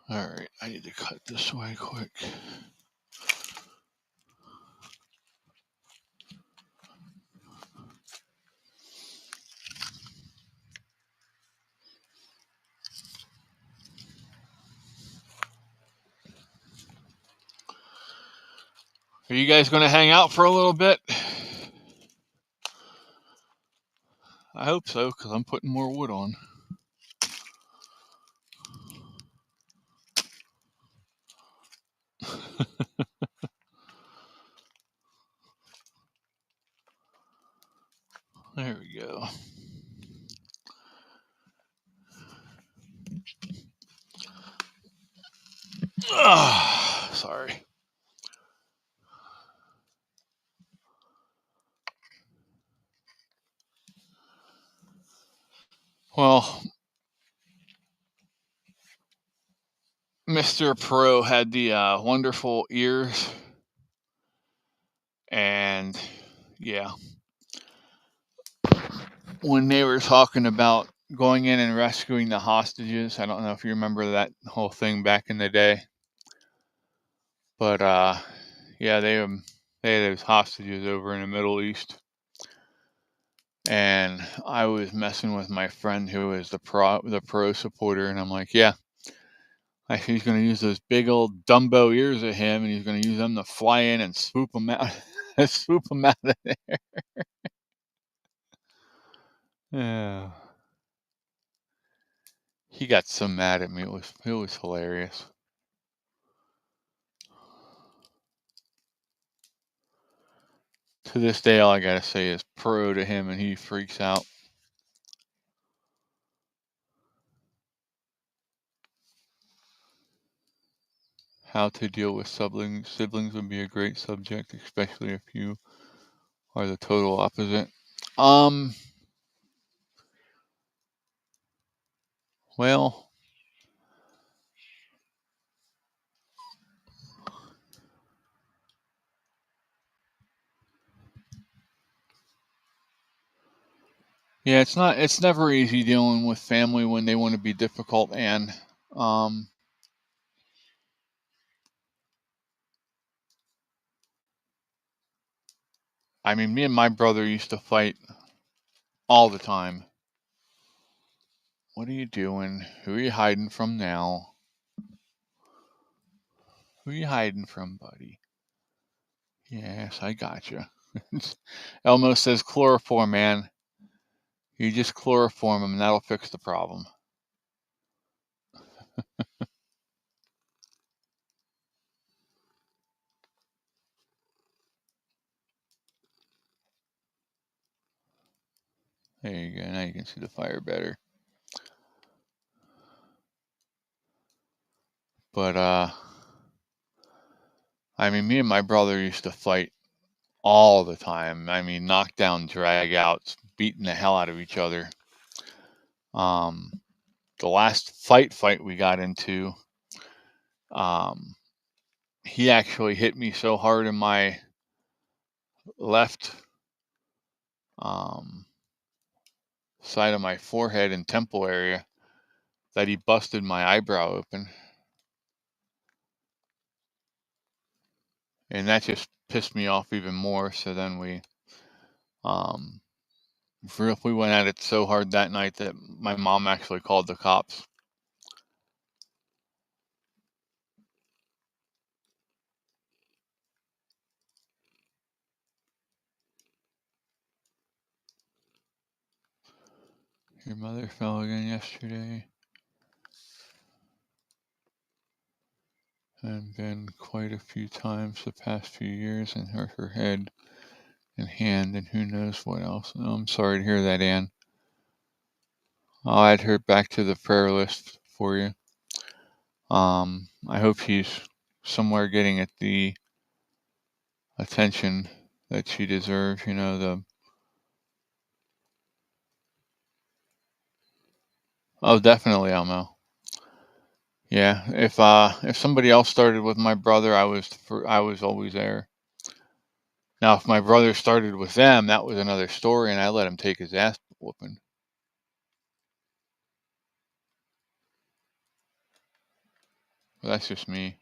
Alright, I need to cut this way quick. Are you guys going to hang out for a little bit? I hope so, because I'm putting more wood on. There we go. Sorry. Well, Mr. Pro had the wonderful ears, and yeah, when they were talking about going in and rescuing the hostages, I don't know if you remember that whole thing back in the day, but yeah, they had those hostages over in the Middle East, and I was messing with my friend who is the pro supporter, and I'm like, yeah, he's going to use those big old Dumbo ears of him, and he's going to use them to fly in and swoop them out, swoop them out of there. Yeah. He got so mad at me. It was hilarious. To this day, all I gotta say is pro to him, and he freaks out. how to deal with siblings would be a great subject, especially if you are the total opposite. Well, yeah, it's never easy dealing with family when they want to be difficult, and I mean, me and my brother used to fight all the time. What are you doing? Who are you hiding from now? Who are you hiding from, buddy? Yes, I gotcha. Elmo says chloroform, man. You just chloroform them and that'll fix the problem. There you go. Now you can see the fire better. But I mean, me and my brother used to fight all the time. I mean, knockdown, drag outs, beating the hell out of each other. The last fight we got into, he actually hit me so hard in my left side of my forehead and temple area that he busted my eyebrow open. And that just pissed me off even more. So then we went at it so hard that night that my mom actually called the cops. Your mother fell again yesterday. And been quite a few times the past few years and hurt her head and hand and who knows what else. Oh, I'm sorry to hear that, Ann. I'll add her back to the prayer list for you. I hope she's somewhere getting at the attention that she deserves. You know, oh, definitely, Elmo. Yeah, if somebody else started with my brother, I was always there. Now, if my brother started with them, that was another story, and I let him take his ass whooping. But that's just me.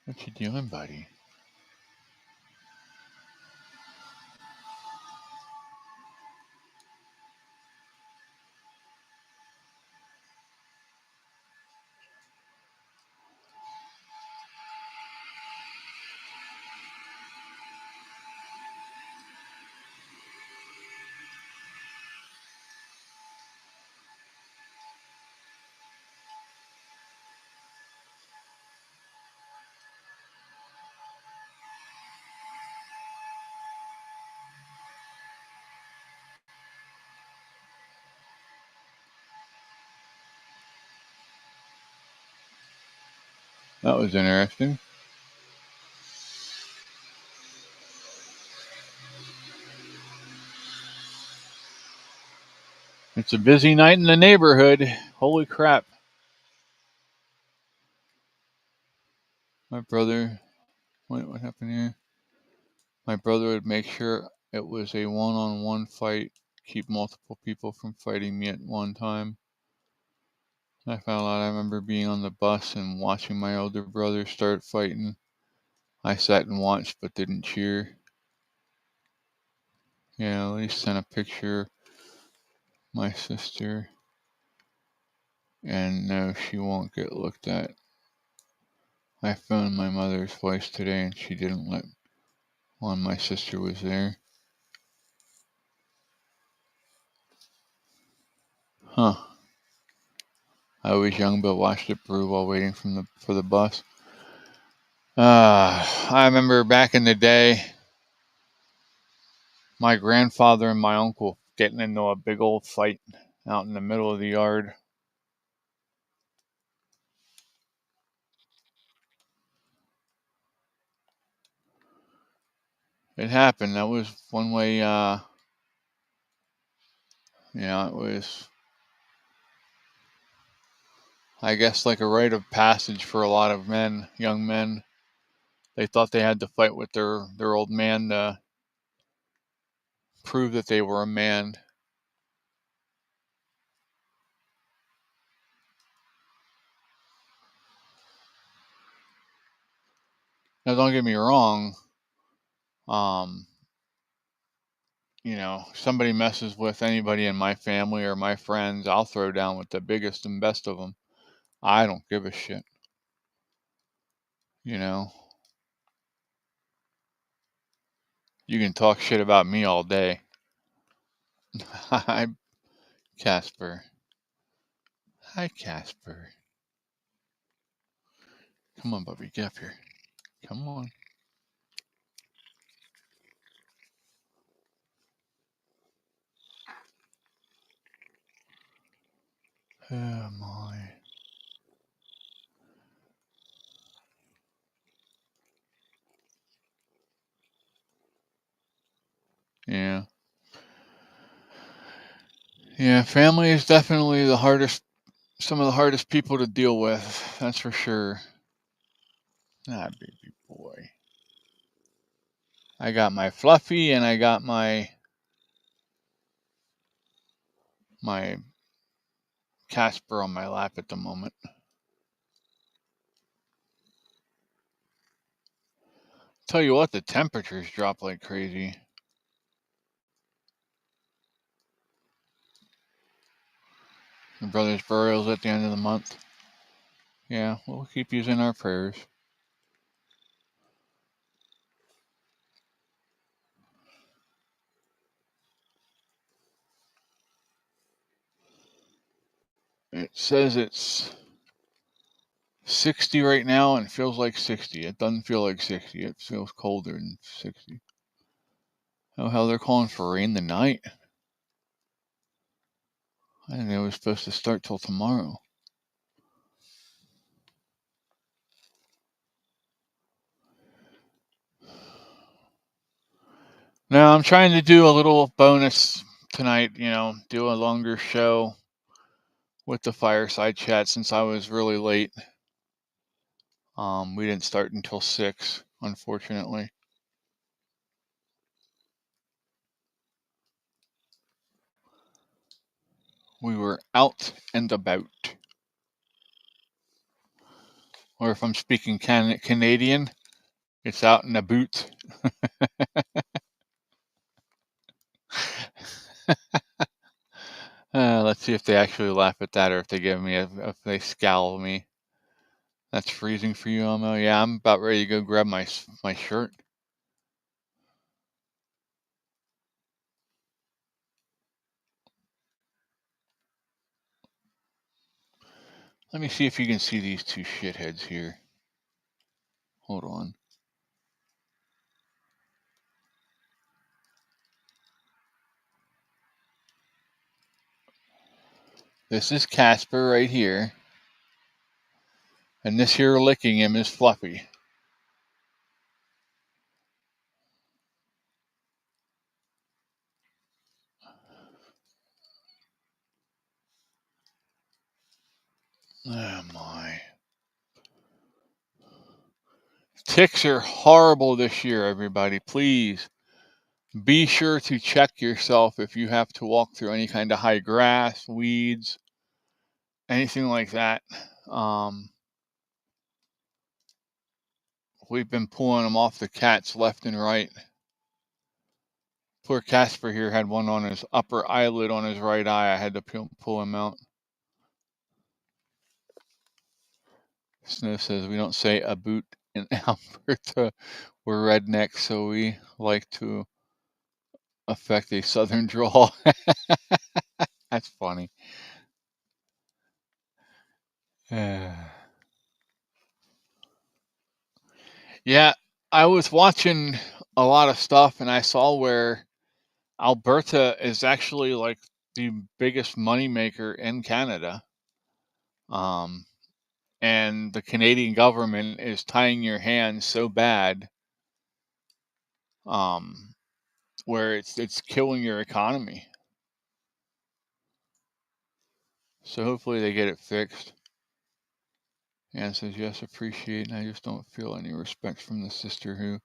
What you doing, buddy? That was interesting. It's a busy night in the neighborhood. Holy crap. My brother, wait, what happened here? My brother would make sure it was a one-on-one fight, keep multiple people from fighting me at one time. I found out I remember being on the bus and watching my older brother start fighting. I sat and watched but didn't cheer. Yeah, at least sent a picture. My sister. And no, she won't get looked at. I phoned my mother's voice today and she didn't let on my sister was there. Huh. I was young but watched it brew while waiting for the bus. I remember back in the day, my grandfather and my uncle getting into a big old fight out in the middle of the yard. It happened. That was one way, it was, I guess, like a rite of passage for a lot of men, young men. They thought they had to fight with their old man to prove that they were a man. Now, don't get me wrong. Somebody messes with anybody in my family or my friends, I'll throw down with the biggest and best of them. I don't give a shit. You can talk shit about me all day. Hi, Casper. Hi, Casper. Come on, Bubby, get up here. Come on. Oh, my. Yeah. Yeah, family is definitely some of the hardest people to deal with. That's for sure. Ah, baby boy. I got my Fluffy and I got my Casper on my lap at the moment. Tell you what, the temperatures drop like crazy. My brother's burial's at the end of the month. Yeah, we'll keep using our prayers. It says it's 60 right now and it feels like 60. It doesn't feel like 60. It feels colder than 60. Oh, hell, they're calling for rain tonight. I didn't know it was supposed to start till tomorrow. Now, I'm trying to do a little bonus tonight, do a longer show with the fireside chat since I was really late. We didn't start until 6, unfortunately. We were out and about. Or if I'm speaking Canadian, it's out in a boot. Let's see if they actually laugh at that or if if they scowl at me. That's freezing for you, Elmo? Yeah, I'm about ready to go grab my shirt. Let me see if you can see these two shitheads here. Hold on. This is Casper right here. And this here licking him is Fluffy. Oh my. Ticks are horrible this year, everybody. Please be sure to check yourself if you have to walk through any kind of high grass, weeds, anything like that. We've been pulling them off the cats left and right. Poor Casper here had one on his upper eyelid on his right eye. I had to pull him out. Snow says we don't say a boot in Alberta. We're rednecks, so we like to affect a southern drawl. That's funny. Yeah, I was watching a lot of stuff and I saw where Alberta is actually like the biggest moneymaker in Canada. And the Canadian government is tying your hands so bad, where it's killing your economy. So hopefully they get it fixed. Anne says, yes, appreciate, and I just don't feel any respect from the sister who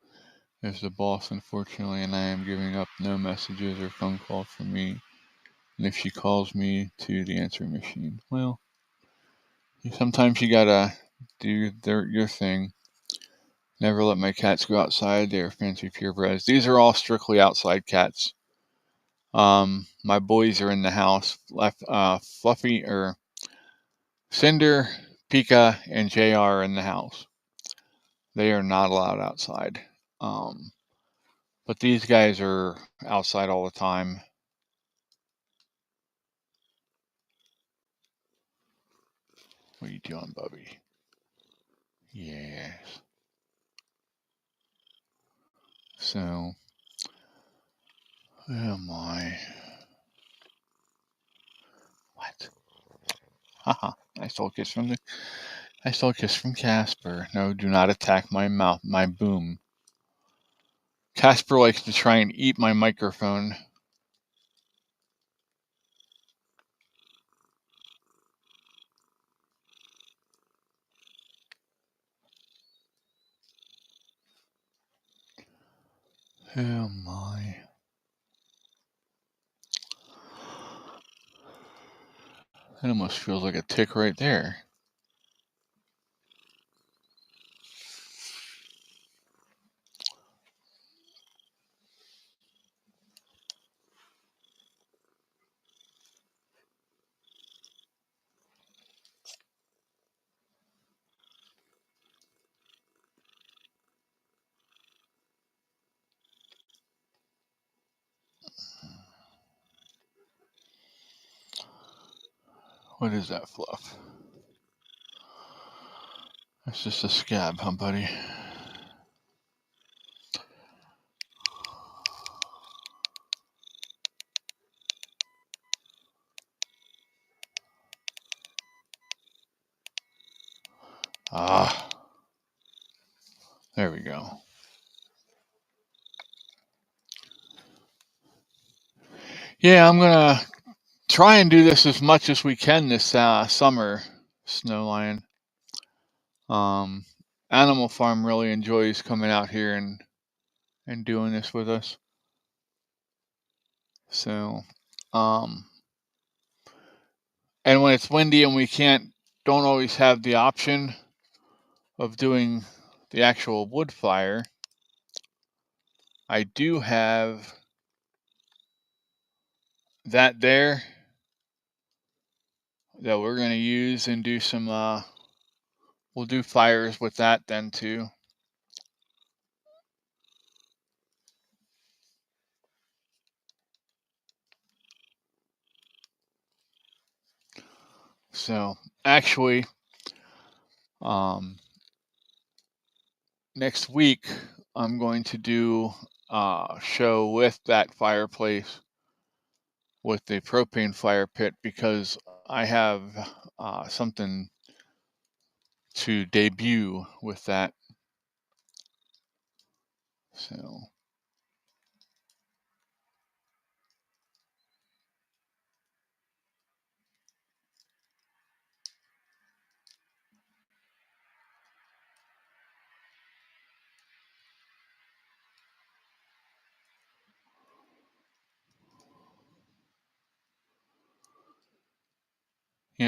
is the boss, unfortunately, and I am giving up no messages or phone calls from me. And if she calls me to the answering machine, well, sometimes you gotta do your thing. Never let my cats go outside. They are fancy purebreds. These are all strictly outside cats. My boys are in the house. Fluffy or Cinder, Pika, and JR are in the house. They are not allowed outside. But these guys are outside all the time. What are you doing, Bubby? Yes. So, oh my. What? Haha. I stole a kiss from Casper. No, do not attack my mouth, my boom. Casper likes to try and eat my microphone. Oh my. That almost feels like a tick right there. What is that, Fluff? That's just a scab, huh, buddy? Ah. There we go. Yeah, I'm gonna try and do this as much as we can this summer, Snow Lion. Animal Farm really enjoys coming out here and doing this with us. So, and when it's windy and we don't always have the option of doing the actual wood fire, I do have that there that we're going to use and do some, we'll do fires with that then too. So actually, next week I'm going to do a show with that fireplace with the propane fire pit because I have something to debut with that. So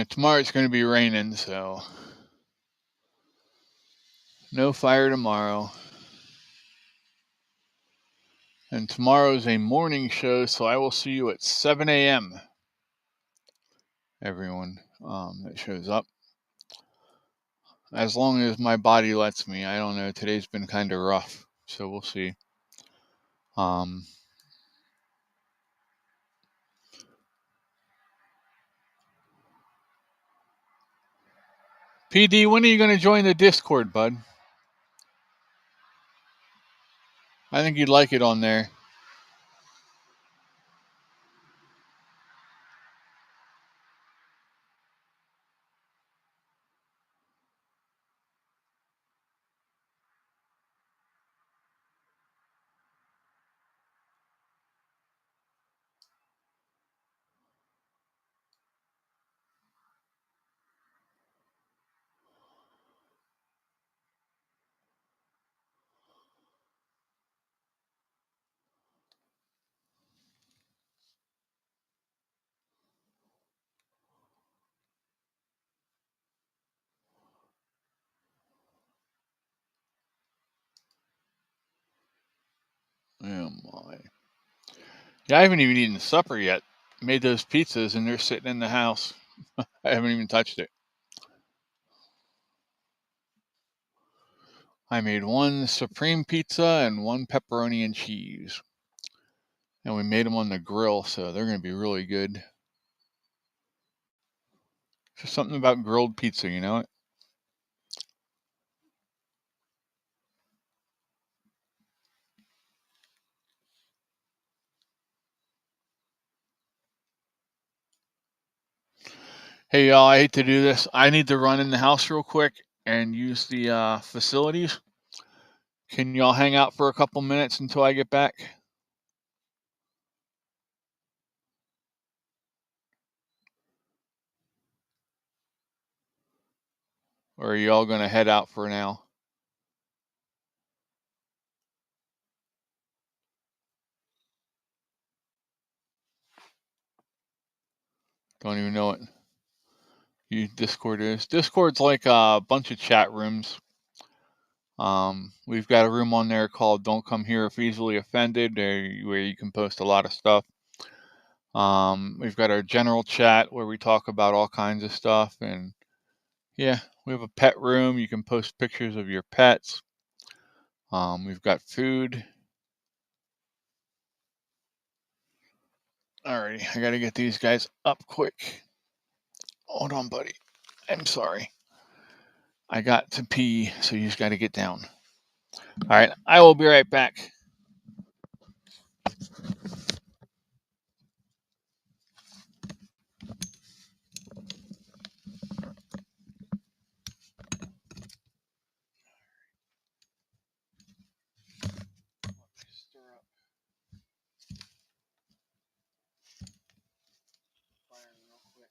tomorrow it's going to be raining, so no fire tomorrow. And tomorrow is a morning show, so I will see you at 7 a.m. Everyone that shows up. As long as my body lets me. I don't know. Today's been kind of rough, so we'll see. PD, when are you going to join the Discord, bud? I think you'd like it on there. Oh my. Yeah, I haven't even eaten supper yet. Made those pizzas and they're sitting in the house. I haven't even touched it. I made one supreme pizza and one pepperoni and cheese. And we made them on the grill, so they're going to be really good. Just something about grilled pizza, you know it? Hey, y'all, I hate to do this. I need to run in the house real quick and use the facilities. Can y'all hang out for a couple minutes until I get back? Or are y'all going to head out for now? Don't even know what Discord is. Discord's like a bunch of chat rooms. We've got a room on there called Don't Come Here If Easily Offended, where you can post a lot of stuff. We've got our general chat where we talk about all kinds of stuff. And yeah, we have a pet room. You can post pictures of your pets. We've got food. Alrighty, I gotta get these guys up quick. Hold on, buddy. I'm sorry. I got to pee, so you just gotta get down. Alright, I will be right back. Stir up fire real quick.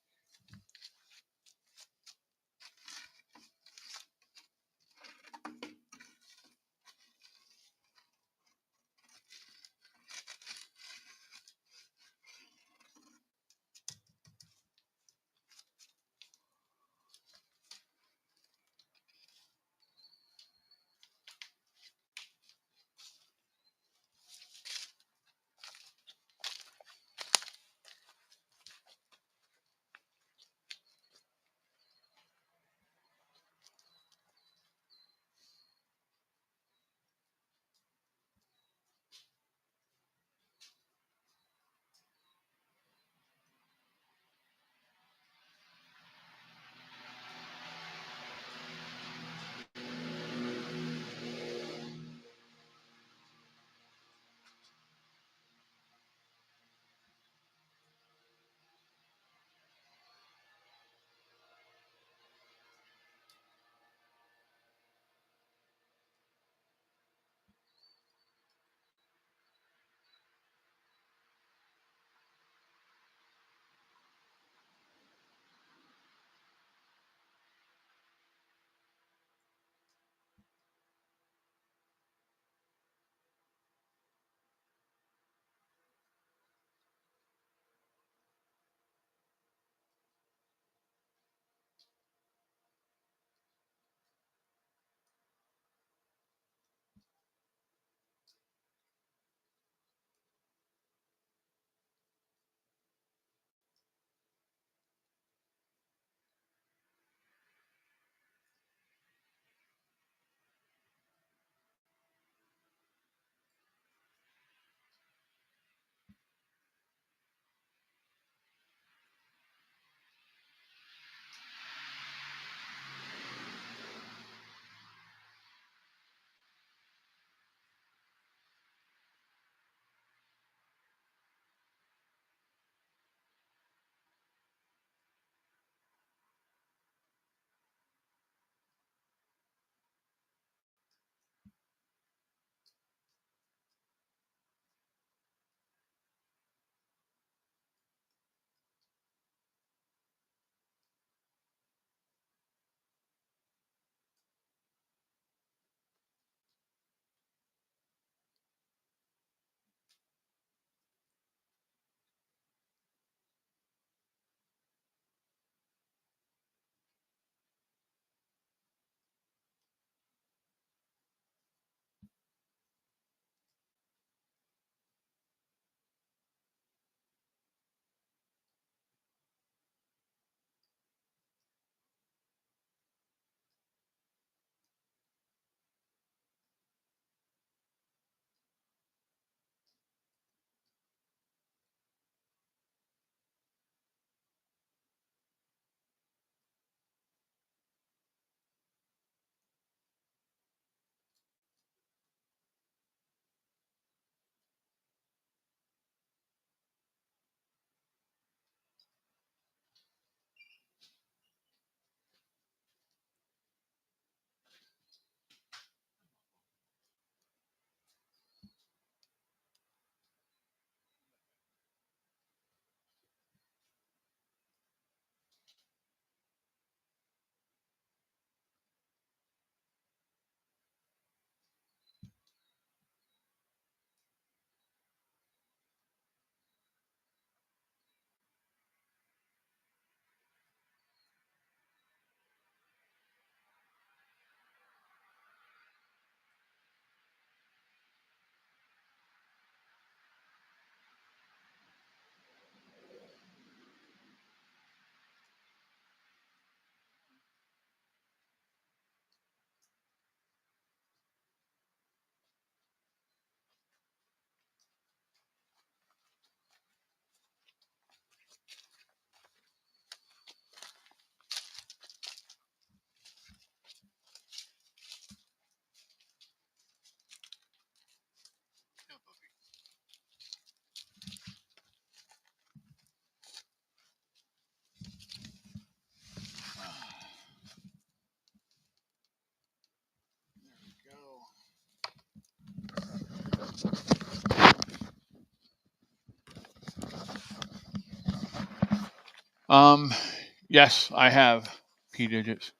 Yes, I have P digits.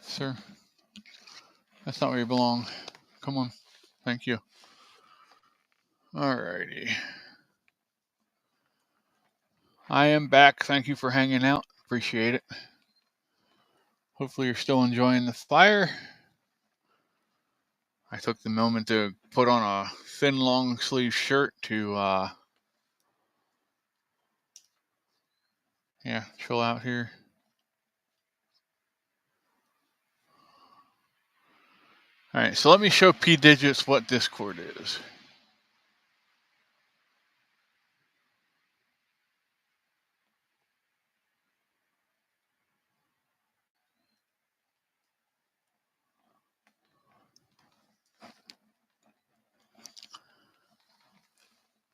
Sir, that's not where you belong. Come on. Thank you. Alrighty. I am back. Thank you for hanging out. Appreciate it. Hopefully you're still enjoying the fire. I took the moment to put on a thin long sleeve shirt to chill out here. Alright, so let me show P digits what Discord is.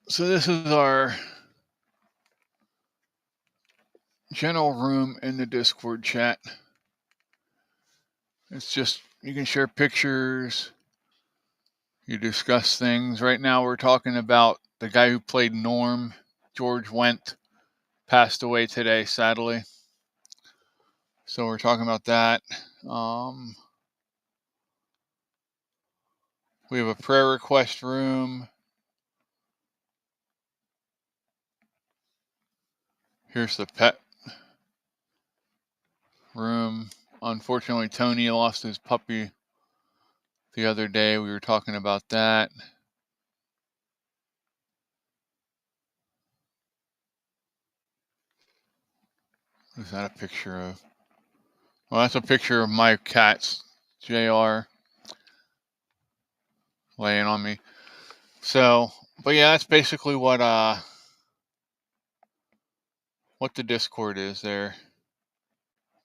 So this is our general room in the Discord chat. It's just, you can share pictures, you discuss things. Right now we're talking about the guy who played Norm, George Wendt, passed away today, sadly. So we're talking about that. We have a prayer request room. Here's the pet room. Unfortunately, Tony lost his puppy the other day. We were talking about that. Who's that a picture of? Well, that's a picture of my cats, JR, laying on me. So, but yeah, that's basically what the Discord is there.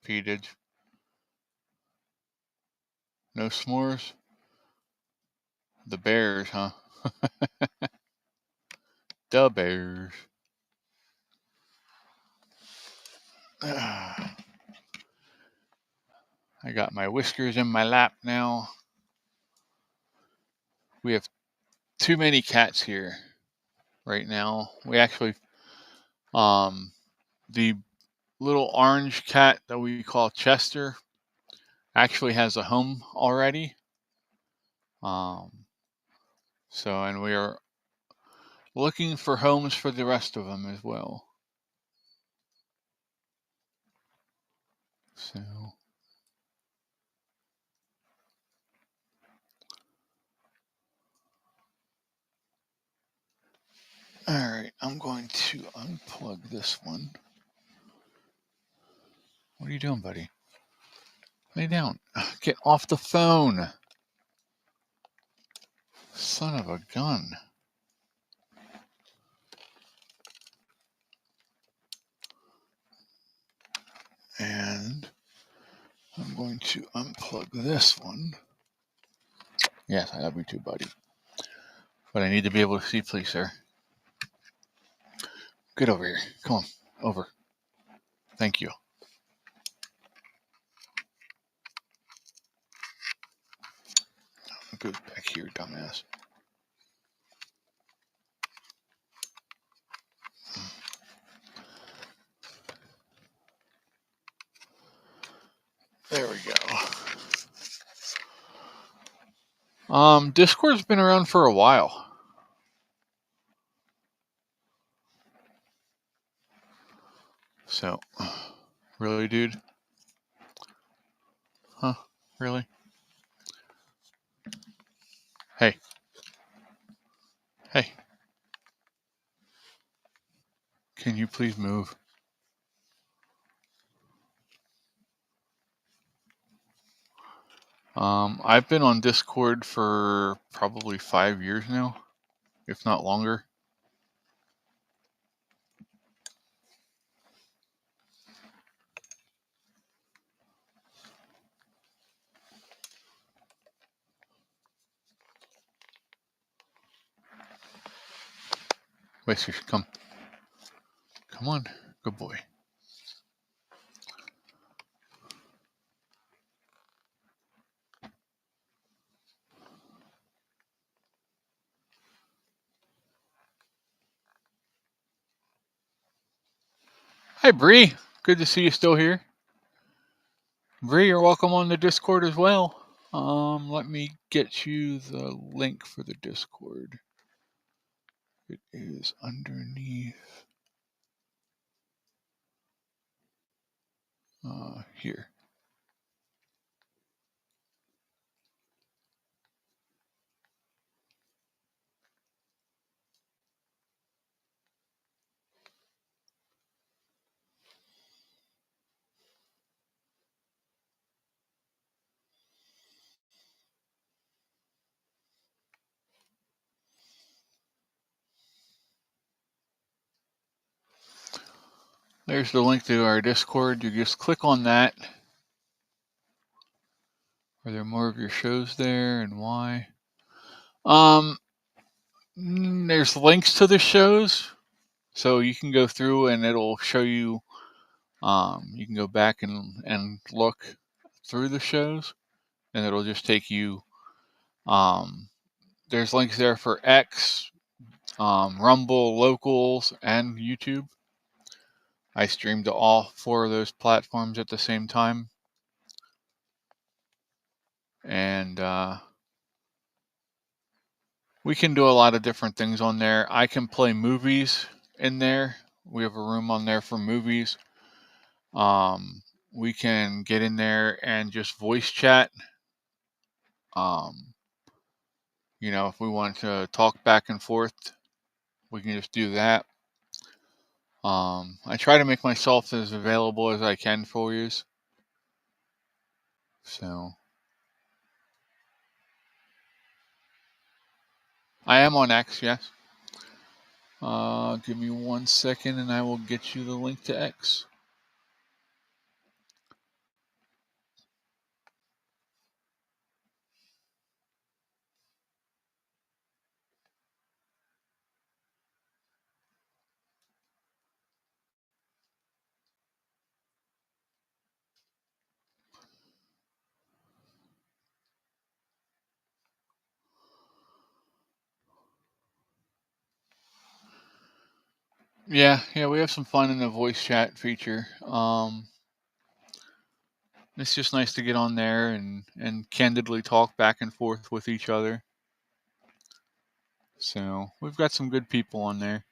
P-dig. No s'mores? The Bears, huh? The Bears. I got my whiskers in my lap now. We have too many cats here right now. We actually, the little orange cat that we call Chester actually has a home already. So, and we are looking for homes for the rest of them as well. So, all right, I'm going to unplug this one. What are you doing, buddy? Lay down. Get off the phone. Son of a gun. And I'm going to unplug this one. Yes, I love you too, buddy. But I need to be able to see, please, sir. Get over here. Come on. Over. Thank you. Go back here, dumbass. There we go. Discord's been around for a while. So, really, dude? Huh? Really? Hey. Hey. Can you please move? I've been on Discord for probably 5 years now, if not longer. Wait, come. Come on. Good boy. Hi, Bree. Good to see you still here. Bree, you're welcome on the Discord as well. Let me get you the link for the Discord. It is underneath here. There's the link to our Discord. You just click on that. Are there more of your shows there, and why? There's links to the shows, so you can go through and it'll show you. You can go back and look through the shows, and it'll just take you. There's links there for X, Rumble, Locals, and YouTube. I stream to all 4 of those platforms at the same time. And we can do a lot of different things on there. I can play movies in there. We have a room on there for movies. We can get in there and just voice chat. You know, if we want to talk back and forth, we can just do that. I try to make myself as available as I can for you. So I am on X, yes. Give me 1 second and I will get you the link to X. Yeah, we have some fun in the voice chat feature. It's just nice to get on there and candidly talk back and forth with each other. So we've got some good people on there.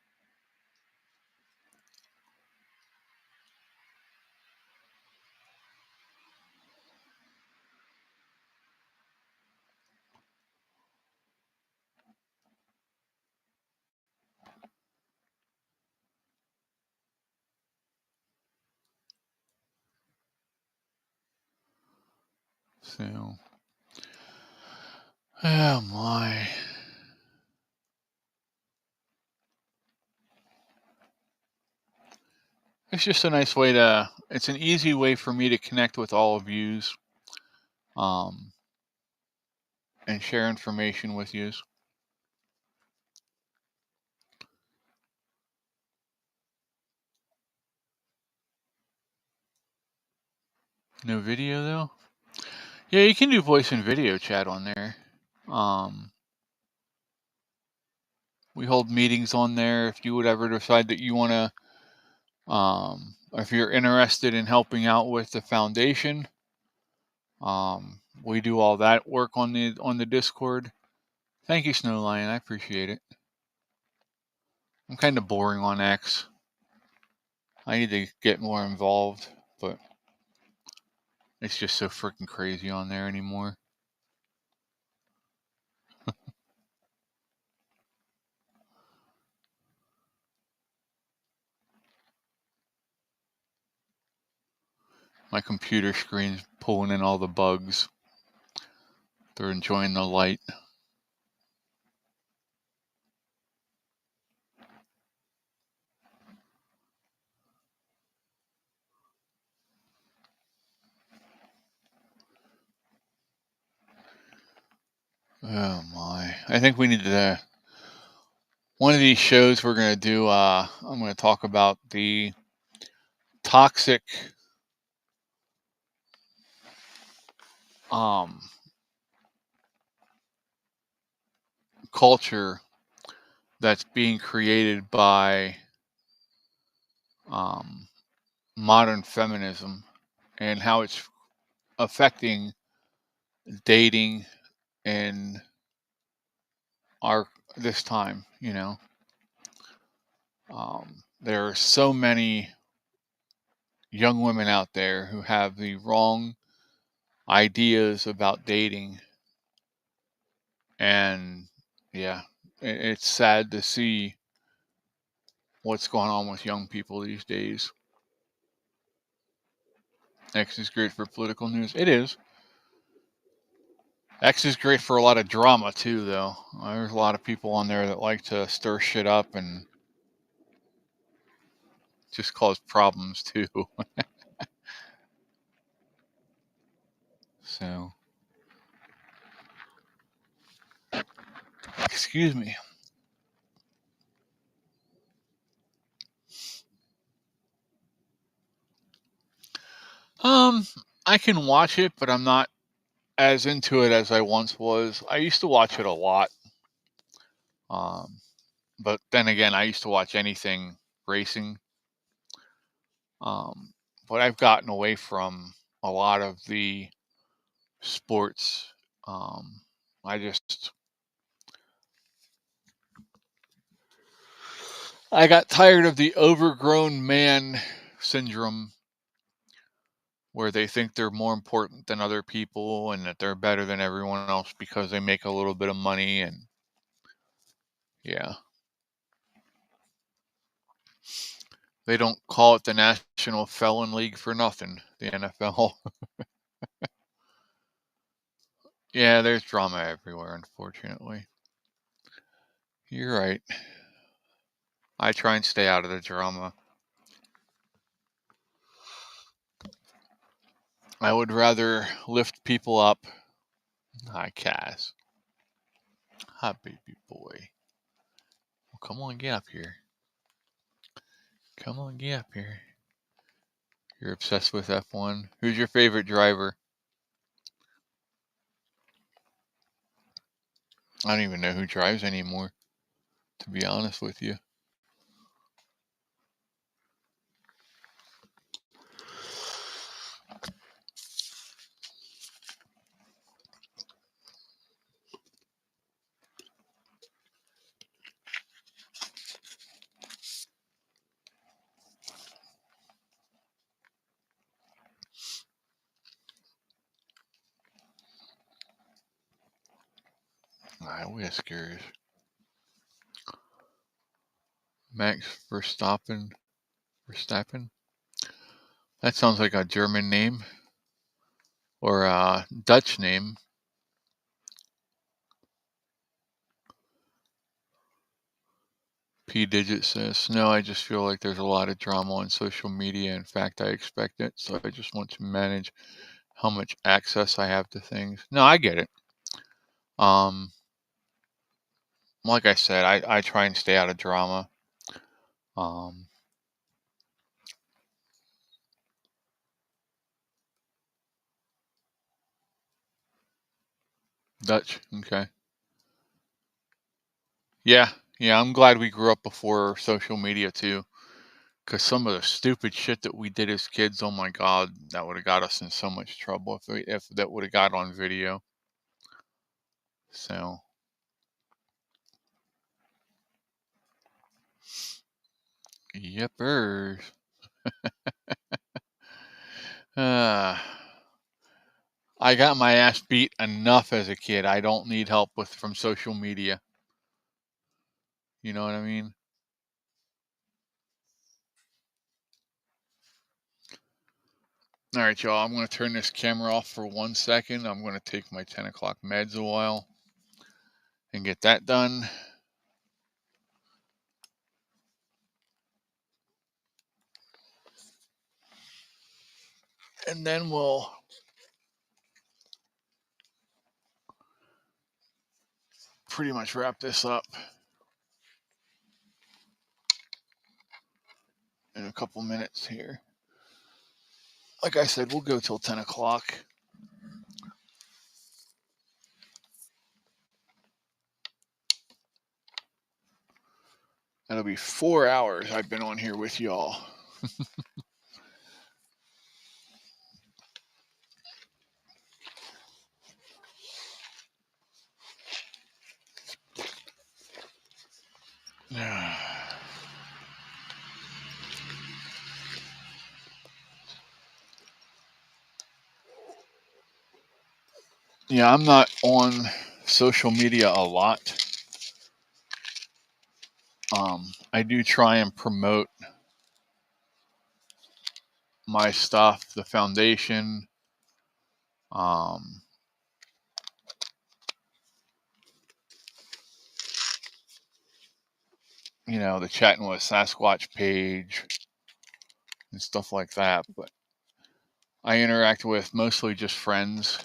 So, oh my. It's just a nice way to, it's an easy way for me to connect with all of yous, and share information with yous. No video though? Yeah, you can do voice and video chat on there. We hold meetings on there if you would ever decide that you want to, if you're interested in helping out with the foundation. We do all that work on the Discord. Thank you, Snow Lion. I appreciate it. I'm kind of boring on X. I need to get more involved, but it's just so freaking crazy on there anymore. My computer screen's pulling in all the bugs. They're enjoying the light. Oh my. I think we need to, one of these shows we're going to do, I'm going to talk about the toxic culture that's being created by modern feminism and how it's affecting dating in this time. There are so many young women out there who have the wrong ideas about dating, and yeah, it's sad to see what's going on with young people these days. X is great for political news. It is. X is great for a lot of drama too, though. There's a lot of people on there that like to stir shit up and just cause problems too. So, excuse me. I can watch it, but I'm not as into it as I once was. I used to watch it a lot. But then again, I used to watch anything racing. But I've gotten away from a lot of the sports. I got tired of the overgrown man syndrome where they think they're more important than other people and that they're better than everyone else because they make a little bit of money. And yeah, they don't call it the National Felon League for nothing, the NFL. Yeah, there's drama everywhere, unfortunately. You're right. I try and stay out of the drama. I would rather lift people up. Hi, Cass. Hi, baby boy. Well, come on, get up here. Come on, get up here. You're obsessed with F1. Who's your favorite driver? I don't even know who drives anymore, to be honest with you. My whiskers. Max Verstappen. Verstappen? That sounds like a German name. Or a Dutch name. P Digit says, no, I just feel like there's a lot of drama on social media. In fact, I expect it. So I just want to manage how much access I have to things. No, I get it. Like I said, I try and stay out of drama. Dutch, okay. Yeah, I'm glad we grew up before social media too. Because some of the stupid shit that we did as kids, oh my God, that would have got us in so much trouble if that would have got on video. So, yepers. I got my ass beat enough as a kid. I don't need help from social media. You know what I mean? All right, y'all. I'm going to turn this camera off for 1 second. I'm going to take my 10 o'clock meds a while and get that done. And then we'll pretty much wrap this up in a couple minutes here. Like I said, we'll go till 10 o'clock. That'll be 4 hours I've been on here with y'all. Yeah, I'm not on social media a lot. I do try and promote my stuff, the foundation. You know, the Chatting with Sasquatch page and stuff like that. But I interact with mostly just friends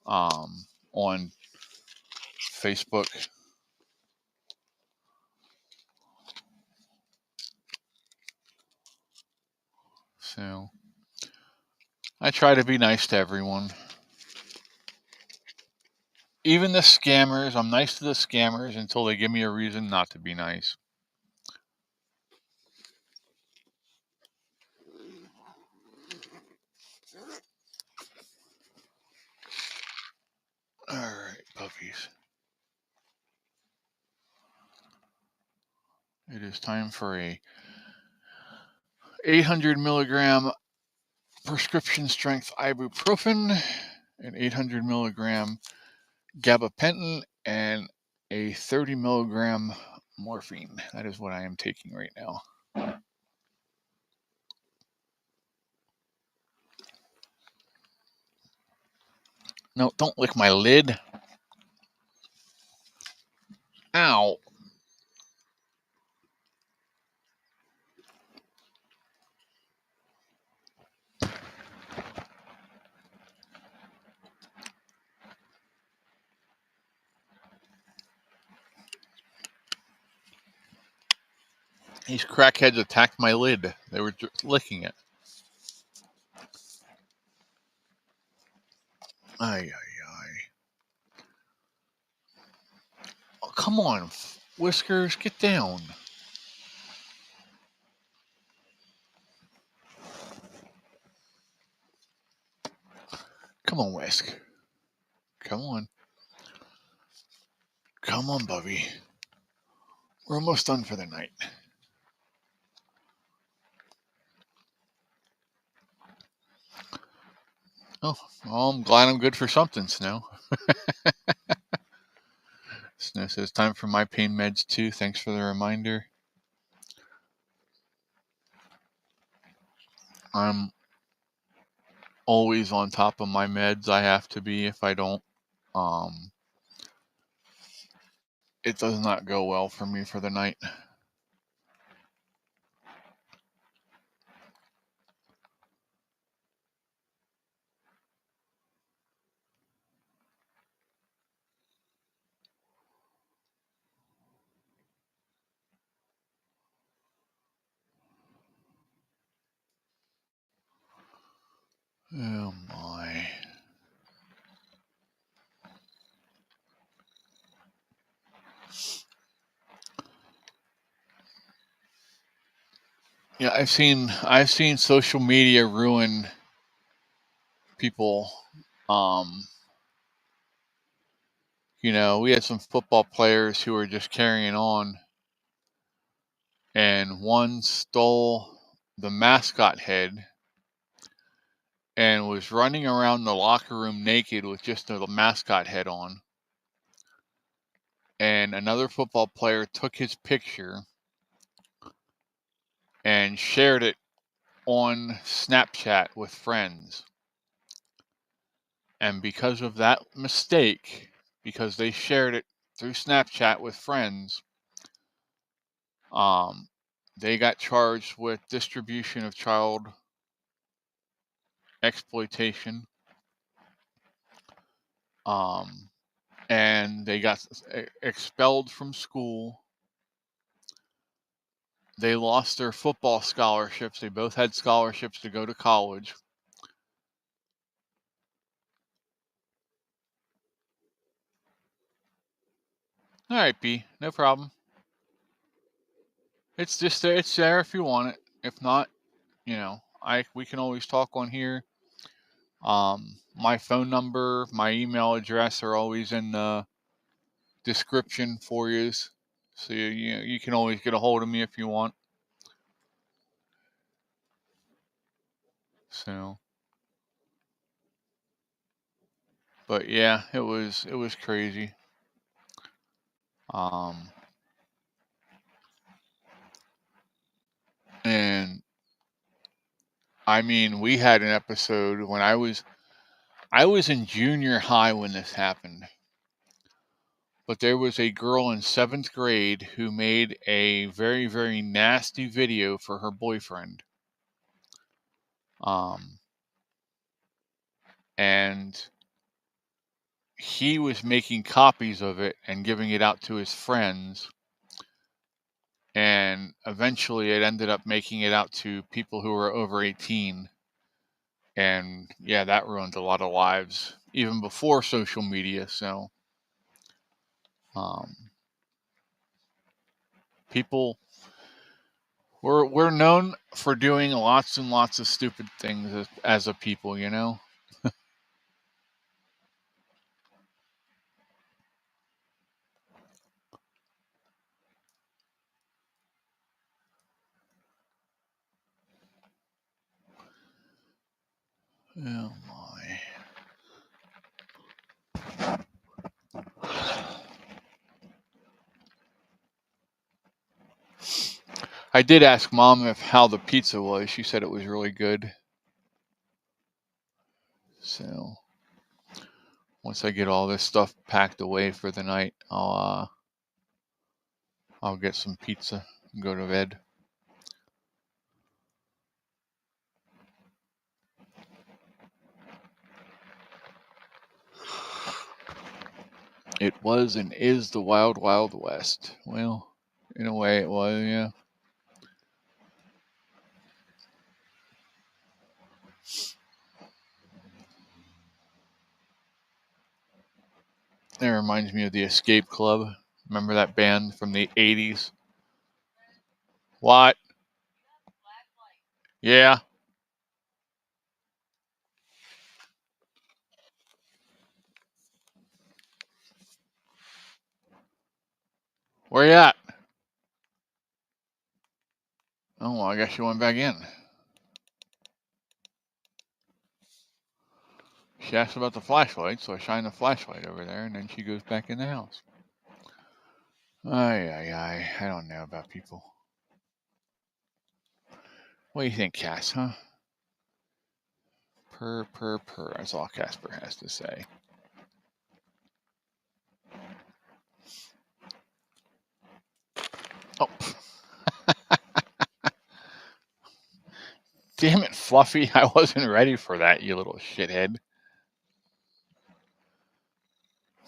on Facebook. So I try to be nice to everyone. Even the scammers, I'm nice to the scammers until they give me a reason not to be nice. Alright, puppies. It is time for a 800 milligram prescription strength ibuprofen, an 800 milligram gabapentin, and a 30 milligram morphine. That is what I am taking right now. No, don't lick my lid. Ow. These crackheads attacked my lid. They were just licking it. Ay, ay, ay. Oh, come on, Whiskers, get down. Come on, Whisk. Come on. Come on, Bubby. We're almost done for the night. Oh, well, I'm glad I'm good for something, Snow. Snow says, time for my pain meds too. Thanks for the reminder. I'm always on top of my meds. I have to be. If I don't, it does not go well for me for the night. Oh my. Yeah, I've seen social media ruin people. You know, we had some football players who were just carrying on, and one stole the mascot head and was running around the locker room naked with just the mascot head on. And another football player took his picture and shared it on Snapchat with friends. And because of that mistake, because they shared it through Snapchat with friends, they got charged with distribution of child exploitation. And they got expelled from school. They lost their football scholarships. They both had scholarships to go to college. All right, B, no problem. It's just there. It's there if you want it. If not, you know, we can always talk on here. My phone number, my email address are always in the description for you. So you can always get a hold of me if you want. So, But yeah, it was crazy. And I mean, we had an episode when I was in junior high when this happened. But there was a girl in 7th grade who made a very, very nasty video for her boyfriend. And he was making copies of it and giving it out to his friends. And eventually it ended up making it out to people who were over 18. And yeah, that ruined a lot of lives, even before social media. So people, we're known for doing lots and lots of stupid things as a people, you know. Oh my. I did ask Mom how the pizza was. She said it was really good. So once I get all this stuff packed away for the night, I'll get some pizza and go to bed. It was and is the wild, wild west. Well, in a way it was, yeah. That reminds me of the Escape Club. Remember that band from the 80s? What? Yeah. Where you at? Oh, well, I guess you went back in. She asked about the flashlight, so I shine the flashlight over there, and then she goes back in the house. I don't know about people. What do you think, Cass, huh? Purr, that's all Casper has to say. Oh. Damn it, Fluffy. I wasn't ready for that, you little shithead.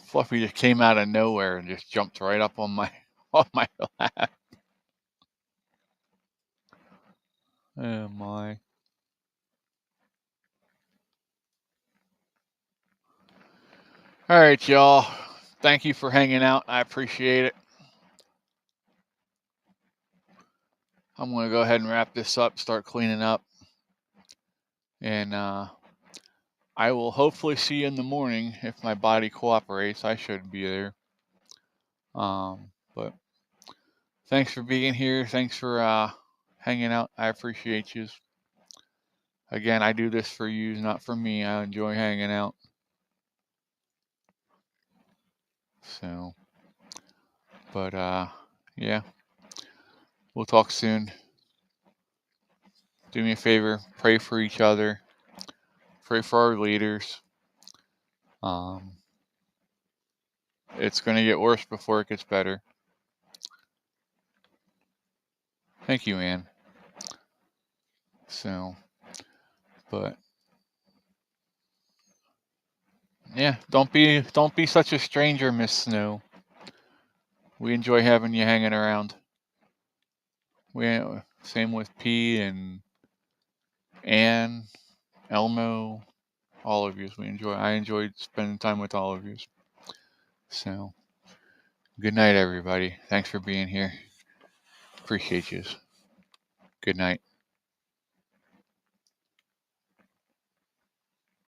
Fluffy just came out of nowhere and just jumped right up on my lap. Oh my. All right, y'all. Thank you for hanging out. I appreciate it. I'm going to go ahead and wrap this up, start cleaning up. And I will hopefully see you in the morning. If my body cooperates, I should be there. But thanks for being here. Thanks for hanging out. I appreciate you. Again, I do this for you, not for me. I enjoy hanging out. So, but yeah, we'll talk soon. Do me a favor, pray for each other, pray for our leaders. It's going to get worse before it gets better. Thank you, Ann. So, but yeah, don't be such a stranger, Miss Snow. We enjoy having you hanging around. Same with P and Ann, Elmo, all of you. I enjoyed spending time with all of you. So, good night, everybody. Thanks for being here. Appreciate you. Good night.